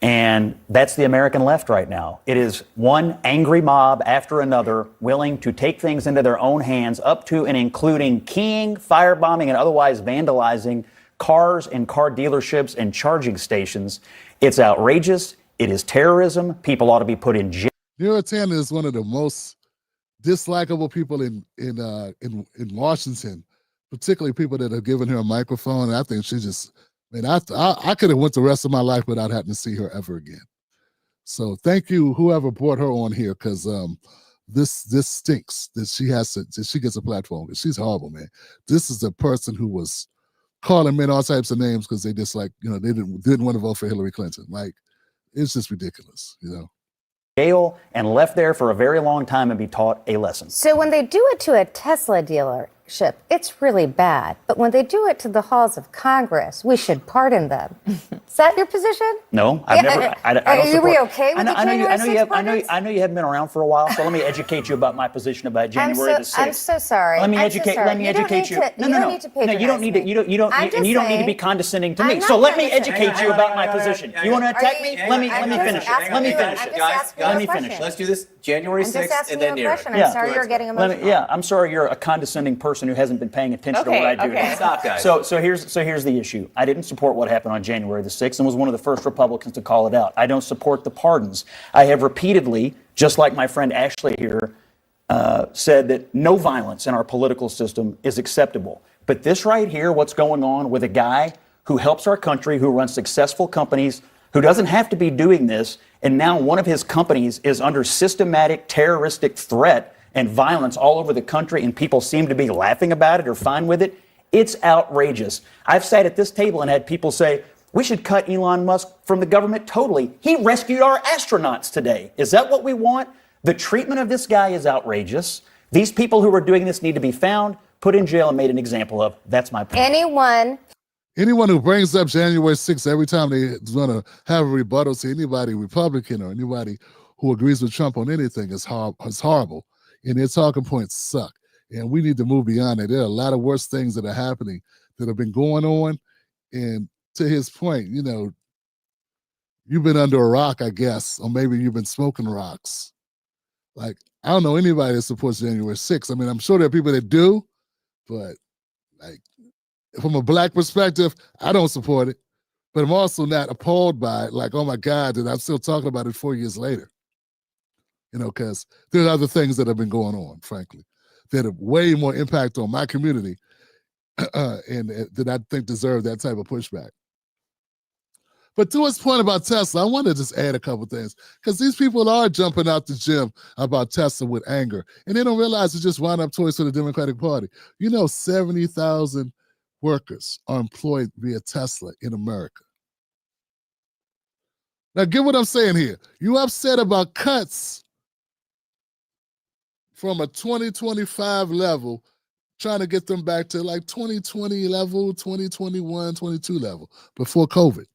[SPEAKER 23] And that's the American left right now. It is one angry mob after another willing to take things into their own hands, up to and including keying, firebombing, and otherwise vandalizing cars and car dealerships and charging stations. It's outrageous. It is terrorism. People ought to be put in jail.
[SPEAKER 1] Neurotana is one of the most dislikable people in Washington, particularly people that have given her a microphone. And I think she just, man, I could have went the rest of my life without having to see her ever again. So thank you, whoever brought her on here, because this stinks that she gets a platform. She's horrible, man. This is a person who was calling men all types of names because they just they didn't want to vote for Hillary Clinton. Like, it's just ridiculous,
[SPEAKER 23] Jail and left there for a very long time and be taught a lesson.
[SPEAKER 5] So when they do it to a Tesla dealership, it's really bad. But when they do it to the halls of Congress, we should pardon them. Is that your position?
[SPEAKER 23] No, I've never. I don't
[SPEAKER 5] Are
[SPEAKER 23] support,
[SPEAKER 5] you okay with the January 6th pardons?
[SPEAKER 23] I know you haven't been around for a while, so let me educate you about my position about January the 6th.
[SPEAKER 5] I'm so sorry.
[SPEAKER 23] Let me educate you.
[SPEAKER 5] No, you don't need to patronize
[SPEAKER 23] No, you don't need to. You don't need to be condescending to me. So let me educate you about my position. You want to attack me? Let me finish it. Let me finish it. Let me finish it.
[SPEAKER 15] Let's do this January 6th and then near.
[SPEAKER 5] I'm sorry you're getting emotional.
[SPEAKER 23] I'm sorry you're a condescending person who hasn't been paying attention to what I do.
[SPEAKER 5] Okay.
[SPEAKER 23] Stop, guys. So here's the issue. I didn't support what happened on January the 6th and was one of the first Republicans to call it out. I don't support the pardons. I have repeatedly, just like my friend Ashley here, said that no violence in our political system is acceptable. But this right here, what's going on with a guy who helps our country, who runs successful companies, who doesn't have to be doing this, and now one of his companies is under systematic terroristic threat and violence all over the country, and people seem to be laughing about it or fine with it. It's outrageous. I've sat at this table and had people say, we should cut Elon Musk from the government totally. He rescued our astronauts today. Is that what we want? The treatment of this guy is outrageous. These people who are doing this need to be found, put in jail, and made an example of. That's my point.
[SPEAKER 1] Anyone who brings up January 6th every time they want to have a rebuttal to anybody Republican or anybody who agrees with Trump on anything is horrible. And their talking points suck. And we need to move beyond it. There are a lot of worse things that are happening that have been going on. And to his point, you've been under a rock, I guess, or maybe you've been smoking rocks. Like, I don't know anybody that supports January 6th. I mean, I'm sure there are people that do, but like, from a Black perspective, I don't support it. But I'm also not appalled by it. Like, oh my God, that I'm still talking about it 4 years later. Because there are other things that have been going on, frankly, that have way more impact on my community and that I think deserve that type of pushback. But to his point about Tesla, I want to just add a couple things, because these people are jumping out the gym about Tesla with anger, and they don't realize it's just wind-up toys for the Democratic Party. 70,000 workers are employed via Tesla in America. Now, get what I'm saying here. You upset about cuts from a 2025 level, trying to get them back to like 2020 level, 2021, 22 level before COVID.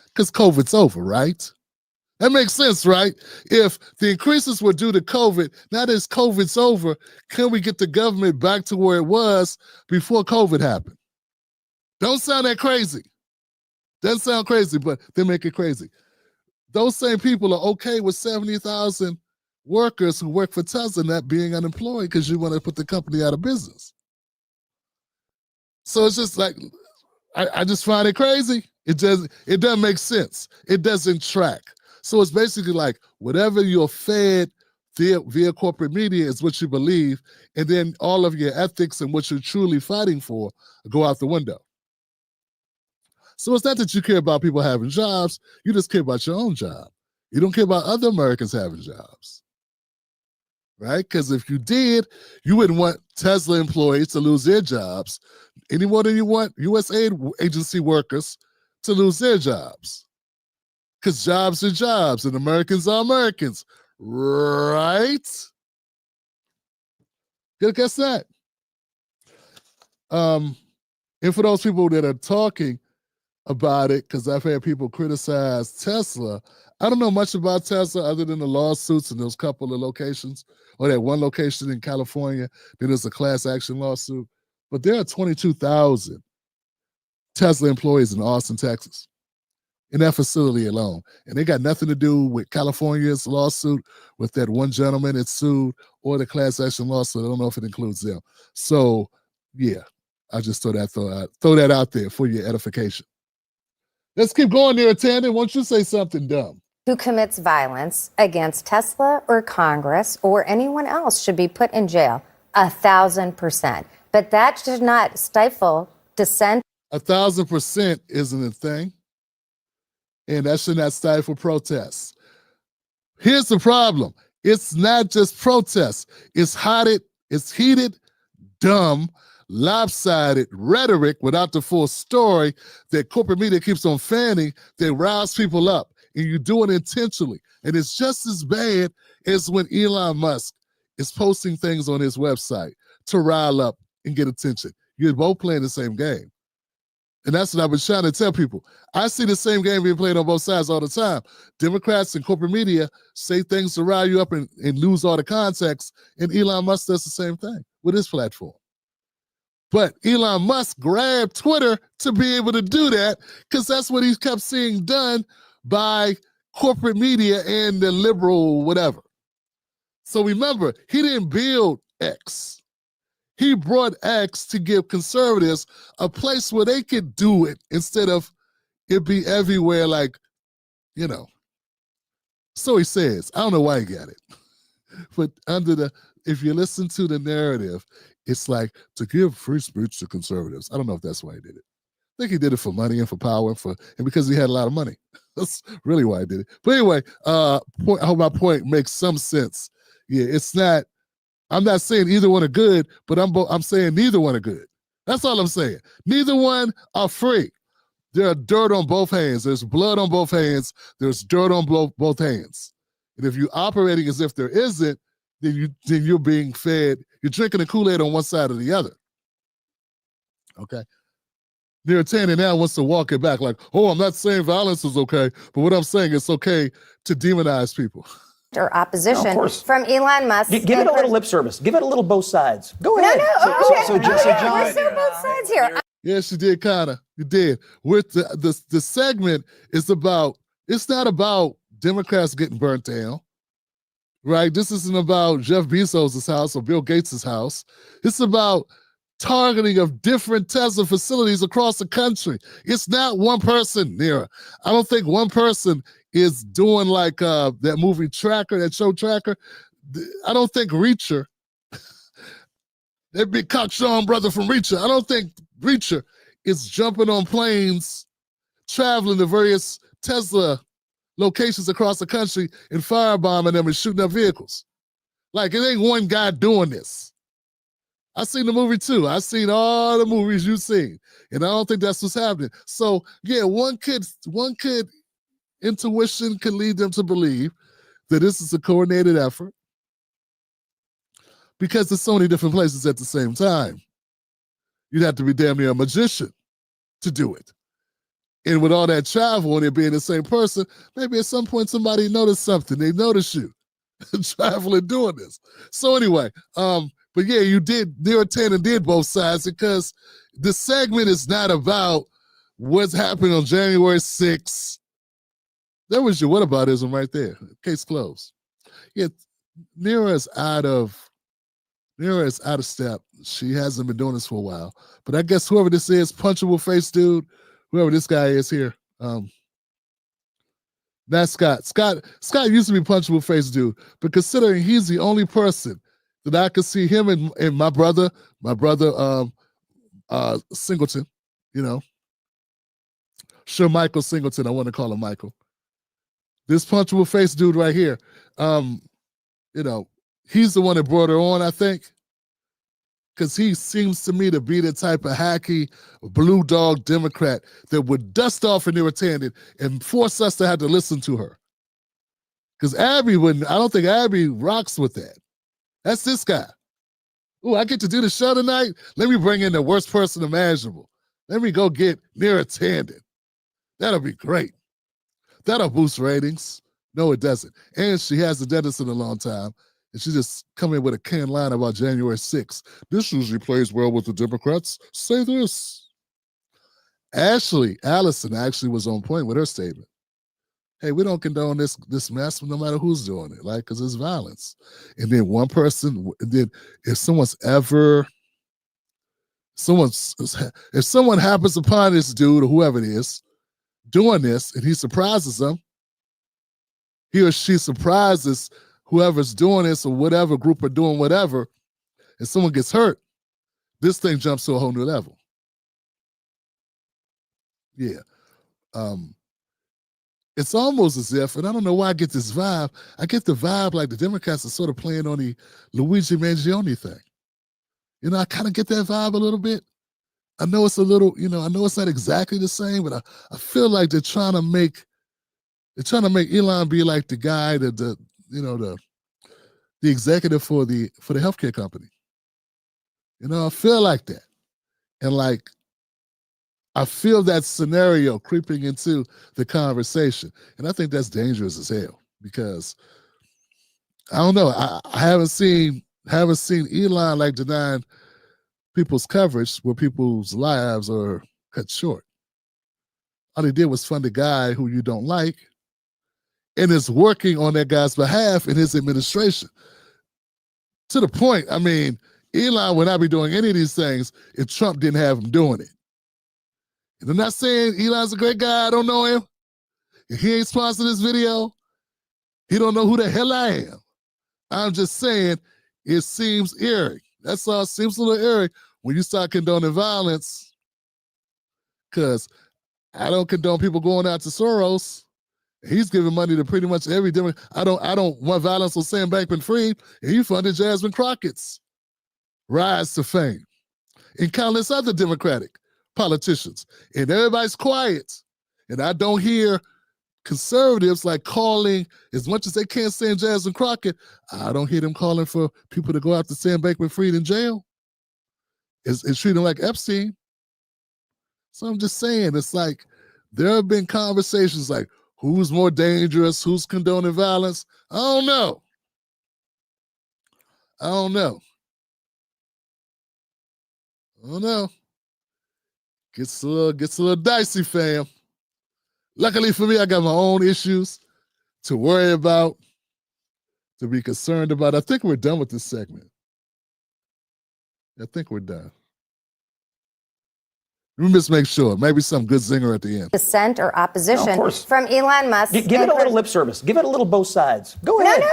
[SPEAKER 1] Because COVID's over, right? That makes sense, right? If the increases were due to COVID, now that COVID's over, can we get the government back to where it was before COVID happened? Don't sound that crazy. Doesn't sound crazy, but they make it crazy. Those same people are okay with 70,000 workers who work for Tesla not being unemployed because you want to put the company out of business. So it's just like, I just find it crazy. It doesn't make sense. It doesn't track. So it's basically like whatever you're fed via corporate media is what you believe, and then all of your ethics and what you're truly fighting for go out the window. So it's not that you care about people having jobs, you just care about your own job. You don't care about other Americans having jobs. Right? Because if you did, you wouldn't want Tesla employees to lose their jobs any more than you want USAID agency workers to lose their jobs. Because jobs are jobs and Americans are Americans. Right? Guess that. And for those people that are talking about it, because I've had people criticize Tesla, I don't know much about Tesla other than the lawsuits in those couple of locations, or that one location in California, then there's a class action lawsuit. But there are 22,000 Tesla employees in Austin, Texas, in that facility alone. And they got nothing to do with California's lawsuit with that one gentleman that sued, or the class action lawsuit. I don't know if it includes them. So, yeah, I just throw that out there for your edification. Let's keep going there, Tandon. Why don't you say something dumb?
[SPEAKER 5] who commits violence against Tesla or Congress or anyone else should be put in jail. 1,000%. But that should not stifle dissent.
[SPEAKER 1] 1,000% isn't a thing. And that should not stifle protests. Here's the problem. It's not just protests. It's heated, dumb, lopsided rhetoric without the full story that corporate media keeps on fanning that riles people up. And you do it intentionally. And it's just as bad as when Elon Musk is posting things on his website to rile up and get attention. You're both playing the same game. And that's what I've been trying to tell people. I see the same game being played on both sides all the time. Democrats and corporate media say things to rile you up and lose all the context. And Elon Musk does the same thing with his platform. But Elon Musk grabbed Twitter to be able to do that because that's what he kept seeing done by corporate media and the liberal whatever. So remember, he didn't build X. He brought X to give conservatives a place where they could do it instead of it be everywhere like, you know. So he says, I don't know why he got it. But if you listen to the narrative, it's like to give free speech to conservatives. I don't know if that's why he did it. I think he did it for money and for power and because he had a lot of money. That's really why I did it. But anyway, I hope my point makes some sense. Yeah, it's not, I'm not saying either one are good, but I'm saying neither one are good. That's all I'm saying. Neither one are free. There are dirt on both hands. There's blood on both hands. There's dirt on both hands. And if you're operating as if there isn't, then you're being fed. You're drinking the Kool-Aid on one side or the other. Okay? Neratani now wants to walk it back like, oh, I'm not saying violence is okay, but what I'm saying it's okay to demonize people.
[SPEAKER 5] Or opposition from Elon Musk.
[SPEAKER 7] Give it a little lip service. Give it a little both sides. Go ahead.
[SPEAKER 5] So John, we're still both sides here.
[SPEAKER 1] Yes, you did, kind of. You did. With the segment is about, it's not about Democrats getting burnt down, right? This isn't about Jeff Bezos' house or Bill Gates' house. It's about targeting of different Tesla facilities across the country. It's not one person, Nira. I don't think one person is doing like that movie Tracker, that show Tracker. I don't think Reacher, that big cockshawm brother from Reacher, I don't think Reacher is jumping on planes, traveling to various Tesla locations across the country and firebombing them and shooting up vehicles. Like, it ain't one guy doing this. I seen the movie too. I seen all the movies you've seen, and I don't think that's what's happening. So yeah, one could intuition can lead them to believe that this is a coordinated effort because there's so many different places at the same time. You'd have to be damn near a magician to do it. And with all that travel and it being the same person, maybe at some point somebody noticed something. They noticed you traveling doing this. So anyway, but yeah, you did, Neratani did both sides because the segment is not about what's happening on January 6th. That was your whataboutism right there. Case closed. Yeah, Nira is out of step. She hasn't been doing this for a while. But I guess whoever this is, punchable face dude, whoever this guy is here, that's Scott. Scott used to be punchable face dude, but considering he's the only person that I could see him and my brother Singleton, you know, sure, Michael Singleton, I want to call him Michael. This punchable face dude right here, you know, he's the one that brought her on, I think, because he seems to me to be the type of hacky blue dog Democrat that would dust off an irritant and force us to have to listen to her. Because Abby wouldn't, I don't think Abby rocks with that. That's this guy. Oh, I get to do the show tonight? Let me bring in the worst person imaginable. Let me go get Neratani. That'll be great. That'll boost ratings. No, it doesn't. And she hasn't done this in a long time. And she just come in with a canned line about January 6th. This usually plays well with the Democrats. Say this. Allison actually was on point with her statement. Hey, we don't condone this mess no matter who's doing it, like, because it's violence. And then one person, then if someone happens upon this dude or whoever it is doing this and he surprises them, he or she surprises whoever's doing this or whatever group are doing whatever, and someone gets hurt, this thing jumps to a whole new level. Yeah. It's almost as if, and I don't know why I get this vibe, I get the vibe like the Democrats are sort of playing on the Luigi Mangione thing. You know, I kind of get that vibe a little bit. I know it's a little, you know, I know it's not exactly the same, but I feel like they're trying to make Elon be like the guy that the executive for the healthcare company. You know, I feel like that. And like, I feel that scenario creeping into the conversation. And I think that's dangerous as hell because I don't know. I haven't seen Elon like denying people's coverage where people's lives are cut short. All he did was fund a guy who you don't like and is working on that guy's behalf in his administration. To the point, I mean, Elon would not be doing any of these things if Trump didn't have him doing it. And I'm not saying Elon's a great guy. I don't know him. If he ain't sponsored this video, he don't know who the hell I am. I'm just saying it seems eerie. That's all. It seems a little eerie when you start condoning violence, because I don't condone people going out to Soros. He's giving money to pretty much every different. I don't want violence on Sam Bankman-Fried, and he funded Jasmine Crockett's rise to fame, and countless other Democratic politicians. And everybody's quiet, and I don't hear conservatives like calling as much as they can't stand Jasmine Crockett. I don't hear them calling for people to go after Sam Bankman-Fried in jail. It's treating like Epstein. So I'm just saying, it's like there have been conversations like who's more dangerous, who's condoning violence. I don't know. Gets a little dicey, fam. Luckily for me, I got my own issues to worry about, to be concerned about. I think we're done with this segment. I think we're done. Let me just make sure. Maybe some good zinger at the end.
[SPEAKER 5] Dissent or opposition from Elon Musk.
[SPEAKER 7] Give it a little lip service. Give it a little both sides. Go ahead.
[SPEAKER 5] No,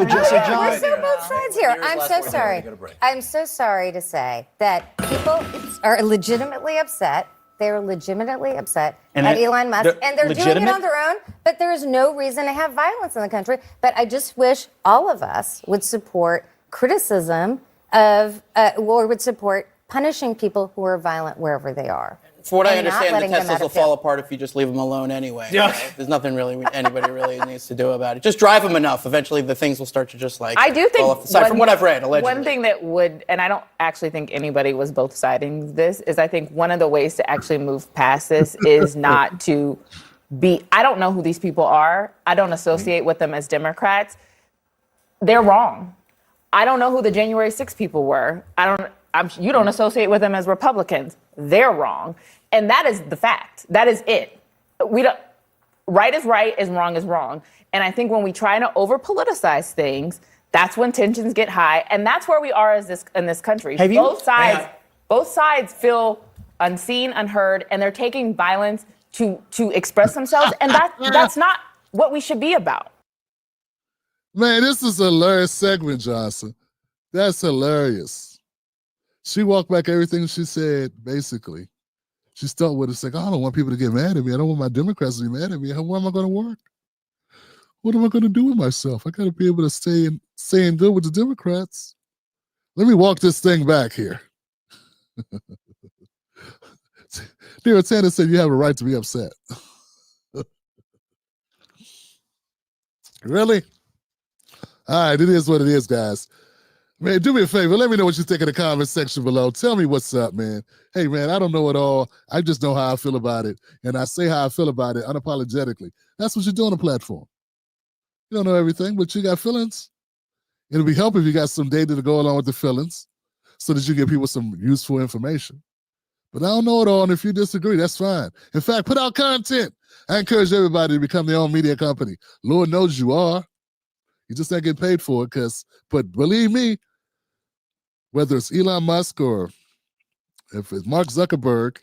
[SPEAKER 7] John.
[SPEAKER 5] We're so both sides here. I'm so sorry. I'm so sorry to say that people are legitimately upset. They're legitimately upset at Elon Musk, and they're doing it on their own, but there is no reason to have violence in the country. But I just wish all of us would support criticism of, or would support punishing people who are violent wherever they are.
[SPEAKER 8] For what I understand, the Teslas will fall apart if you just leave them alone anyway.
[SPEAKER 12] Yeah.
[SPEAKER 8] So there's nothing really anybody really needs to do about it. Just drive them enough. Eventually, the things will start to just like.
[SPEAKER 4] I do think,
[SPEAKER 8] fall off the side, from what I've read, allegedly.
[SPEAKER 4] One thing that would, and I don't actually think anybody was both siding this, is I think one of the ways to actually move past this is not to be. I don't know who these people are. I don't associate with them as Democrats. They're wrong. I don't know who the January 6 people were. You don't associate with them as Republicans. They're wrong. And that is the fact. That is it. Right is right, is wrong. And I think when we try to over politicize things, that's when tensions get high. And that's where we are in this country. Both sides feel unseen, unheard, and they're taking violence to express themselves. And that's not what we should be about.
[SPEAKER 1] Man, this is a hilarious segment, Johnson. That's hilarious. She walked back everything she said, basically. She started with it saying, I don't want people to get mad at me. I don't want my Democrats to be mad at me. How am I going to work? What am I going to do with myself? I got to be able to stay in good with the Democrats. Let me walk this thing back here. Dear Tanner said you have a right to be upset. Really? All right, it is what it is, guys. Man, do me a favor. Let me know what you think in the comment section below. Tell me what's up, man. Hey, man, I don't know it all. I just know how I feel about it. And I say how I feel about it unapologetically. That's what you do on a platform. You don't know everything, but you got feelings. It'll be helpful if you got some data to go along with the feelings so that you give people some useful information. But I don't know it all, and if you disagree, that's fine. In fact, put out content. I encourage everybody to become their own media company. Lord knows you are. You just not getting paid for it, but believe me, whether it's Elon Musk or if it's Mark Zuckerberg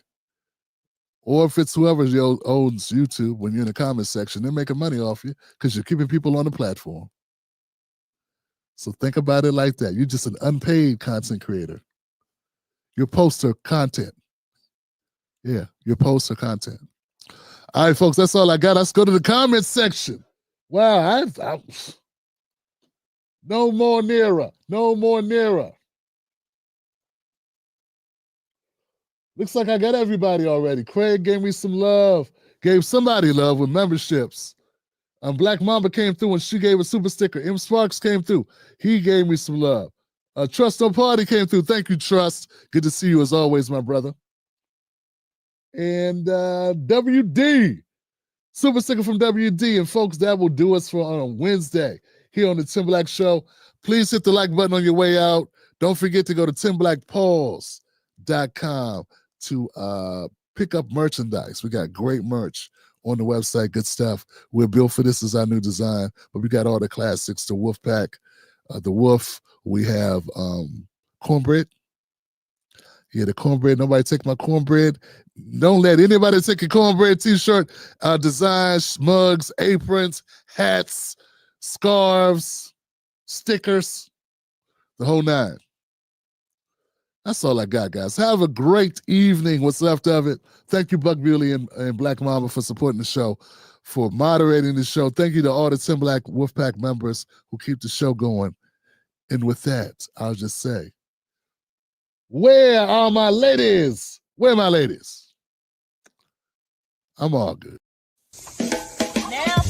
[SPEAKER 1] Or if it's whoever owns YouTube, when you're in the comment section, they're making money off you because you're keeping people on the platform. So think about it like that. You're just an unpaid content creator. Your poster content. Yeah, your poster content. All right, folks, that's all I got. Let's go to the comment section. Wow, no more nearer. No more nearer. Looks like I got everybody already. Craig gave me some love. Gave somebody love with memberships. Black Mamba came through and she gave a super sticker. M Sparks came through. He gave me some love. Trust No Party came through. Thank you, Trust. Good to see you as always, my brother. And WD. Super sticker from WD. And folks, that will do us for on a Wednesday here on the Tim Black Show. Please hit the like button on your way out. Don't forget to go to timblackpauls.com to pick up merchandise. We got great merch on the website, good stuff. We're built for this is our new design, but we got all the classics, the Wolf Pack, the Wolf. We have cornbread. Yeah, the cornbread. Nobody take my cornbread. Don't let anybody take a cornbread t-shirt. Designs, mugs, aprons, hats, scarves, stickers, the whole nine. That's all I got, guys. Have a great evening, what's left of it. Thank you, Buck Bewley and Black Mama, for supporting the show, for moderating the show. Thank you to all the Tim Black Wolfpack members who keep the show going. And with that, I'll just say, where are my ladies? Where are my ladies? I'm all good.
[SPEAKER 12] Now